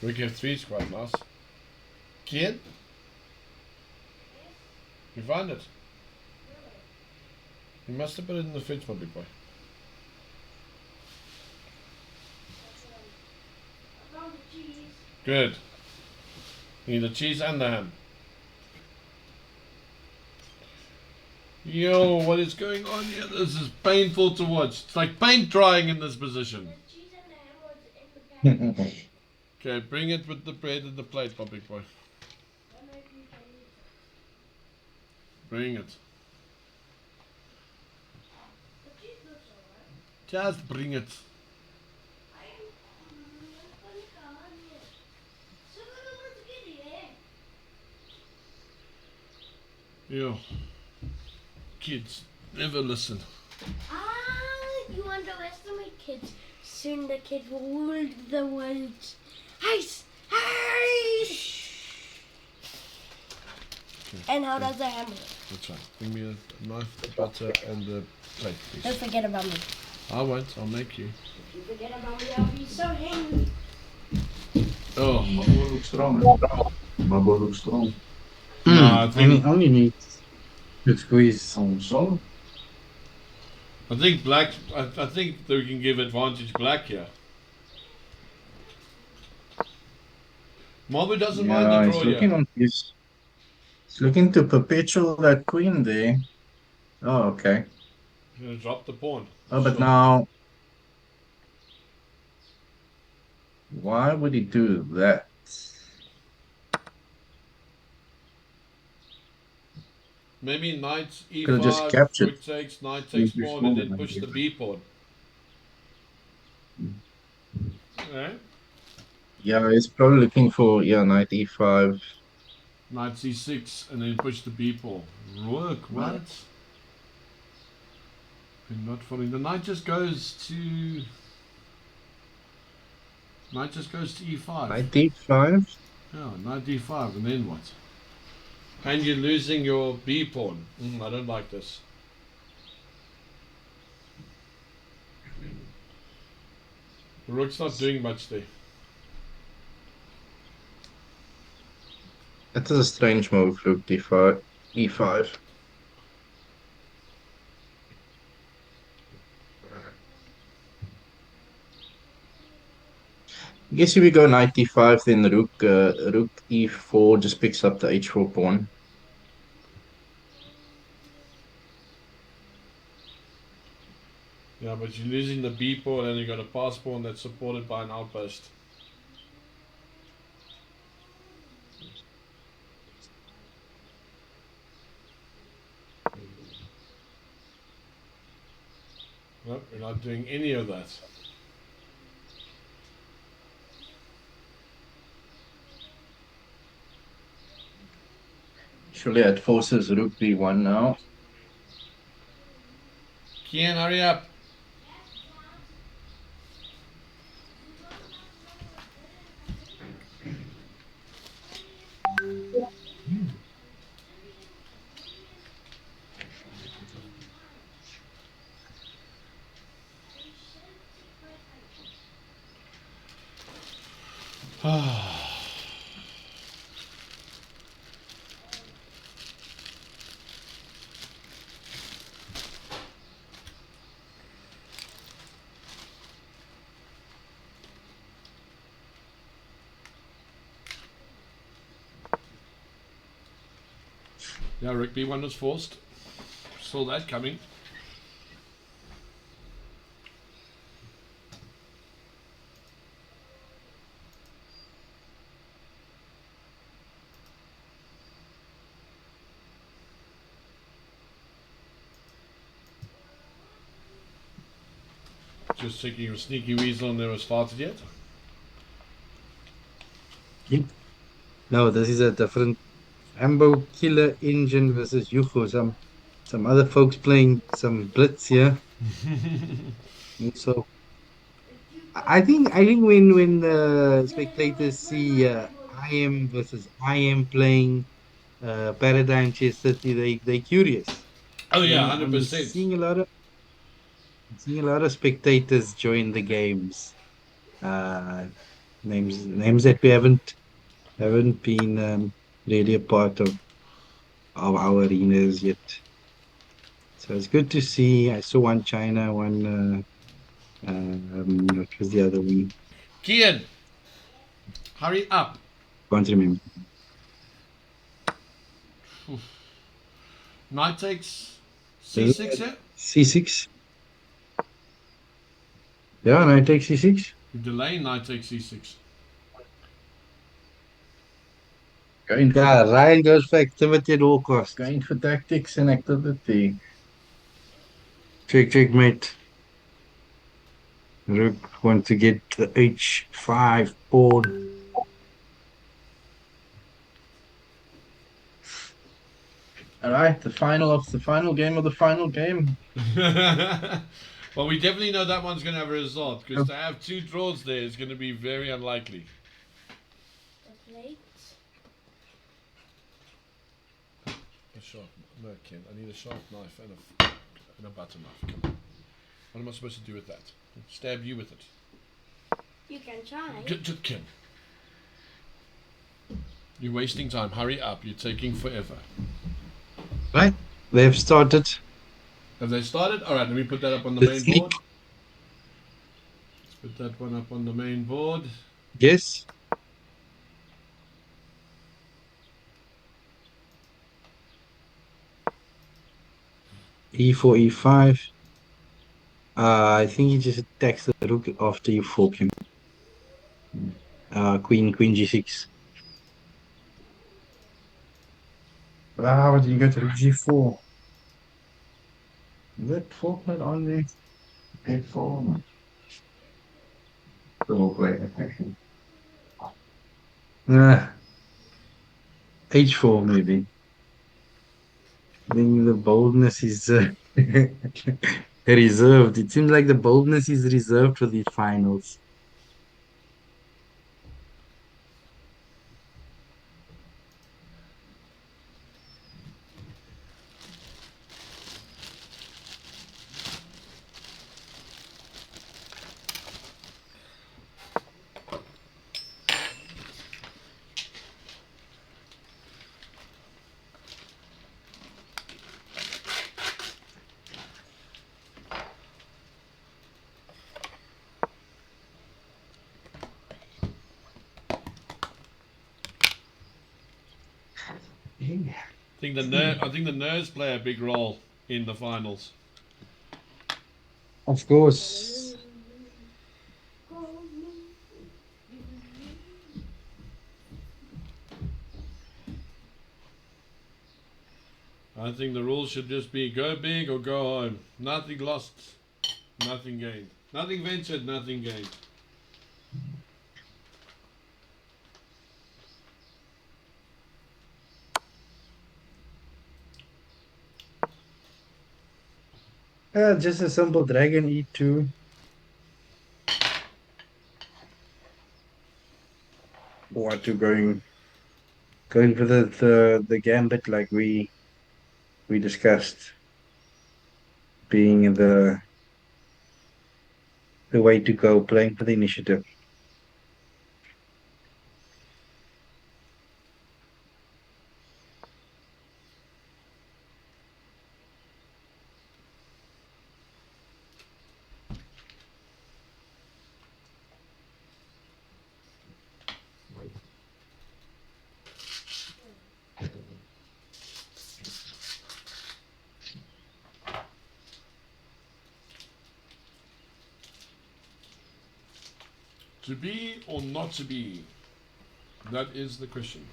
Rook f3 is quite nice. Kid, you find it? You must have put it in the fridge, my big boy. I found the cheese. Good. You need the cheese and the ham. Yo, what is going on here? This is painful to watch. It's like paint drying in this position. The cheese and the ham was in the package. Okay, bring it with the bread and the plate, my big boy. That might be Chinese. Bring it. The cheese looks alright. Just bring it. I'm gonna Yeah, kids never listen. You underestimate kids. Soon the kids will rule the world. Ice! Ice! And how does the hammer? That's right. Bring me a knife, the butter, and the plate, Don't please. forget about me. I won't. I'll make you. If you forget about me, I'll be so angry. Oh My boy looks strong. My boy looks strong. no, Hmm. I think Only need to squeeze. So, black. I think that we can give advantage black here. Marble doesn't mind the Yeah, draw here. he's looking to perpetual that queen there. Oh, okay. He's gonna drop the pawn. Oh, but Sure. now, why would he do that? Maybe knight Could have just e5, captured. rook takes, knight takes he's pawn, and then responding. push the b pawn. Right? Yeah, he's probably looking for, yeah, knight e5. Knight c6, and then push the b pawn. Rook, Knight, what? I'm not following. The knight just goes to. Knight just goes to e5. knight d5. Yeah, knight d5, and then what? And you're losing your b pawn. I don't like this. The rook's not doing much there. That is a strange move, rook d5, e5. I guess if we go knight d5, then rook e4 just picks up the h4 pawn. Yeah, but you're losing the b pawn, and you got a pass pawn that's supported by an outpost. Nope, we're not doing any of that. Surely that forces rook b1 now. Kian, hurry up. Yeah, rook b1 was forced. Saw that coming. Just checking your sneaky weasel never started yet. Yep. No, this is a different Ambo Killer Engine versus Yuko. Some other folks playing some Blitz here. So I think when spectators see I am versus I am playing Paradigm Chess 30, they curious. Oh And yeah, I'm 100%. seeing a lot of spectators join the games. Uh, names that we haven't been really a part of our arenas yet. So it's good to see. I saw one China, one what was the other one? Kian, hurry up. Can't remember. Knight takes Is c6 it here. C6? Yeah, knight takes C6. You delay knight takes c6. Going for, Yeah, Ryan goes for activity at all costs. going for tactics and activity. Checkmate. Rook want to get the H5 pawn. All right, the final game of the final game. Well, we definitely know that one's going to have a result because to have two draws there is going to be very unlikely. The plate. A sharp, no, Ken. I need a sharp knife and a butter knife. Come on. What am I supposed to do with that? Stab you with it. You can try. Get Ken. You're wasting time. Hurry up. You're taking forever. Right? They've started Have they started? All right. Let me put that up on the the main sleep. board. Let's put that one up on the main board. Yes. E4, E5. I think he just attacks the rook after you fork him. Queen G6. Ah, what did you go to the G4? Is that fork not on there? A4. Still play. H4 maybe. I think the boldness is reserved. It seems like the boldness is reserved for these finals. I think the nerves play a big role in the finals. Of course. I think the rules should just be go big or go home. Nothing lost, nothing gained. Nothing ventured, nothing gained. Just a simple dragon E2. Or to going for the gambit like we discussed being the way to go, playing for the initiative. To be or not to be? That is the question.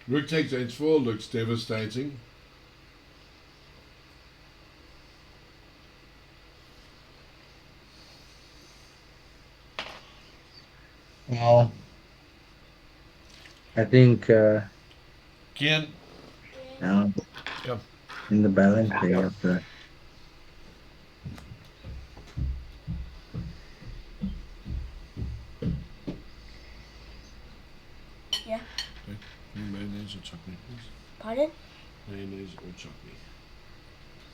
Rook takes h4 looks devastating. Well, I think Kian, now yeah. in the balance they have Yeah. Okay. Mayonnaise or chutney, please. Pardon? Mayonnaise or chutney.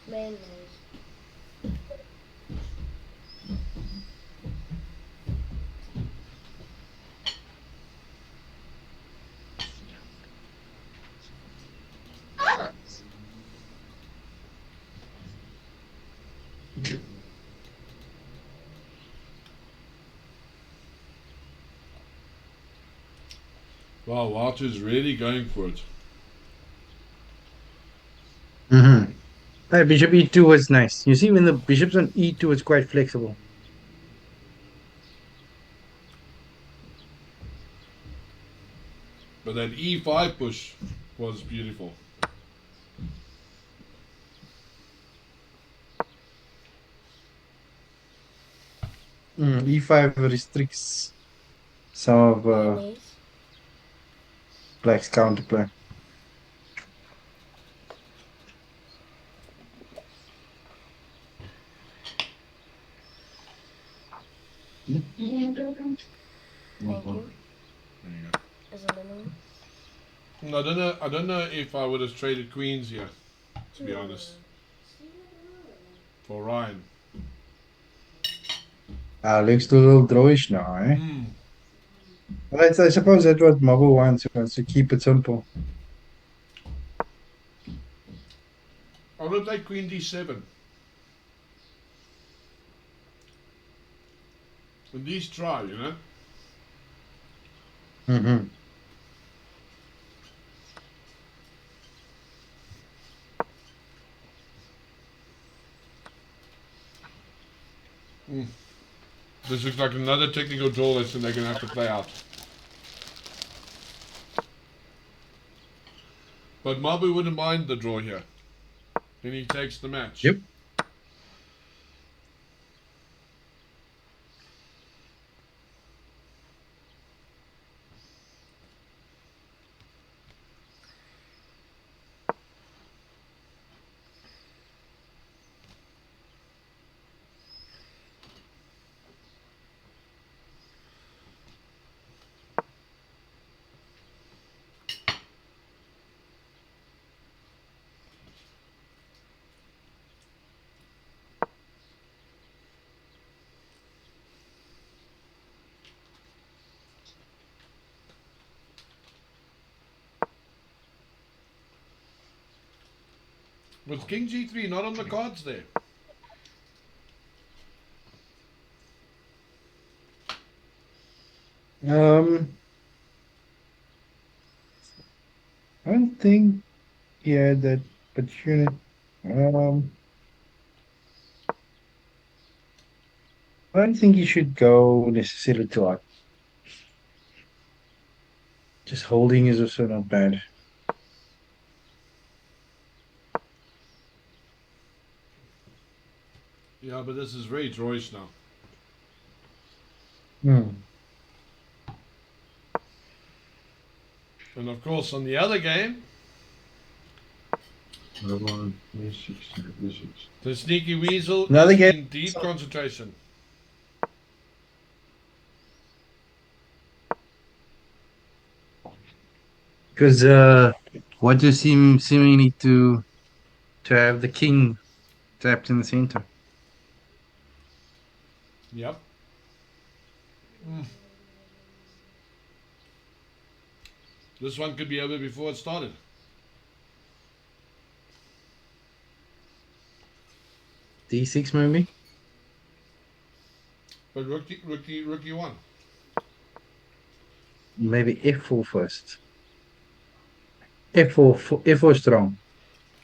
Mayonnaise. Wow, Walter's really going for it. Mm-hmm. Bishop e2 was nice. You see, when the bishop's on e2, it's quite flexible. But that e5 push was beautiful. E5 restricts some of Mayonnaise. black's counterplay. Thank you. There you go. As a minimum. I don't know. I don't know if I would have traded queens here, to be Two. honest, for Ryan. Looks a little drawish now, eh? Hmm. But I suppose that's what Marble wants to keep it simple. I would take queen d7. At least try, you know. Mm-hmm. This looks like another technical draw lesson they're gonna have to play out. But Mabu wouldn't mind the draw here. Then he takes the match. Yep. With king g3 not on the cards there. Um, I don't think he had that opportunity. Um, I don't think he should go necessarily to like just holding is also not bad. Yeah, but this is very drawish now. Hmm. And of course, on the other game, the sneaky weasel Another is game in deep concentration. because what you seemingly to have the king tapped in the center. Yep. This one could be over before it started. D6 maybe? But rookie won. Maybe F4 first. F4, F4 strong.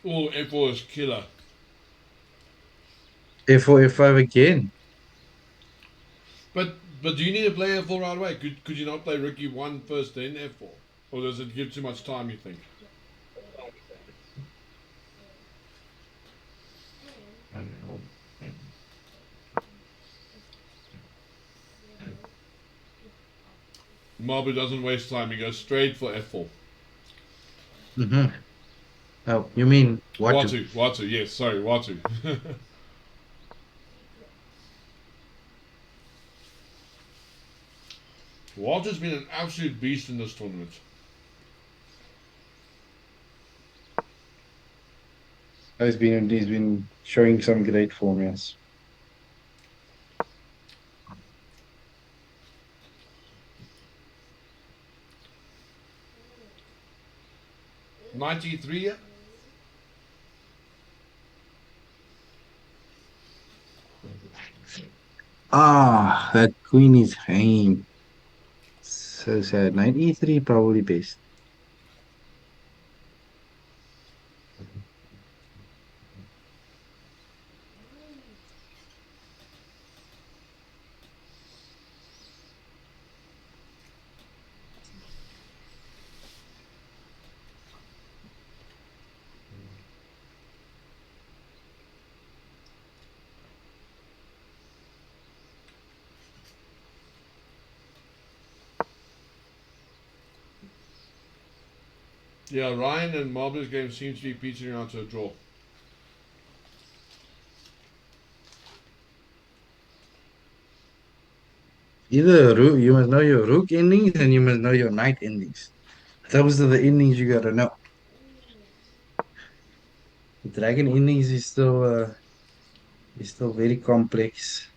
Oh, F4 is killer. F4, F5 again. But do you need to play F4 right away? Could you not play rookie 1 first, then F4? Or does it give too much time, you think? Mabu doesn't waste time, he goes straight for F4. Mm-hmm. Oh, you mean what to? Watu, yes, sorry, Watu. Walter's been an absolute beast in this tournament. He's been showing some great form, yes. 93. Ah, that queen is hanging. So sad. Knight e3 probably best. Yeah, Ryan and Marbles game seems to be petering out to a draw. Either rook, you must know your rook endings and you must know your knight endings. Those are the endings you gotta know. The dragon endings is still very complex.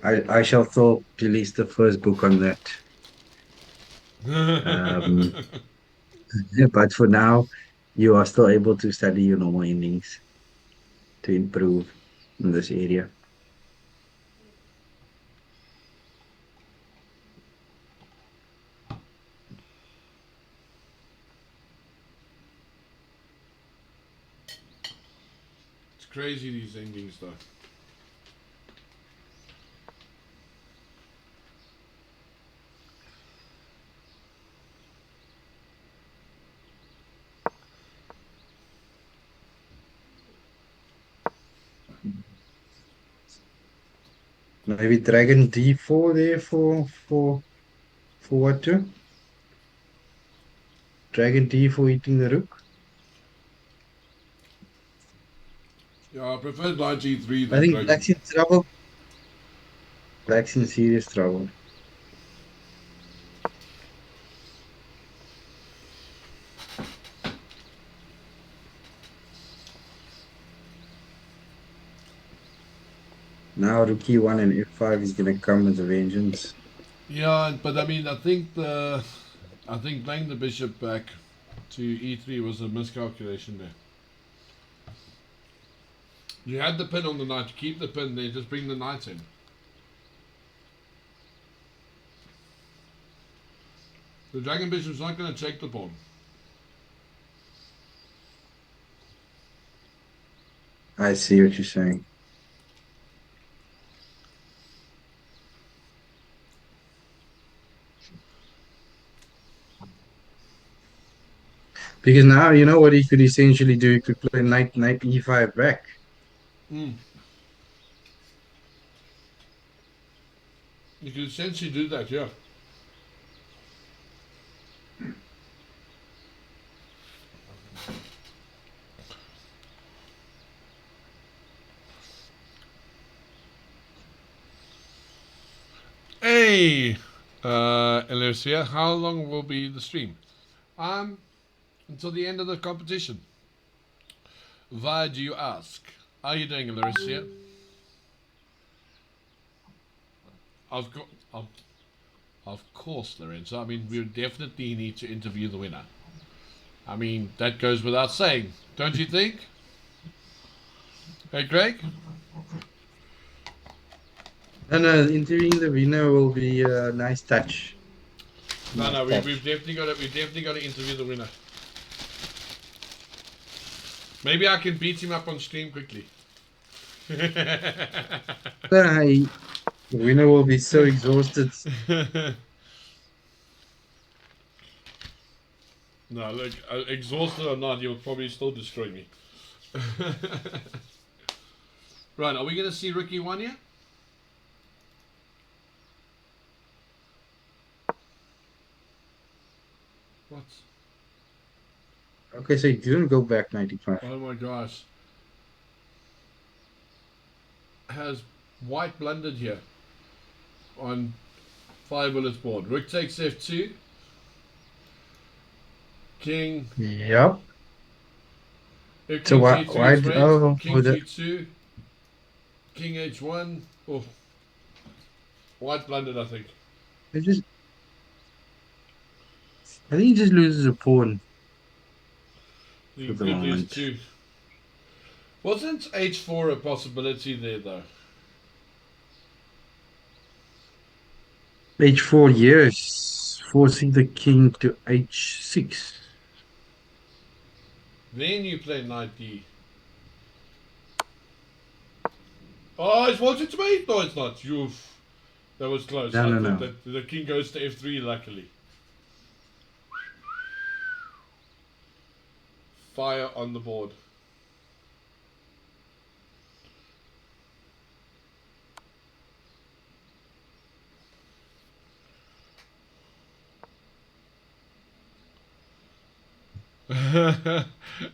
I shall still release the first book on that. Um, but for now, you are still able to study your normal endings to improve in this area. It's crazy these endings though. Maybe dragon d4 there for what too? Dragon d4 eating the rook. Yeah, I prefer knight g3 I than think dragon. black's in trouble. Black's in serious trouble. Now rook e1 and f5 is gonna come as a vengeance. Yeah, but I mean, I think playing the bishop back to e3 was a miscalculation there. You had the pin on the knight. Keep the pin there. Just bring the knight in. The dragon bishop's not going to check the pawn. I see what you're saying. Because now you know what he could essentially do. He could play knight e5 back. Mm. You could essentially do that, yeah. Hey, Alicia, how long will be the stream? Until the end of the competition. Why do you ask? How are you doing, Alicia? I've got, of course, Lorenzo. I mean, we definitely need to interview the winner. I mean, that goes without saying, don't you think? Hey, Greg? And interviewing the winner will be a nice touch. No, Nice no, we've touch. definitely got to interview the winner. Maybe I can beat him up on stream quickly. The winner will be so exhausted. No, look, exhausted or not, he'll probably still destroy me. Right, are we going to see Ricky one here? What? Okay, so he didn't go back 95. Oh my gosh. Has white blundered here on 5 bullets board? Rook takes f2. King. Yep. If So king why c3 why is red. oh King with the g2. King h1. Oh, white blundered, I think. it just I think he just loses a pawn You for the could lose moment. two. Wasn't h4 a possibility there though? H4, yes. Forcing the king to H6. Then you play knight D. Oh, it's wanted to mate. No, it's not. You've. That was close. No, I no, thought no. that the king goes to F3, luckily. Fire on the board.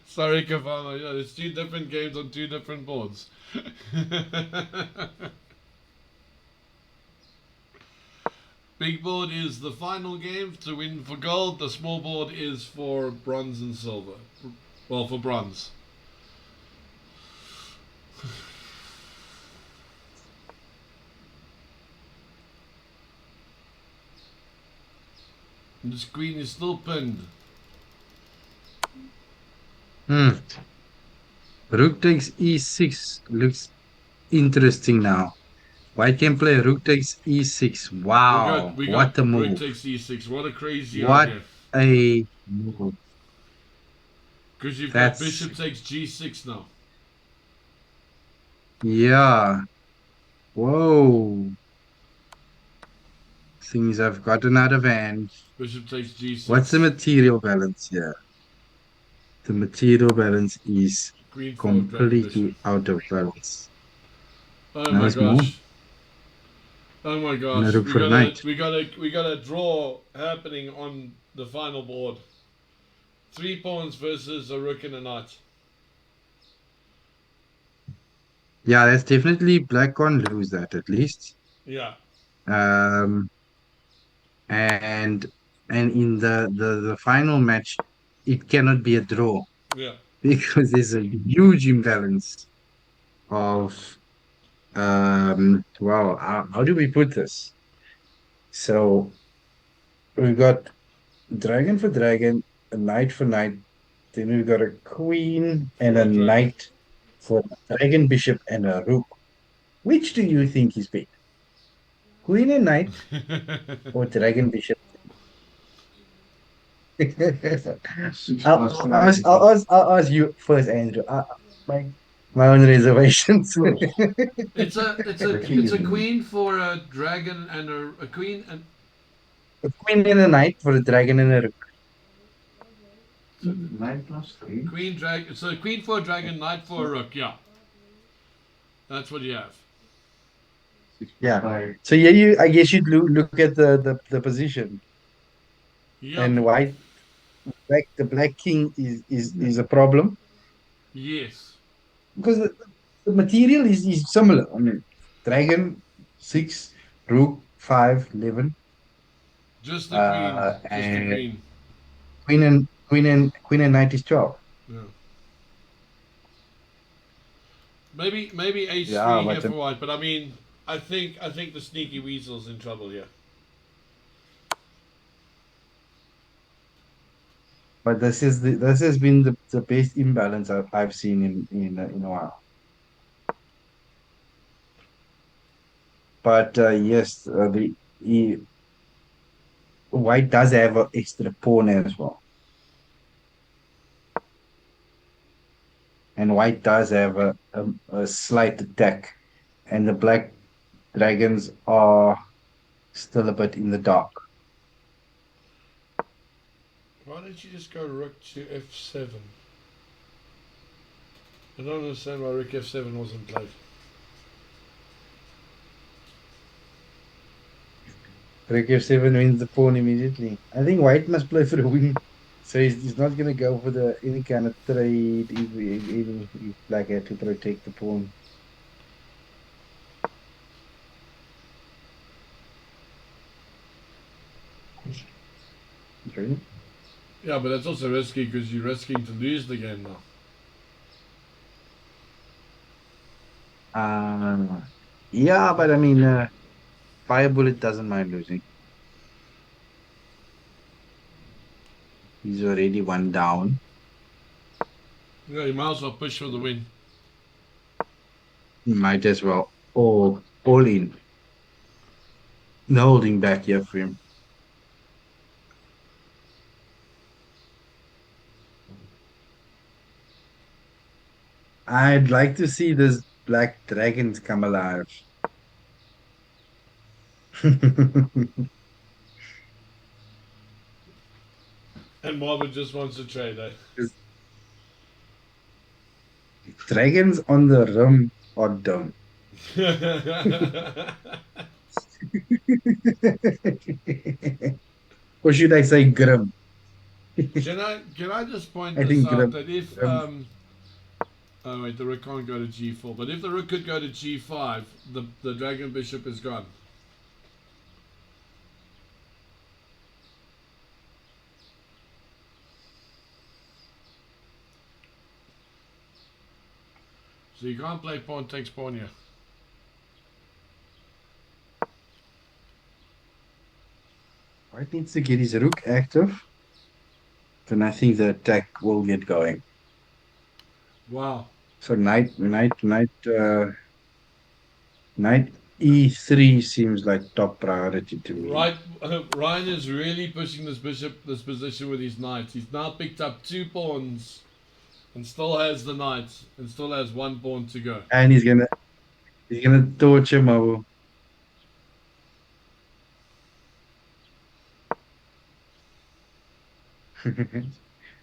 Sorry, Kavama. Yeah, there's two different games on two different boards. Big board is the final game to win for gold. The small board is for bronze and silver. Well, for bronze. And this queen is still pinned. Hmm. Rook takes E6. Looks interesting now. White can play rook takes E6. Wow. We got What a rook move. takes e6. What a crazy What idea. a move. Because you've got That's, bishop takes g6 now. yeah. Whoa. Things have gotten out of hand. Bishop takes What's the g6. material balance here? The material balance is Queen 4 dragon bishop. completely out of balance. Oh my Nice move. gosh. Oh my And a gosh. rook for the knight. We got a draw happening on the final board. 3 pawns versus a rook and a knight. Yeah, that's definitely black can't lose that at least. Yeah. Um, and in the final match, it cannot be a draw Yeah. because there's a huge imbalance of well, how do we put this? So we've got dragon for dragon, a knight for knight, then we've got a queen and For a a dragon. knight for a dragon bishop and a rook. Which do you think is better? Queen and knight or dragon bishop? I'll ask you first, Andrew. My my own reservations. It's a queen for a dragon and a queen and A queen and a knight for a dragon and a rook. queen dragon. So queen for a dragon, knight for a rook. Yeah, that's what you have. Yeah. So yeah, I guess you'd look at the position Yep. and white the black king is a problem Yes. because the material is similar. I mean, dragon 6, rook 5, 11, Just the queen. Just the and queen. queen and knight is 12. Yeah. Maybe Yeah, h3 here but for white, but I think the sneaky weasel's in trouble here. this has been the best imbalance I've seen in a while. But yes, white does have an extra pawn as well, and white does have a slight attack, and the black dragons are still a bit in the dark. Why don't you just go rook to f7? I don't understand why rook f7 wasn't played. Rook f7 wins the pawn immediately. I think white must play for the win, so he's not going to go for the any kind of trade if black had to protect the pawn. Okay. Yeah, but that's also risky because you're risking to lose the game now. Uh, yeah, but I mean, fire bullet doesn't mind losing. He's already one down. Yeah, you might as well push for the win. Might as well all in. No holding back here for him. I'd like to see this black dragons come alive. And Marvin just wants to trade, eh? Dragons on the rim are dumb. Or should I say grim? Can I just point I this think out grim. that if Grim. oh wait, the rook can't go to g4, but if the rook could go to g5, the dragon bishop is gone. So you can't play pawn takes pawn here. White needs to get his rook active. Then I think the attack will get going. Wow. So knight e3 seems like top priority to me. Right, Ryan is really pushing this position with his knight. He's now picked up 2 pawns and still has the knight and still has 1 pawn to go. And he's gonna torture Mo.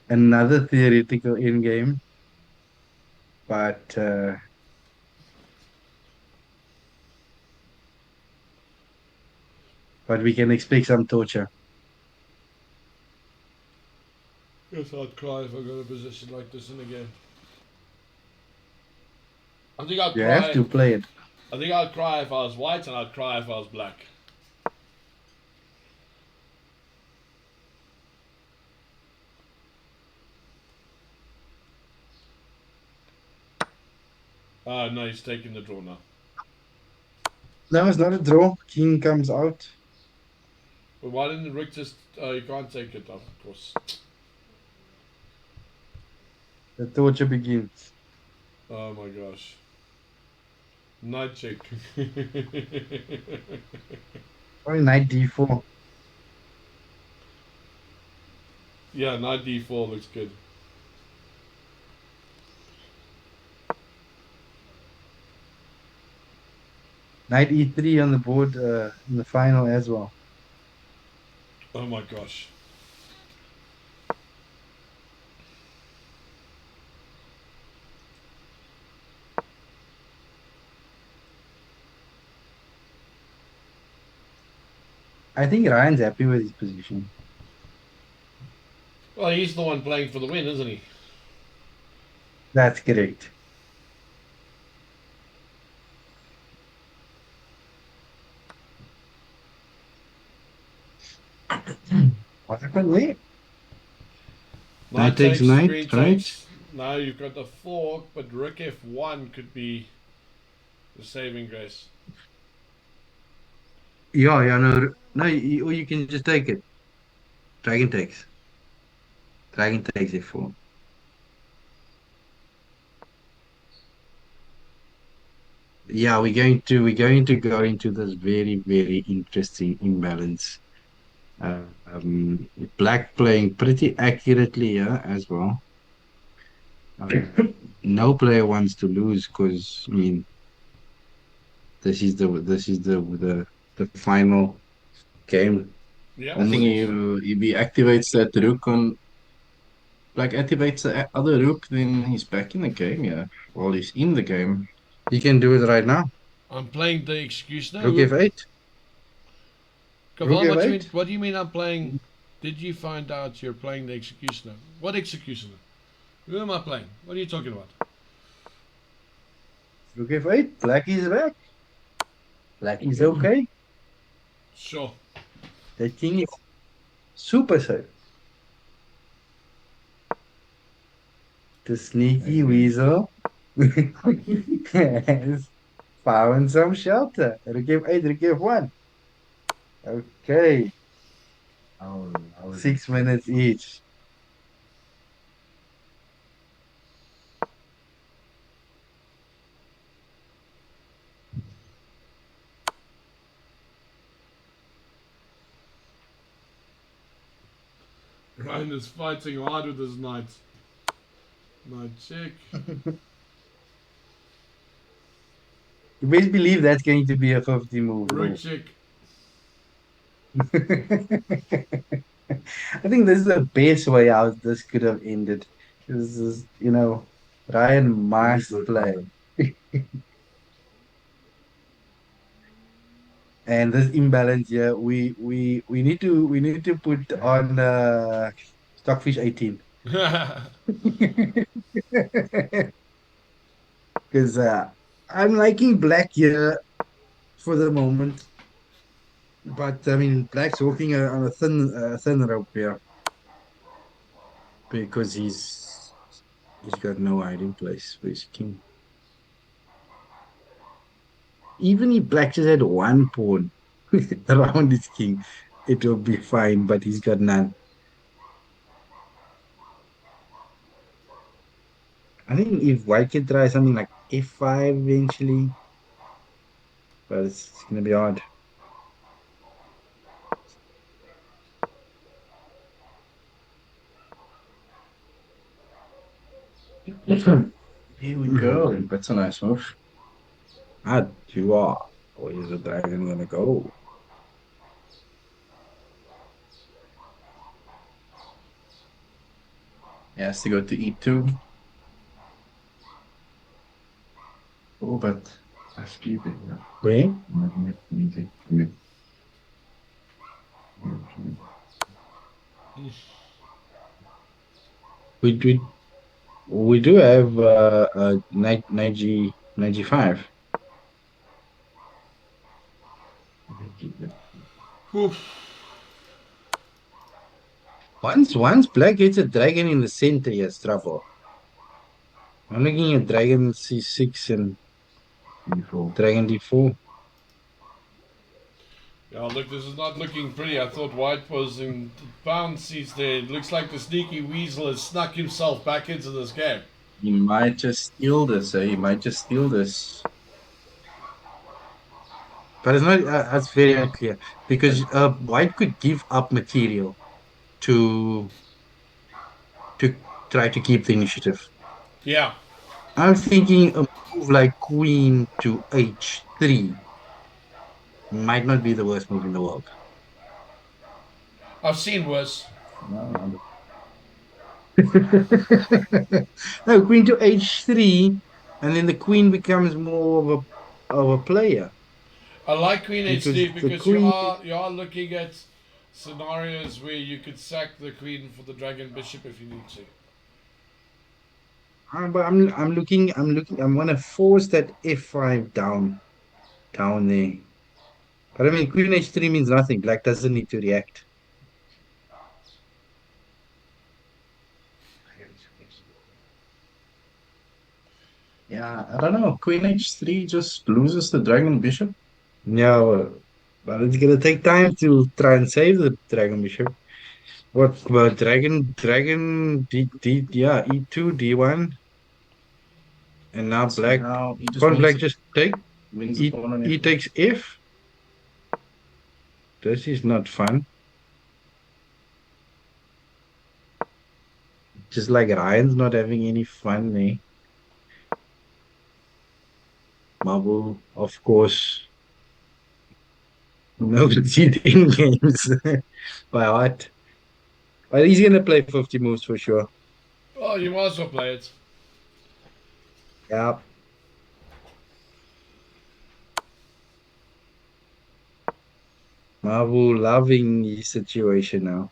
Another theoretical endgame, but we can expect some torture. Yes, I'd cry if I got a position like this in a game. I think I'd You have cry. to play it. I think I'd cry if I was white, and I'd cry if I was black. No, he's taking the draw now. No, it's not a draw. King comes out. But why didn't Rick just? You can't take it, of course. The torture begins. Oh my gosh. Knight check. Or knight d4. Yeah, knight d4 looks good. Knight e3 on the board in the final as well. Oh my gosh. I think Ryan's happy with his position. Well, he's the one playing for the win, isn't he? That's correct. What happened there? Knight Takes takes, knight, queen right? takes. Now you've got the fork, but rook f1 could be the saving grace. Yeah, yeah, no, or you can just take it. Dragon takes. Dragon takes f4. Yeah, we're going to go into this very, very interesting imbalance. Uh, um, Black playing pretty accurately here as well. No player wants to lose because I mean this is the final game. Yeah, I of think course. if he activates that rook on, like activates the other rook, then he's back in the game. Yeah, while he's in the game. You can do it right now. I'm playing the executioner. Rook f8. Rook Kaval, f8. what do you mean I'm playing? Did you find out you're playing the executioner? What executioner? Who am I playing? What are you talking about? Rook f8. Black is back. Black is okay. Sure. The king is super safe. The sneaky weasel has found some shelter. Rook f8, rook f1. Okay. 6 minutes each. Ryan is fighting hard with his knight. Knight check. You best believe that's going to be a 50 move, Rook bro. check. I think this is the best way out this could have ended. This is, Ryan must play. And this imbalance here, we need to put on Stockfish 18. Because I'm liking black here for the moment. But I mean, Black's walking on a thin rope here because he's got no hiding place for his king. Even if Black just had one pawn around his king, it will be fine. But he's got none. I think if White can try something like F5 eventually, but it's gonna be hard. Here we go. That's a nice move. Ah, you are. Where is the dragon gonna go? He has to go to E2. Oh, but that's keeping. Where? We we do have knight G5. Oof. Once Black gets a dragon in the center, he has trouble. I'm looking at dragon C6 and dragon D4. Yeah, look, this is not looking pretty. I thought White was in pound seats there. It looks like the sneaky weasel has snuck himself back into this game. He might just steal this, eh? He might just steal this. But it's not. That's very unclear because White could give up material to to try to keep the initiative. Yeah, I'm thinking a move like Queen to H3 might not be the worst move in the world. I've seen worse. No, No, Queen to H3, and then the Queen becomes more of a player I like Queen because H3 the because you Queen. are you are looking at scenarios where you could sack the Queen for the Dragon Bishop if you need to. But I'm looking. I'm gonna force that F5 down there. But I mean, Queen H3 means nothing. Black doesn't need to react. yeah, I don't know. Queen H3 just loses the Dragon Bishop. No, but it's gonna take time to try and save the Dragon Bishop. What? Well, Dragon yeah, E2 D1, and now See Black. how he just Can't Black just take wins the E? pawn on E F4. takes F. This is not fun. Just like Ryan's not having any fun, eh? Marble, of course, no cheating games by heart. But he's gonna play 50 moves for sure. Oh, you might as well play it. Yeah. Marvel loving his situation now.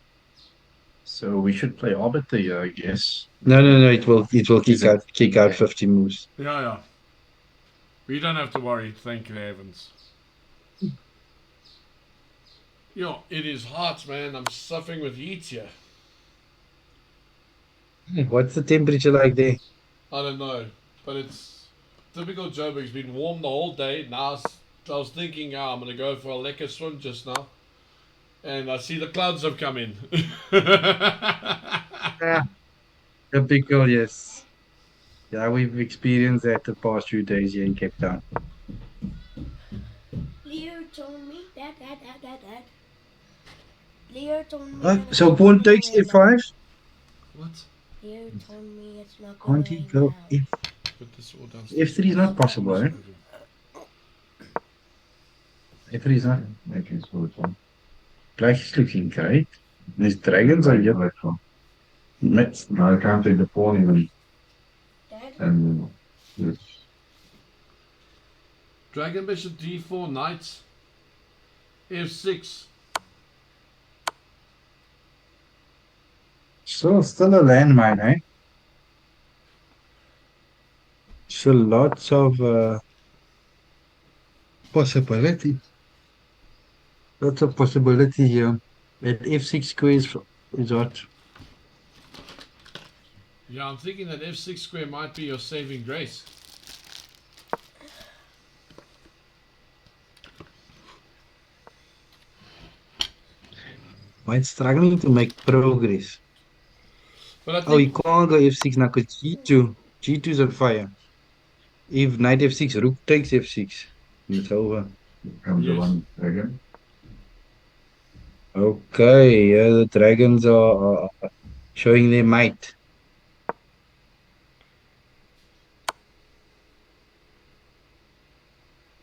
So we should play Arbiter here, I guess. No, no, no. It will Is it? kick out Okay. 50 moves. Yeah, yeah. We don't have to worry. Thank you, heavens. Yo, it is hot, man. I'm suffering with heat here. What's the temperature like there? I don't know, but it's typical Joburg. It's been warm the whole day. I was thinking, I'm gonna go for a lekker swim just now, and I see the clouds have come in. Yeah, typical, yes. Yeah, we've experienced that the past few days here in Cape Town. Leo told me that. Leo told me that it's So not pawn gonna takes rain out. f5. What? Leo told me it's not Can't gonna he rain go out. if Put this all downstairs f3 is because not the pool possible, is eh? moving. F3 is not. Black is looking great. These dragons are yet. No, I can't take the pawn even. Dad? And it's Dragon bishop d4, knight f6. still a landmine, eh? So lots of possibility. Lots of possibility here. At f6 square is what? Yeah, I'm thinking that f6 square might be your saving grace. White struggling to make progress. But I Oh, think, he can't go f6 now because g2. G2 is on fire. If knight f6, rook takes f6. And it's over. Comes the yes. one dragon. Okay, yeah, the dragons are showing their might.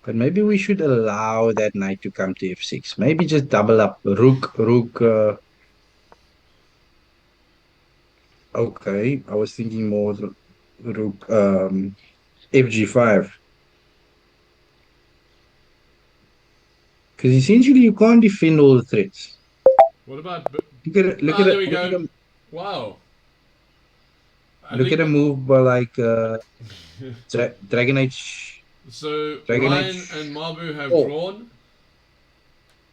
But maybe we should allow that knight to come to f6. Maybe just double up. Rook. Okay, I was thinking more rook fg5. Because essentially you can't defend all the threats. What about... Look Ah, at there it, we go. Wow. I look think at a that... move by like Dragon Age, So, Dragon Ryan Age and Mabu have 4. drawn.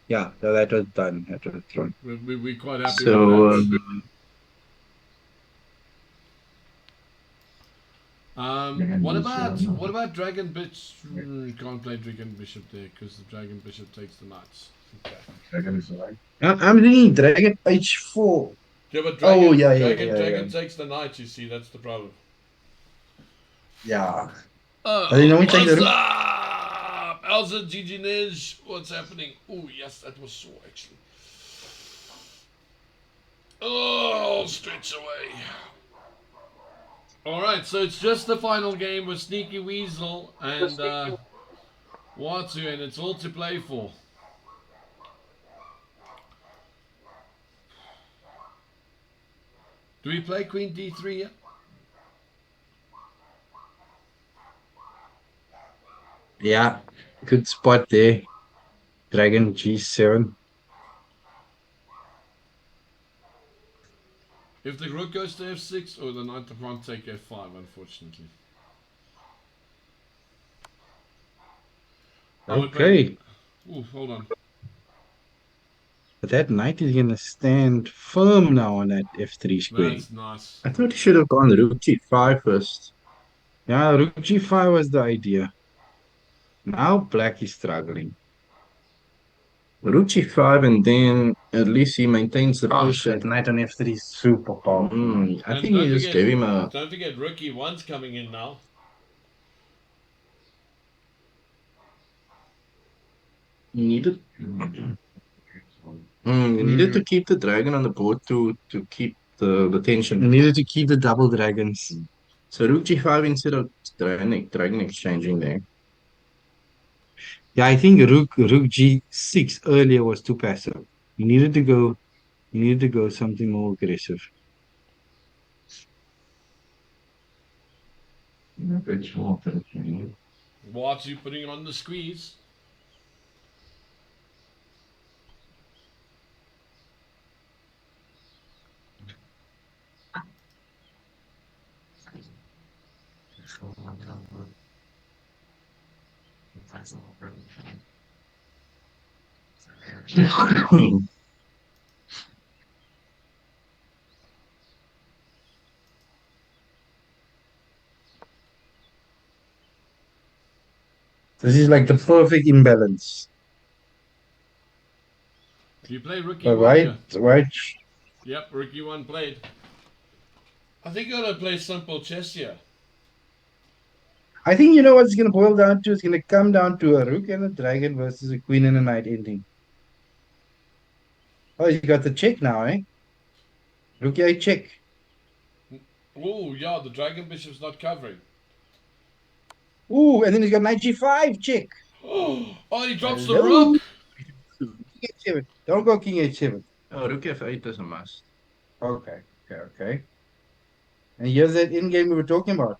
Yeah, so that was done. That was thrown. We're quite happy with So that. What about Dragon Bishop? Can't play Dragon Bishop there because the Dragon Bishop takes the knights. Okay. I'm thinking Dragon H4. Yeah, but Oh Dragon yeah, yeah, Dragon yeah, yeah. Dragon takes the knight. You see, that's the problem. Yeah. I think Oh, then we take the what's rook. up? Elsa GG Niz, what's happening? Oh yes, that was so actually. Oh, stretch away. All right, so it's just the final game with Sneaky Weasel and Watu, and it's all to play for. Do we play Queen D3 yet? Yeah, good spot there. Dragon G7. If the rook goes to F6, or the knight can't take F5, unfortunately. I would play. Okay. Ooh, hold on. But that knight is gonna stand firm now on that f3 square. That's nice. I thought he should have gone rook g5 first. Yeah, rook g5 was the idea. Now black is struggling. Rook g5, and then at least he maintains the Oh position. shit, knight on f3 is super powerful. I And think he just gave him a. don't forget, rookie one's coming in now. He needed. He needed to keep the dragon on the board to keep the tension. You needed to keep the double dragons. So rook g5 instead of dragon exchanging there. Yeah, I think rook g6 earlier was too passive. You needed to go something more aggressive. What's you putting on the squeeze? This is like the perfect imbalance. Do you play rookie But one here? right. Yep, rookie one played. I think I'm gonna play simple chess here. I think you know what it's gonna boil down to? It's gonna come down to a rook and a dragon versus a queen and a knight ending. Oh, you got the check now, eh? Rook A check. Oh, yeah, the dragon bishop's not covering. Ooh, and then he's got knight G5 check. Oh, he drops the Hello. rook. King H7. Don't go King H7. Oh, Rook F8 is a must. Okay, okay. And here's that in game we were talking about.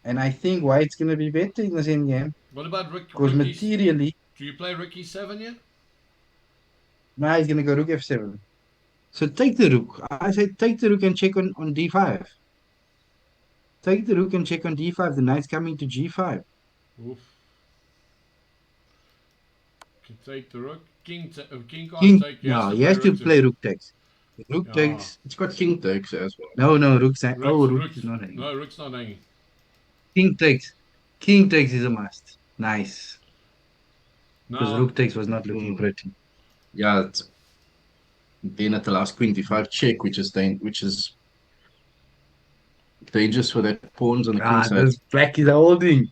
And I think White's gonna be better in this end game What about because materially, Do you play Ricky 7 yet? now he's gonna go Rook F7. So take the Rook. I say take the Rook and check on D5. Take the Rook and check on D5. The knight's coming to G5. Oof. Can take the rook. King can't King. take. He has No, to he play has to rook too. play Rook takes. Rook Yeah. takes. It's got king takes as well. No, Rook's Rook's oh, Rook rook's is not hanging. no rook's not hanging. King takes. King takes is a must. Nice. Because Now Rook takes was not looking Mm. pretty. Yeah, then at the last queen d5 check, which is dangerous for that pawns on the king Ah, side. this black is holding.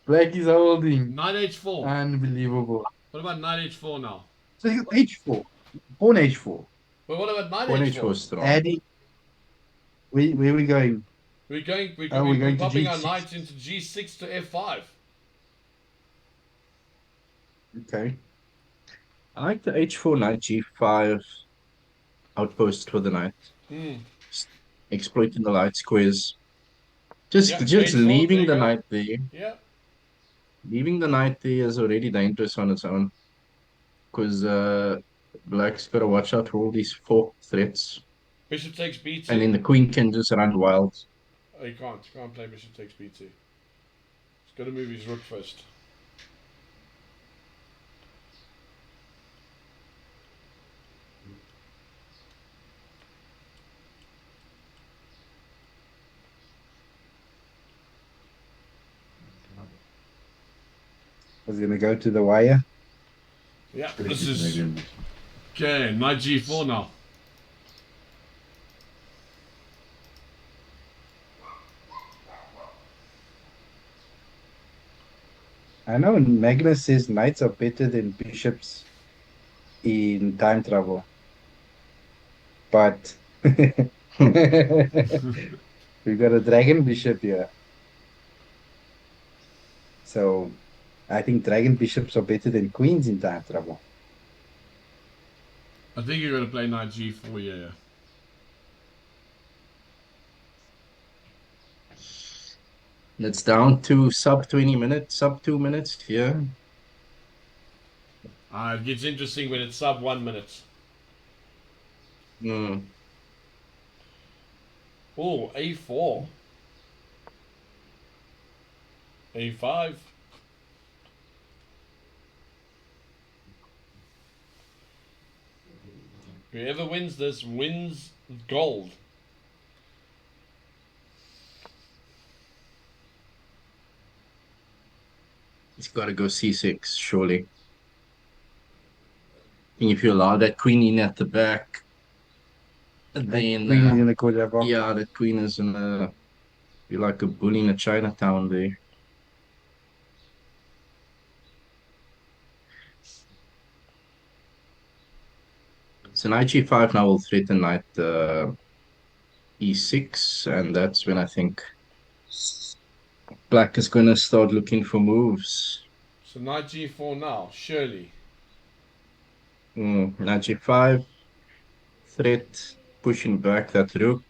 Black is holding. knight h4. Unbelievable. What about knight h4 now? So you H4. Pawn H4. But what about knight Pawn h4 h4? is strong. Adding. Where are we going? Oh, we're We're going to popping our G6. knights into g6 to f5. Okay. I like the h4 knight g5 outpost for the knight, Hmm. exploiting the light squares. Just Yeah, just h4. There leaving you the go. knight there. Yeah. Leaving the knight there is already dangerous on its own because black's got to watch out for all these fork threats, Bishop takes and b2. then the queen can just run wild. Oh, you can't. You can't play bishop takes b2. He's got to move his rook first. I was gonna go to the wire. Yeah. This is okay. Knight g4 now. I know Magnus says knights are better than bishops in time travel, but we got a dragon bishop here. So I think dragon bishops are better than queens in time travel. I think you're going to play knight g4. Yeah. It's down to sub 20 minutes, sub 2 minutes here. It gets interesting when it's sub 1 minute. Mm. Oh, a4. a5. Whoever wins this wins gold. It's got to go c6, surely. And if you allow that queen in at the back, then Queen is gonna cause havoc. yeah, that queen is gonna be like a bull in a Chinatown there. So knight g5 now will threaten knight e6, and that's when I think black is gonna start looking for moves. So knight g4 now, surely. Knight g5, threat, pushing back that rook.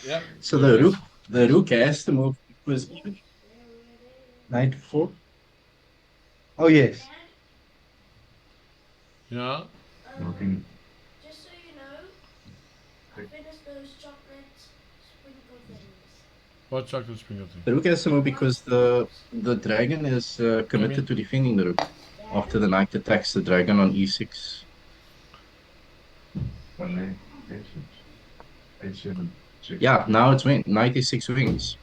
Yep. So the rook has to move because Knight 4. Oh yes. Yeah. Just so you know, I finished those chocolate sprinkle things. What chocolate sprinkle thing? the rook has to move because the dragon is committed to defending the rook after the knight attacks the dragon on e6. Yeah, now it's 96 wings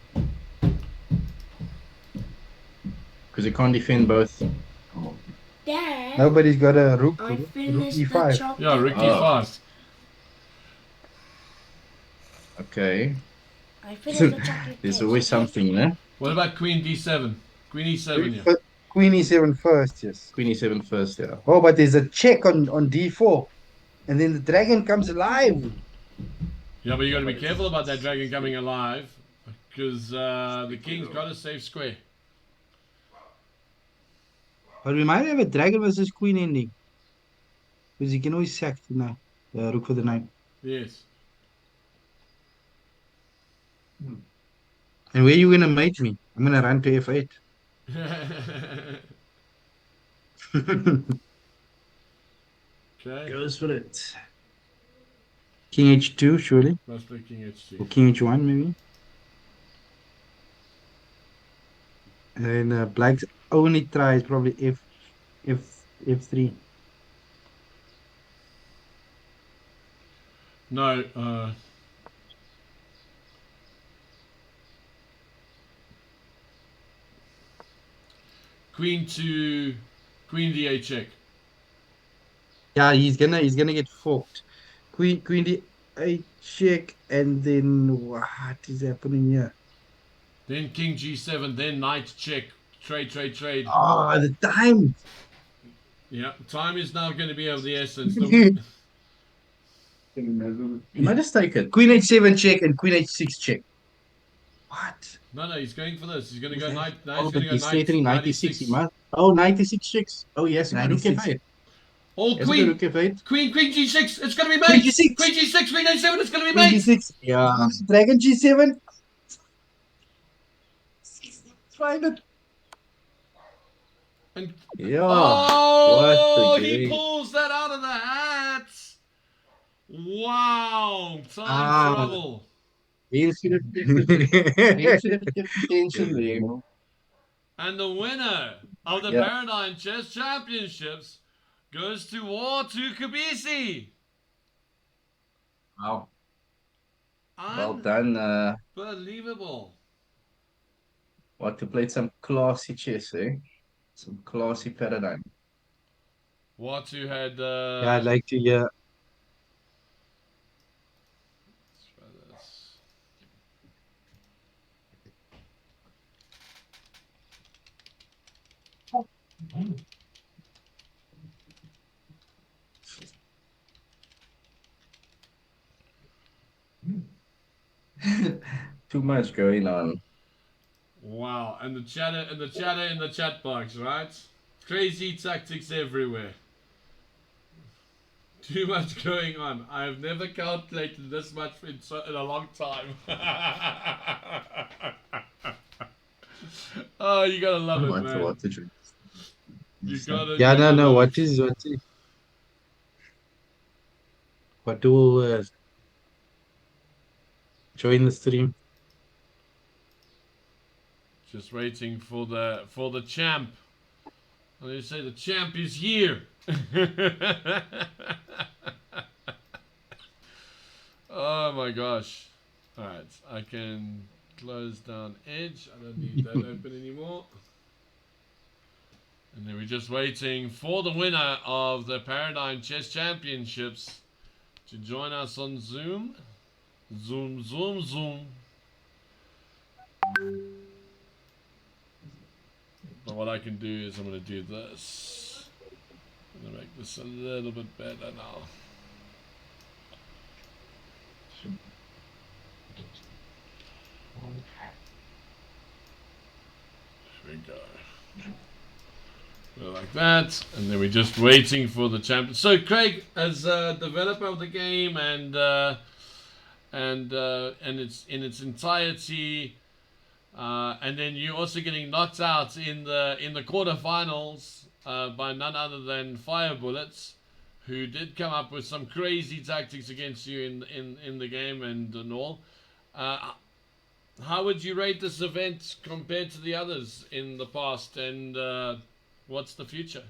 because he can't defend both. Dad, Nobody's got a I rook finished the e5. Yeah, chocolate Ricky Oh, cake. fast. okay. I finished the chocolate There's cake, always okay? something, eh? What about Queen D7? Queen E7, yeah. Queen e7 first, yes. Queen e7 first, yeah. Oh, but there's a check on d4, and then the dragon comes alive. Yeah, but you got Yeah, to be but careful about that dragon it's coming alive, because the king's got a safe square. But we might have a dragon versus queen ending, because you can always sack the knight, rook for the knight. Yes. And where you gonna mate me? I'm gonna run to f8. Okay. Goes for it. King h2, surely. Must play King H2. Or king h1, maybe. And then black's only try is probably f3. No, Queen to Queen D8 check. Yeah, he's gonna get forked. Queen d8 check, and then what is happening here? Then King G7, then Knight check. Trade, trade, trade. Oh, the time. Yeah, time is now going to be of the essence. You might just take it. Queen h7 check and queen h6 check. What? No, he's going for this. He's going to Is go that? knight. Now Oh, he's going but to go he's knight threatening 96. He 96. must. Oh, 96 checks. Oh, yes, Yeah, rook 96. f8. Oh, Yes, go rook Queen. f8. Queen G6. It's going to be Queen mate. g6. Queen G6, Queen A7. It's going to be Queen mate. g6. Yeah. Dragon g7. Find it. And Yeah. What the oh, he game. pulls that out of the hat. Wow. Time Ah, trouble. he should have Kept attention there, you know. And the winner of the Yeah. Paradigm Chess Championships goes to War to Kabisi. Wow. Well done. Unbelievable. What to play some classy chess, eh? Some classy paradigm. Watu had Yeah, I'd like to hear. let's try this. Too much going on. Wow, and the chatter in the chat box, right? Crazy tactics everywhere. Too much going on. I've never calculated this much in a long time. Oh, you gotta love it, man. What to drink. You gotta, Yeah, you no, gotta no. love What it. is what will join the stream? Just waiting for the champ. And they say the champ is here. Oh my gosh. Alright, I can close down Edge. I don't need that open anymore. And then we're just waiting for the winner of the Paradigm Chess Championships to join us on Zoom. Zoom, zoom, zoom. But what I can do is I'm going to do this. I'm going to make this a little bit better now. Here we go. Go like that, and then we're just waiting for the champion. So, Craig, as a developer of the game and it's in its entirety, and then you're also getting knocked out in the quarterfinals by none other than Fire Bullets, who did come up with some crazy tactics against you in the game and all. Uh, how would you rate this event compared to the others in the past, and what's the future?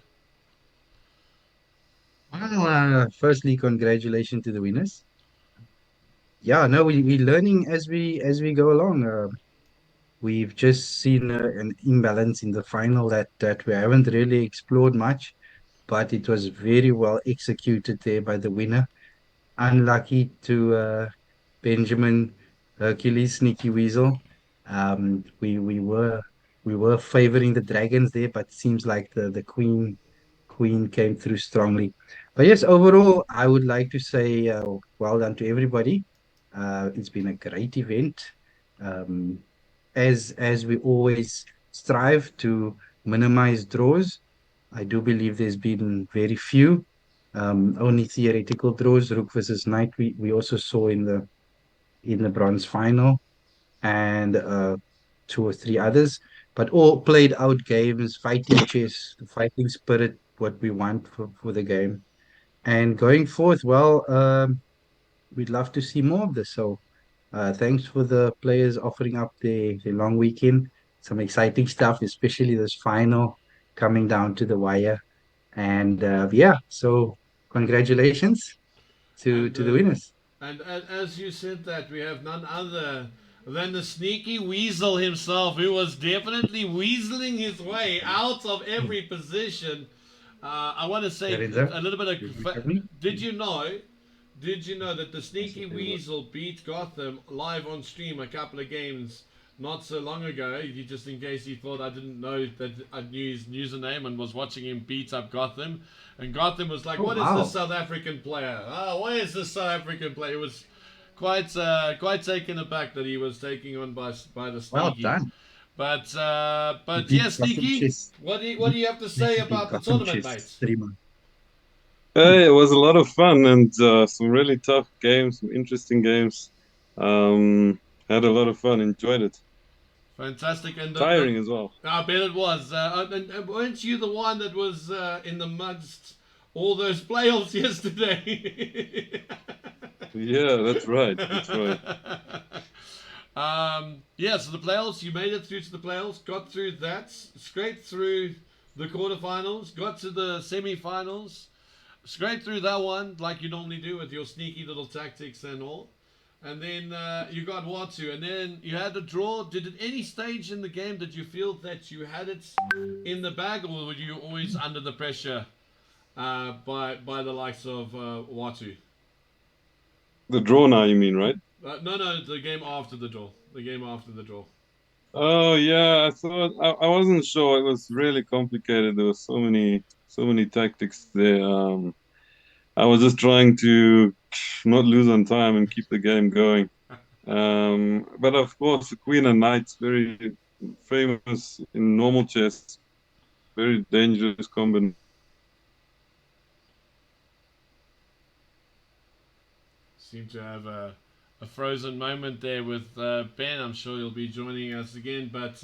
Well, firstly, congratulations to the winners. Yeah, no, we're learning as we go along. We've just seen an imbalance in the final that we haven't really explored much. but it was very well executed there by the winner. Unlucky to Benjamin Hercules Sneaky Weasel. We were favoring the dragons there, but seems like the queen came through strongly. But yes, overall, I would like to say well done to everybody. It's been a great event. Um, as we always strive to minimize draws, I do believe there's been very few, only theoretical draws. Rook versus Knight. We also saw in the bronze final, and two or three others, but all played out games, fighting chess, the fighting spirit, what we want for the game. And going forth, well, we'd love to see more of this. So thanks for the players offering up the long weekend. Some exciting stuff, especially this final coming down to the wire. And yeah, so congratulations And to the winners. as you said that, we have none other than the sneaky weasel himself, who was definitely weaseling his way out of every position. I want to say Lorenzo, a little bit did of. you have me? Did you know? Did you know that the Yes, sneaky there was. weasel beat Gotham live on stream a couple of games not so long ago? Just in case he thought I didn't know that I knew his username and was watching him beat up Gotham, and Gotham was like, Oh, "What is this wow. South African player? Oh, where is this South African player?" It was quite taken aback that he was taken on by the Well sneaky. done. You But beat yeah, Gotham sneaky. Chess. What do you have to say Beat about the Gotham tournament, Chess mate? streamer. It was a lot of fun and some really tough games, some interesting games. Um, had a lot of fun, enjoyed it. Fantastic, and Tiring as well. I bet it was. And weren't you the one that was in the mudst all those playoffs yesterday? Yeah, that's right. That's right. Yeah, so the playoffs, you made it through to the playoffs, got through that, straight through the quarterfinals, got to the semi-finals, straight through that one, like you normally do with your sneaky little tactics and all. And then you got Watu, and then you had a draw. Did at any stage in the game did you feel that you had it in the bag, or were you always under the pressure by the likes of Watu? The draw now, you mean, right? No, the game after the draw. The game after the draw. Oh yeah, I thought I wasn't sure. It was really complicated. There were so many tactics there. I was just trying to not lose on time and keep the game going. But of course, the Queen and Knight's very famous in normal chess. Very dangerous combination. Seem to have a frozen moment there with Ben. I'm sure he'll be joining us again. But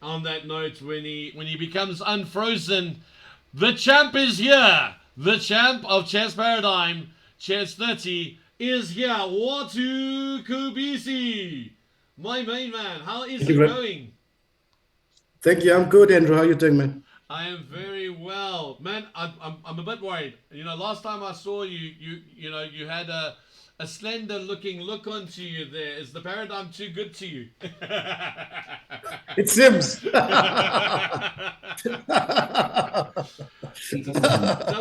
on that note, when he becomes unfrozen, the champ is here. The champ of Chess Paradigm, Chess30, is here. Watu Kubisi, my main man. How is Thank you, it bro. going? Thank you. I'm good, Andrew. How you doing, man? I am very well, man. I'm a bit worried. You know, last time I saw you, you had a slender looking look onto you. There is the paradigm too good to you. It seems. Tell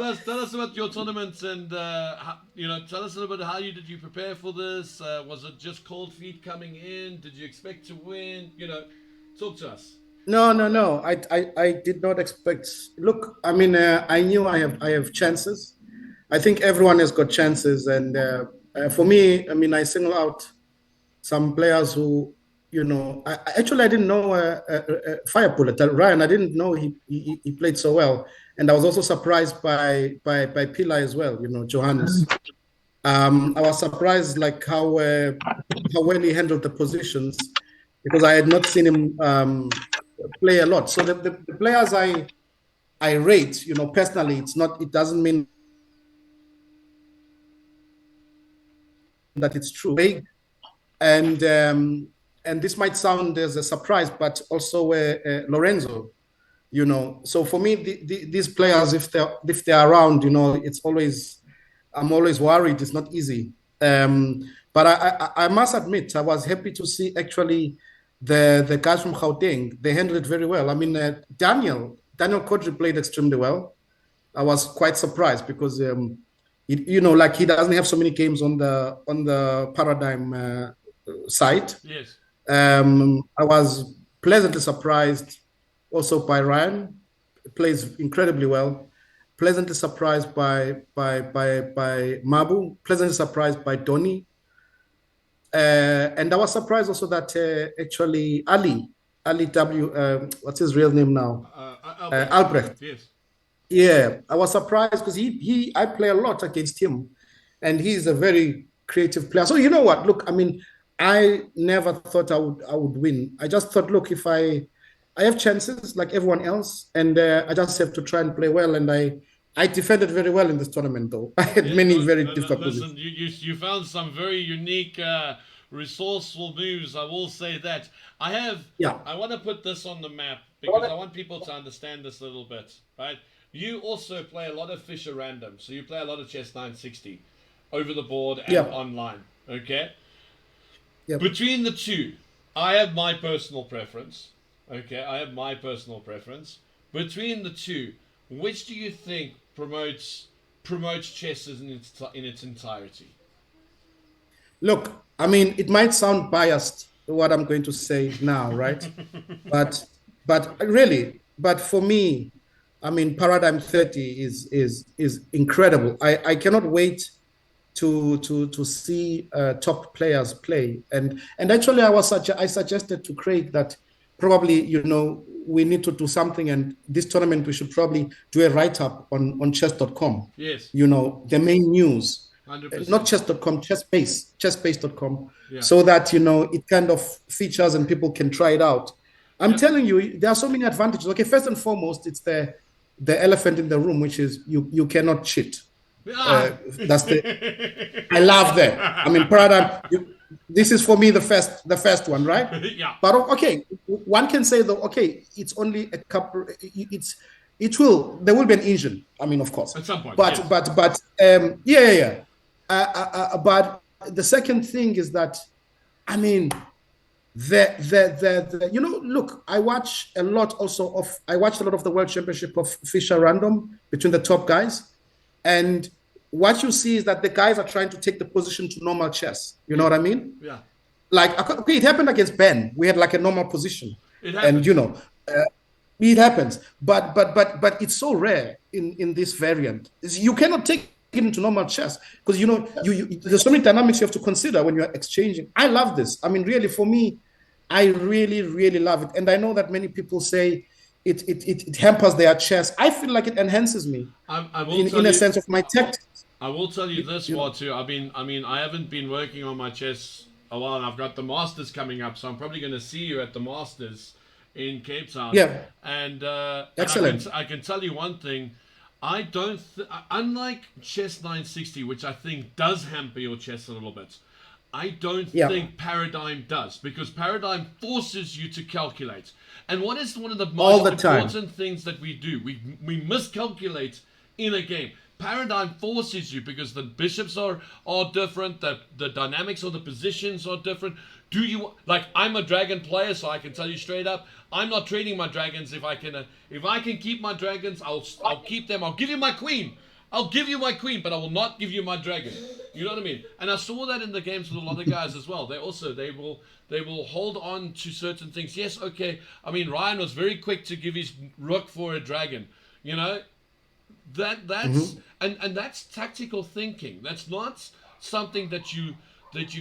us about your tournaments and tell us a little bit how did you prepare for this? Was it just cold feet coming in? Did you expect to win? Talk to us. No. I did not expect. Look, I mean, I knew I have chances. I think everyone has got chances, and for me, I mean, I single out some players who, actually I didn't know Fire Bullet Ryan. I didn't know he played so well, and I was also surprised by Pila as well. Johannes. I was surprised like how well he handled the positions because I had not seen him play a lot. So the players I rate, personally, it doesn't mean that it's true. And and this might sound as a surprise, but also Lorenzo, So for me, these players, if they're around, I'm always worried. It's not easy. But I must admit, I was happy to see actually the guys from Gauteng. They handled it very well. I mean, Daniel Kodri played extremely well. I was quite surprised because like he doesn't have so many games on the Paradigm site. Yes. I was pleasantly surprised also by Ryan, plays incredibly well. Pleasantly surprised by Mabu. Pleasantly surprised by Donny. And I was surprised also that actually Ali W. What's his real name now? Albrecht. Albrecht. Yes. Yeah, I was surprised because I play a lot against him, and he's a very creative player. So you know what? Look, I mean, I never thought I would win. I just thought, look, if I have chances like everyone else, and I just have to try and play well. And I defended very well in this tournament, though. I had Yeah, many no, very no, no, difficult listen, positions. you found some very unique, resourceful moves. I will say that. I have. Yeah, I want to put this on the map because I want people to understand this a little bit, right? You also play a lot of Fisher Random, so you play a lot of Chess 960 over the board and yeah, online. Okay. yeah. Between the two, I have my personal preference. Okay, I have my personal preference. Between the two, which do you think promotes chess in its entirety? Look, I mean, it might sound biased what I'm going to say now, right? But really, but for me, I mean, Paradigm 30 is incredible. I cannot wait to see top players play. And actually, I suggested to Craig that probably we need to do something, and this tournament we should probably do a write up on chess.com. Yes, The main news, hundred not percent. chess.com, chessbase.com, Yeah, so that it kind of features and people can try it out. I'm yeah. telling you, there are so many advantages. Okay, first and foremost, it's the elephant in the room, which is you cannot cheat. Ah. That's the I love that. I mean, paradigm. This is for me the first one, right? Yeah, But okay, one can say though, okay, it's only a couple. There will be an engine. I mean, of course, at some point, but yes. yeah, yeah, yeah. But the second thing is that, I mean, look, I watched a lot of the World Championship of Fisher Random between the top guys, and what you see is that the guys are trying to take the position to normal chess. You know Yeah, what I mean? yeah. Like, okay, it happened against Ben. We had like a normal position, It and happens. it happens. But it's so rare in this variant. You cannot take it into normal chess because there's so many dynamics you have to consider when you're exchanging. I love this. I mean, really, for me, I really, really love it. And I know that many people say it hampers their chess. I feel like it enhances me I will in tell a you. sense of my tactics. I will tell you You, this, you know, too. I haven't been working on my chess a while, and I've got the Masters coming up, so I'm probably going to see you at the Masters in Cape Town. yeah, And excellent. I can tell you one thing. I don't unlike chess 960, which I think does hamper your chess a little bit. I don't Yeah, think Paradigm does because Paradigm forces you to calculate. And what is one of the all most the time. important things that we do? We miscalculate in a game. Paradigm forces you because the bishops are different, the dynamics of the positions are different. Do you like? I'm a dragon player, so I can tell you straight up, I'm not trading my dragons. If I can keep my dragons, I'll keep them. I'll give you my queen. I'll give you my queen, but I will not give you my dragon. You know what I mean? And I saw that in the games with a lot of guys as well. They will hold on to certain things. Yes, okay. I mean, Ryan was very quick to give his rook for a dragon. You know, that's Mhm. and that's tactical thinking. That's not something that you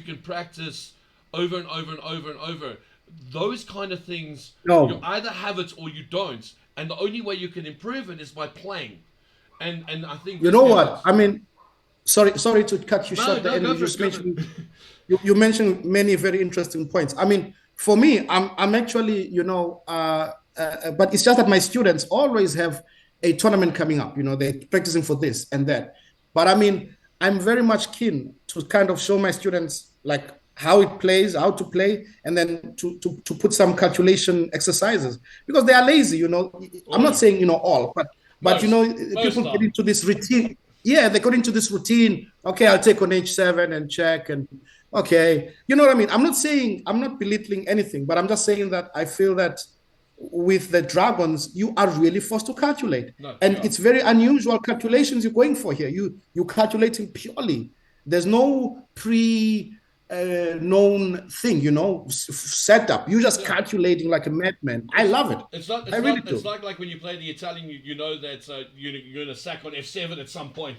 can practice over and over and over and over. Those kind of things, you No, either have it or you don't, and the only way you can improve it is by playing. And I think you this know game what? does. I mean, sorry to cut you No, short. The no, end. go You for it, just go for it. mentioned you mentioned many very interesting points. I mean, for me, I'm actually, but it's just that my students always have a tournament coming up. They're practicing for this and that. But I mean, I'm very much keen to kind of show my students like how it plays, how to play, and then to put some calculation exercises because they are lazy. I'm Oh not yeah, saying all, but most people get are. into this routine. Yeah, they got into this routine. Okay, I'll take on H7 and check and okay. You know what I mean? I'm not belittling anything, but I'm just saying that I feel that with the dragons, you are really forced to calculate. No, And yeah. it's very unusual calculations you're going for here. You're calculating purely. There's no known thing, setup. You're just Yeah. calculating like a madman. I It's love it. it's not I it's really not it's do. not like when you play the Italian, you know that you're gonna sack on F7 at some point,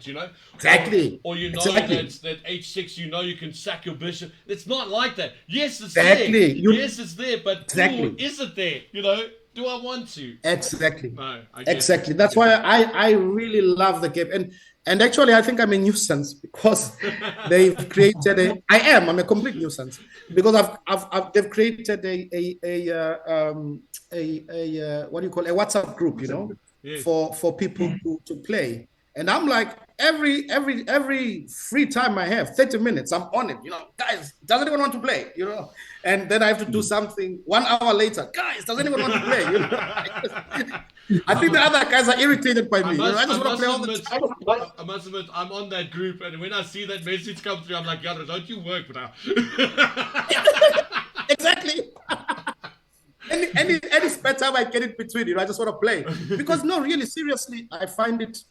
Exactly. or you know that Exactly. H6, you can sack your bishop. It's not like that. Yes, it's there. Exactly. Yes, it's there, but ooh, Exactly. is it there? Do I want to? Exactly. No, I get you. Exactly. I That's get why you. I really love the game. And actually I think I'm a nuisance because they've created I'm a complete nuisance because they've created what do you call a WhatsApp group, Yes. for people to play. And I'm like, every free time I have, 30 minutes, I'm on it. Guys, does anyone want to play? And then I have to do something 1 hour later. Guys, does anyone want to play? I think I'm, the other guys are irritated by I me. I must I just want to must play all the admit time. I must admit I'm on that group, and when I see that message come through, I'm like, Yara, don't you work now? Exactly. Any spare time I get in between, I just want to play. Because no, really, seriously, I find it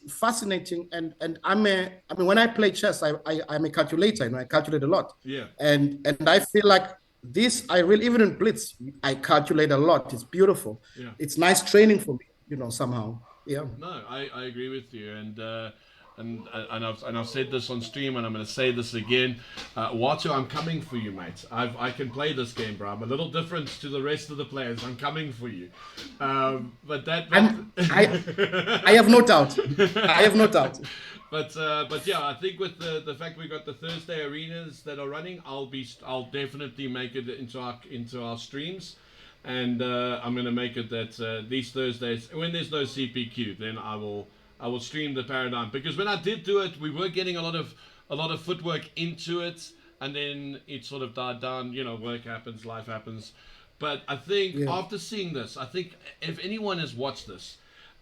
fascinating, and I mean, when I play chess, I'm a calculator. I calculate a lot, Yeah. and I feel like this. I really, even in blitz, I calculate a lot. It's beautiful. Yeah. It's nice training for me. Somehow. Yeah. No, I agree with you, and I've said this on stream, and I'm going to say this again. Watu, I'm coming for you, mate. I can play this game, bro. I'm a little different to the rest of the players. I'm coming for you. But I have no doubt. I have no doubt. but yeah, I think with the fact we got the Thursday arenas that are running, I'll definitely make it into our streams, and I'm gonna make it that these Thursdays when there's no CPQ, then I will stream the paradigm, because when I did do it, we were getting a lot of footwork into it, and then it sort of died down. Work happens, life happens. But I think Yeah. after seeing this, I think if anyone has watched this,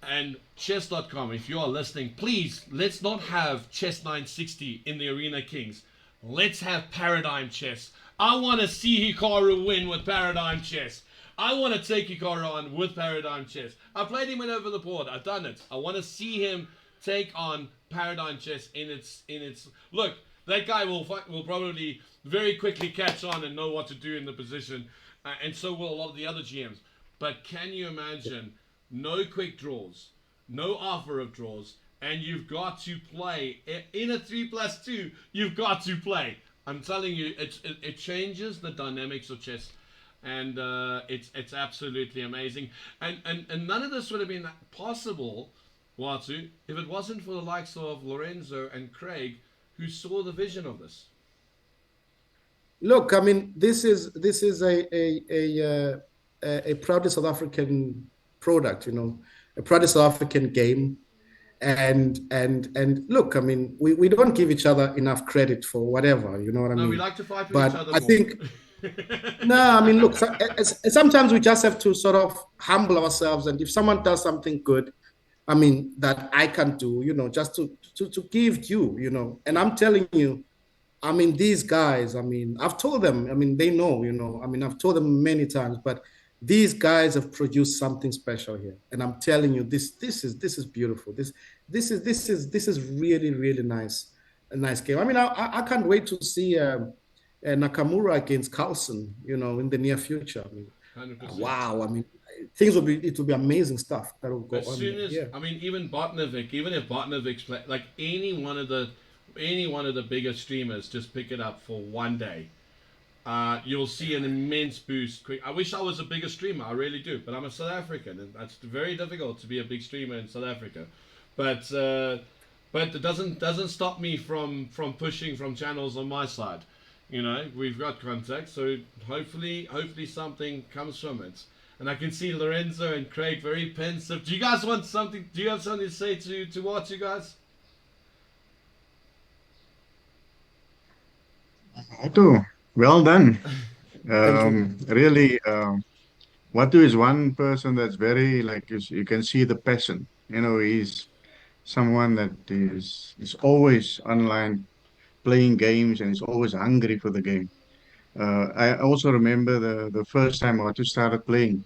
and chess.com, if you are listening, please let's not have chess 960 in the Arena Kings. Let's have Paradigm Chess. I want to see Hikaru win with Paradigm Chess. I want to take Hikaru on with Paradigm Chess. I played him in over the board. I've done it. I want to see him take on Paradigm Chess in its look. That guy will probably very quickly catch on and know what to do in the position, and so will a lot of the other GMs. But can you imagine no quick draws, no offer of draws, and you've got to play in a 3+2. You've got to play. I'm telling you, it changes the dynamics of chess, and it's absolutely amazing. And none of this would have been possible, Watu, if it wasn't for the likes of Lorenzo and Craig, who saw the vision of this. Look, I mean, this is a proudly South African product, a proudly South African game. And look, I mean, we don't give each other enough credit for whatever, you know what I No, we mean? like to fight with each But other I more. think, no, I mean, look, sometimes we just have to sort of humble ourselves, and if someone does something good, I mean, that I can do, just to give you, and I'm telling you, I mean, these guys, I mean, I've told them, I mean, they know, I mean, I've told them many times, but these guys have produced something special here. And I'm telling you, this is beautiful. This is really, really nice, a nice game. I mean, I can't wait to see Nakamura against Carlsen, in the near future. I mean, 100%. wow. I mean, it will be amazing stuff that will go As on soon there. as Yeah. I mean, even Botnovic, even if Botnovic's play like any one of the bigger streamers, just pick it up for one day. You'll see an immense boost. Quick. I wish I was a bigger streamer. I really do, but I'm a South African, and that's very difficult to be a big streamer in South Africa. But it doesn't stop me from pushing from channels on my side. We've got contacts, so hopefully something comes from it. And I can see Lorenzo and Craig very pensive. Do you guys want something? Do you have something to say to watch you guys? Otto, well done. Thank you. Really, Watu is one person that's very like you can see the passion. He's someone that is always online playing games and is always hungry for the game. I also remember the first time I just started playing.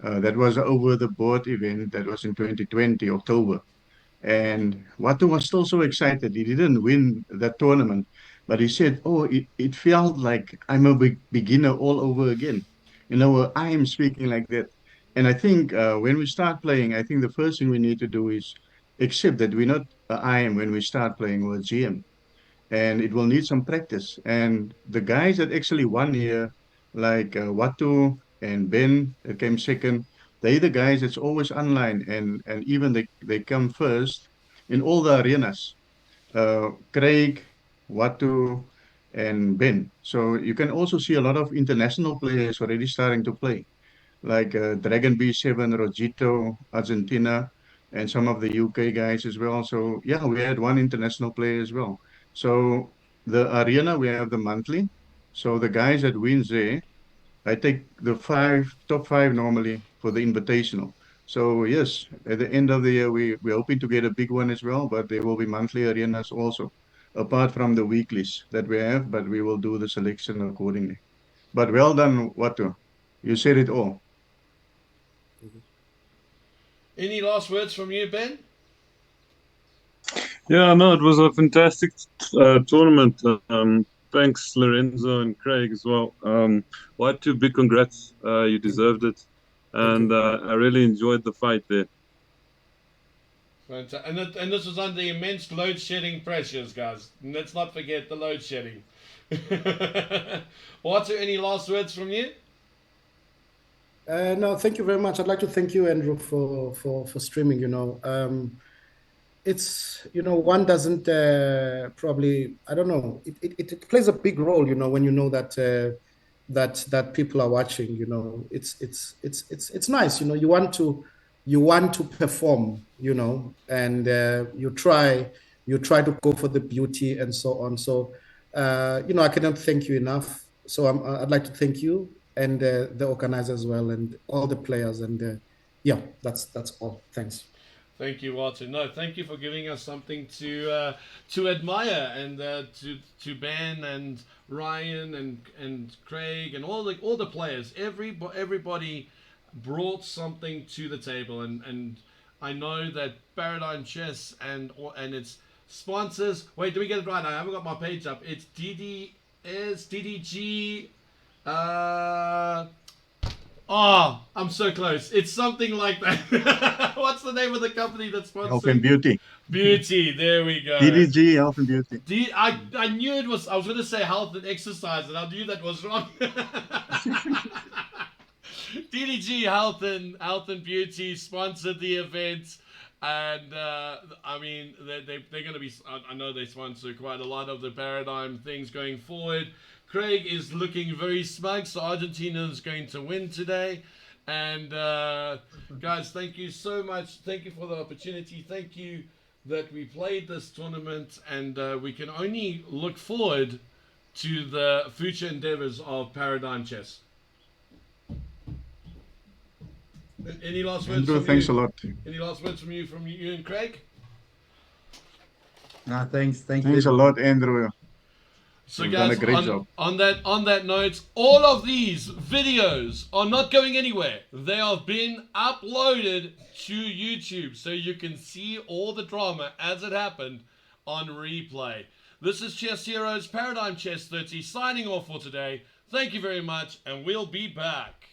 That was over the board event. That was in 2020 October. And Watu was still so excited. He didn't win that tournament, but he said, "Oh, it felt like I'm a beginner all over again." I am speaking like that. And I think when we start playing, I think the first thing we need to do is accept that we're not I am when we start playing, we're GM, and it will need some practice. And the guys that actually won here, like Watu and Ben, that came second, they the guys that's always online, and even they come first in all the arenas. Craig, Watu, and Ben. So you can also see a lot of international players already starting to play like Dragon B7, Rogito, Argentina, and some of the UK guys as well. So yeah, we had one international player as well. So the arena we have the monthly. So the guys that wins there, I take the top five normally for the invitational. So yes, at the end of the year we're hoping to get a big one as well, but there will be monthly arenas also, apart from the weeklies that we have, but we will do the selection accordingly. But well done, Watu. You said it all. Any last words from you, Ben? Yeah, no, it was a fantastic tournament. Thanks, Lorenzo and Craig as well. What two big congrats. You Thank you. deserved it. Thank And you. I really enjoyed the fight there. And this was under immense load shedding pressures, guys. And let's not forget the load shedding. What's any last words from you? No, thank you very much. I'd like to thank you, Andrew, for streaming. It's one doesn't probably, I don't know, it plays a big role, when you know that that people are watching. It's nice. You want to perform, and you try to go for the beauty and so on. So I cannot thank you enough. So I'd like to thank you and the organizers as well, and all the players, and yeah, that's all. Thanks. Thank you, Walter. No, thank you for giving us something to admire, and to Ben and Ryan and Craig and all the players. Everybody brought something to the table, and I know that Paradigm Chess and its sponsors. Wait, do we get it right? I haven't got my page up. It's DDG. Uh, Oh, I'm so close. It's something like that. What's the name of the company that's Health and sponsoring? beauty. Beauty. There we go. DDG Health and Beauty. I knew it was. I was going to say health and exercise, and I knew that was wrong. DDG Health and Beauty sponsored the event, and I mean they're going to be. I know they sponsor quite a lot of the Paradigm things going forward. Craig is looking very smug, so Argentina is going to win today. And guys, thank you so much. Thank you for the opportunity. Thank you that we played this tournament, and we can only look forward to the future endeavors of Paradigm Chess. Any last words Andrew, from thanks you? a lot. Any last words from you and Craig? Thanks, Thanks a lot, Andrew. So You've done a guys, great job. on that note, all of these videos are not going anywhere. They have been uploaded to YouTube, so you can see all the drama as it happened on replay. This is Chess Heroes Paradigm Chess 30 signing off for today. Thank you very much, and we'll be back.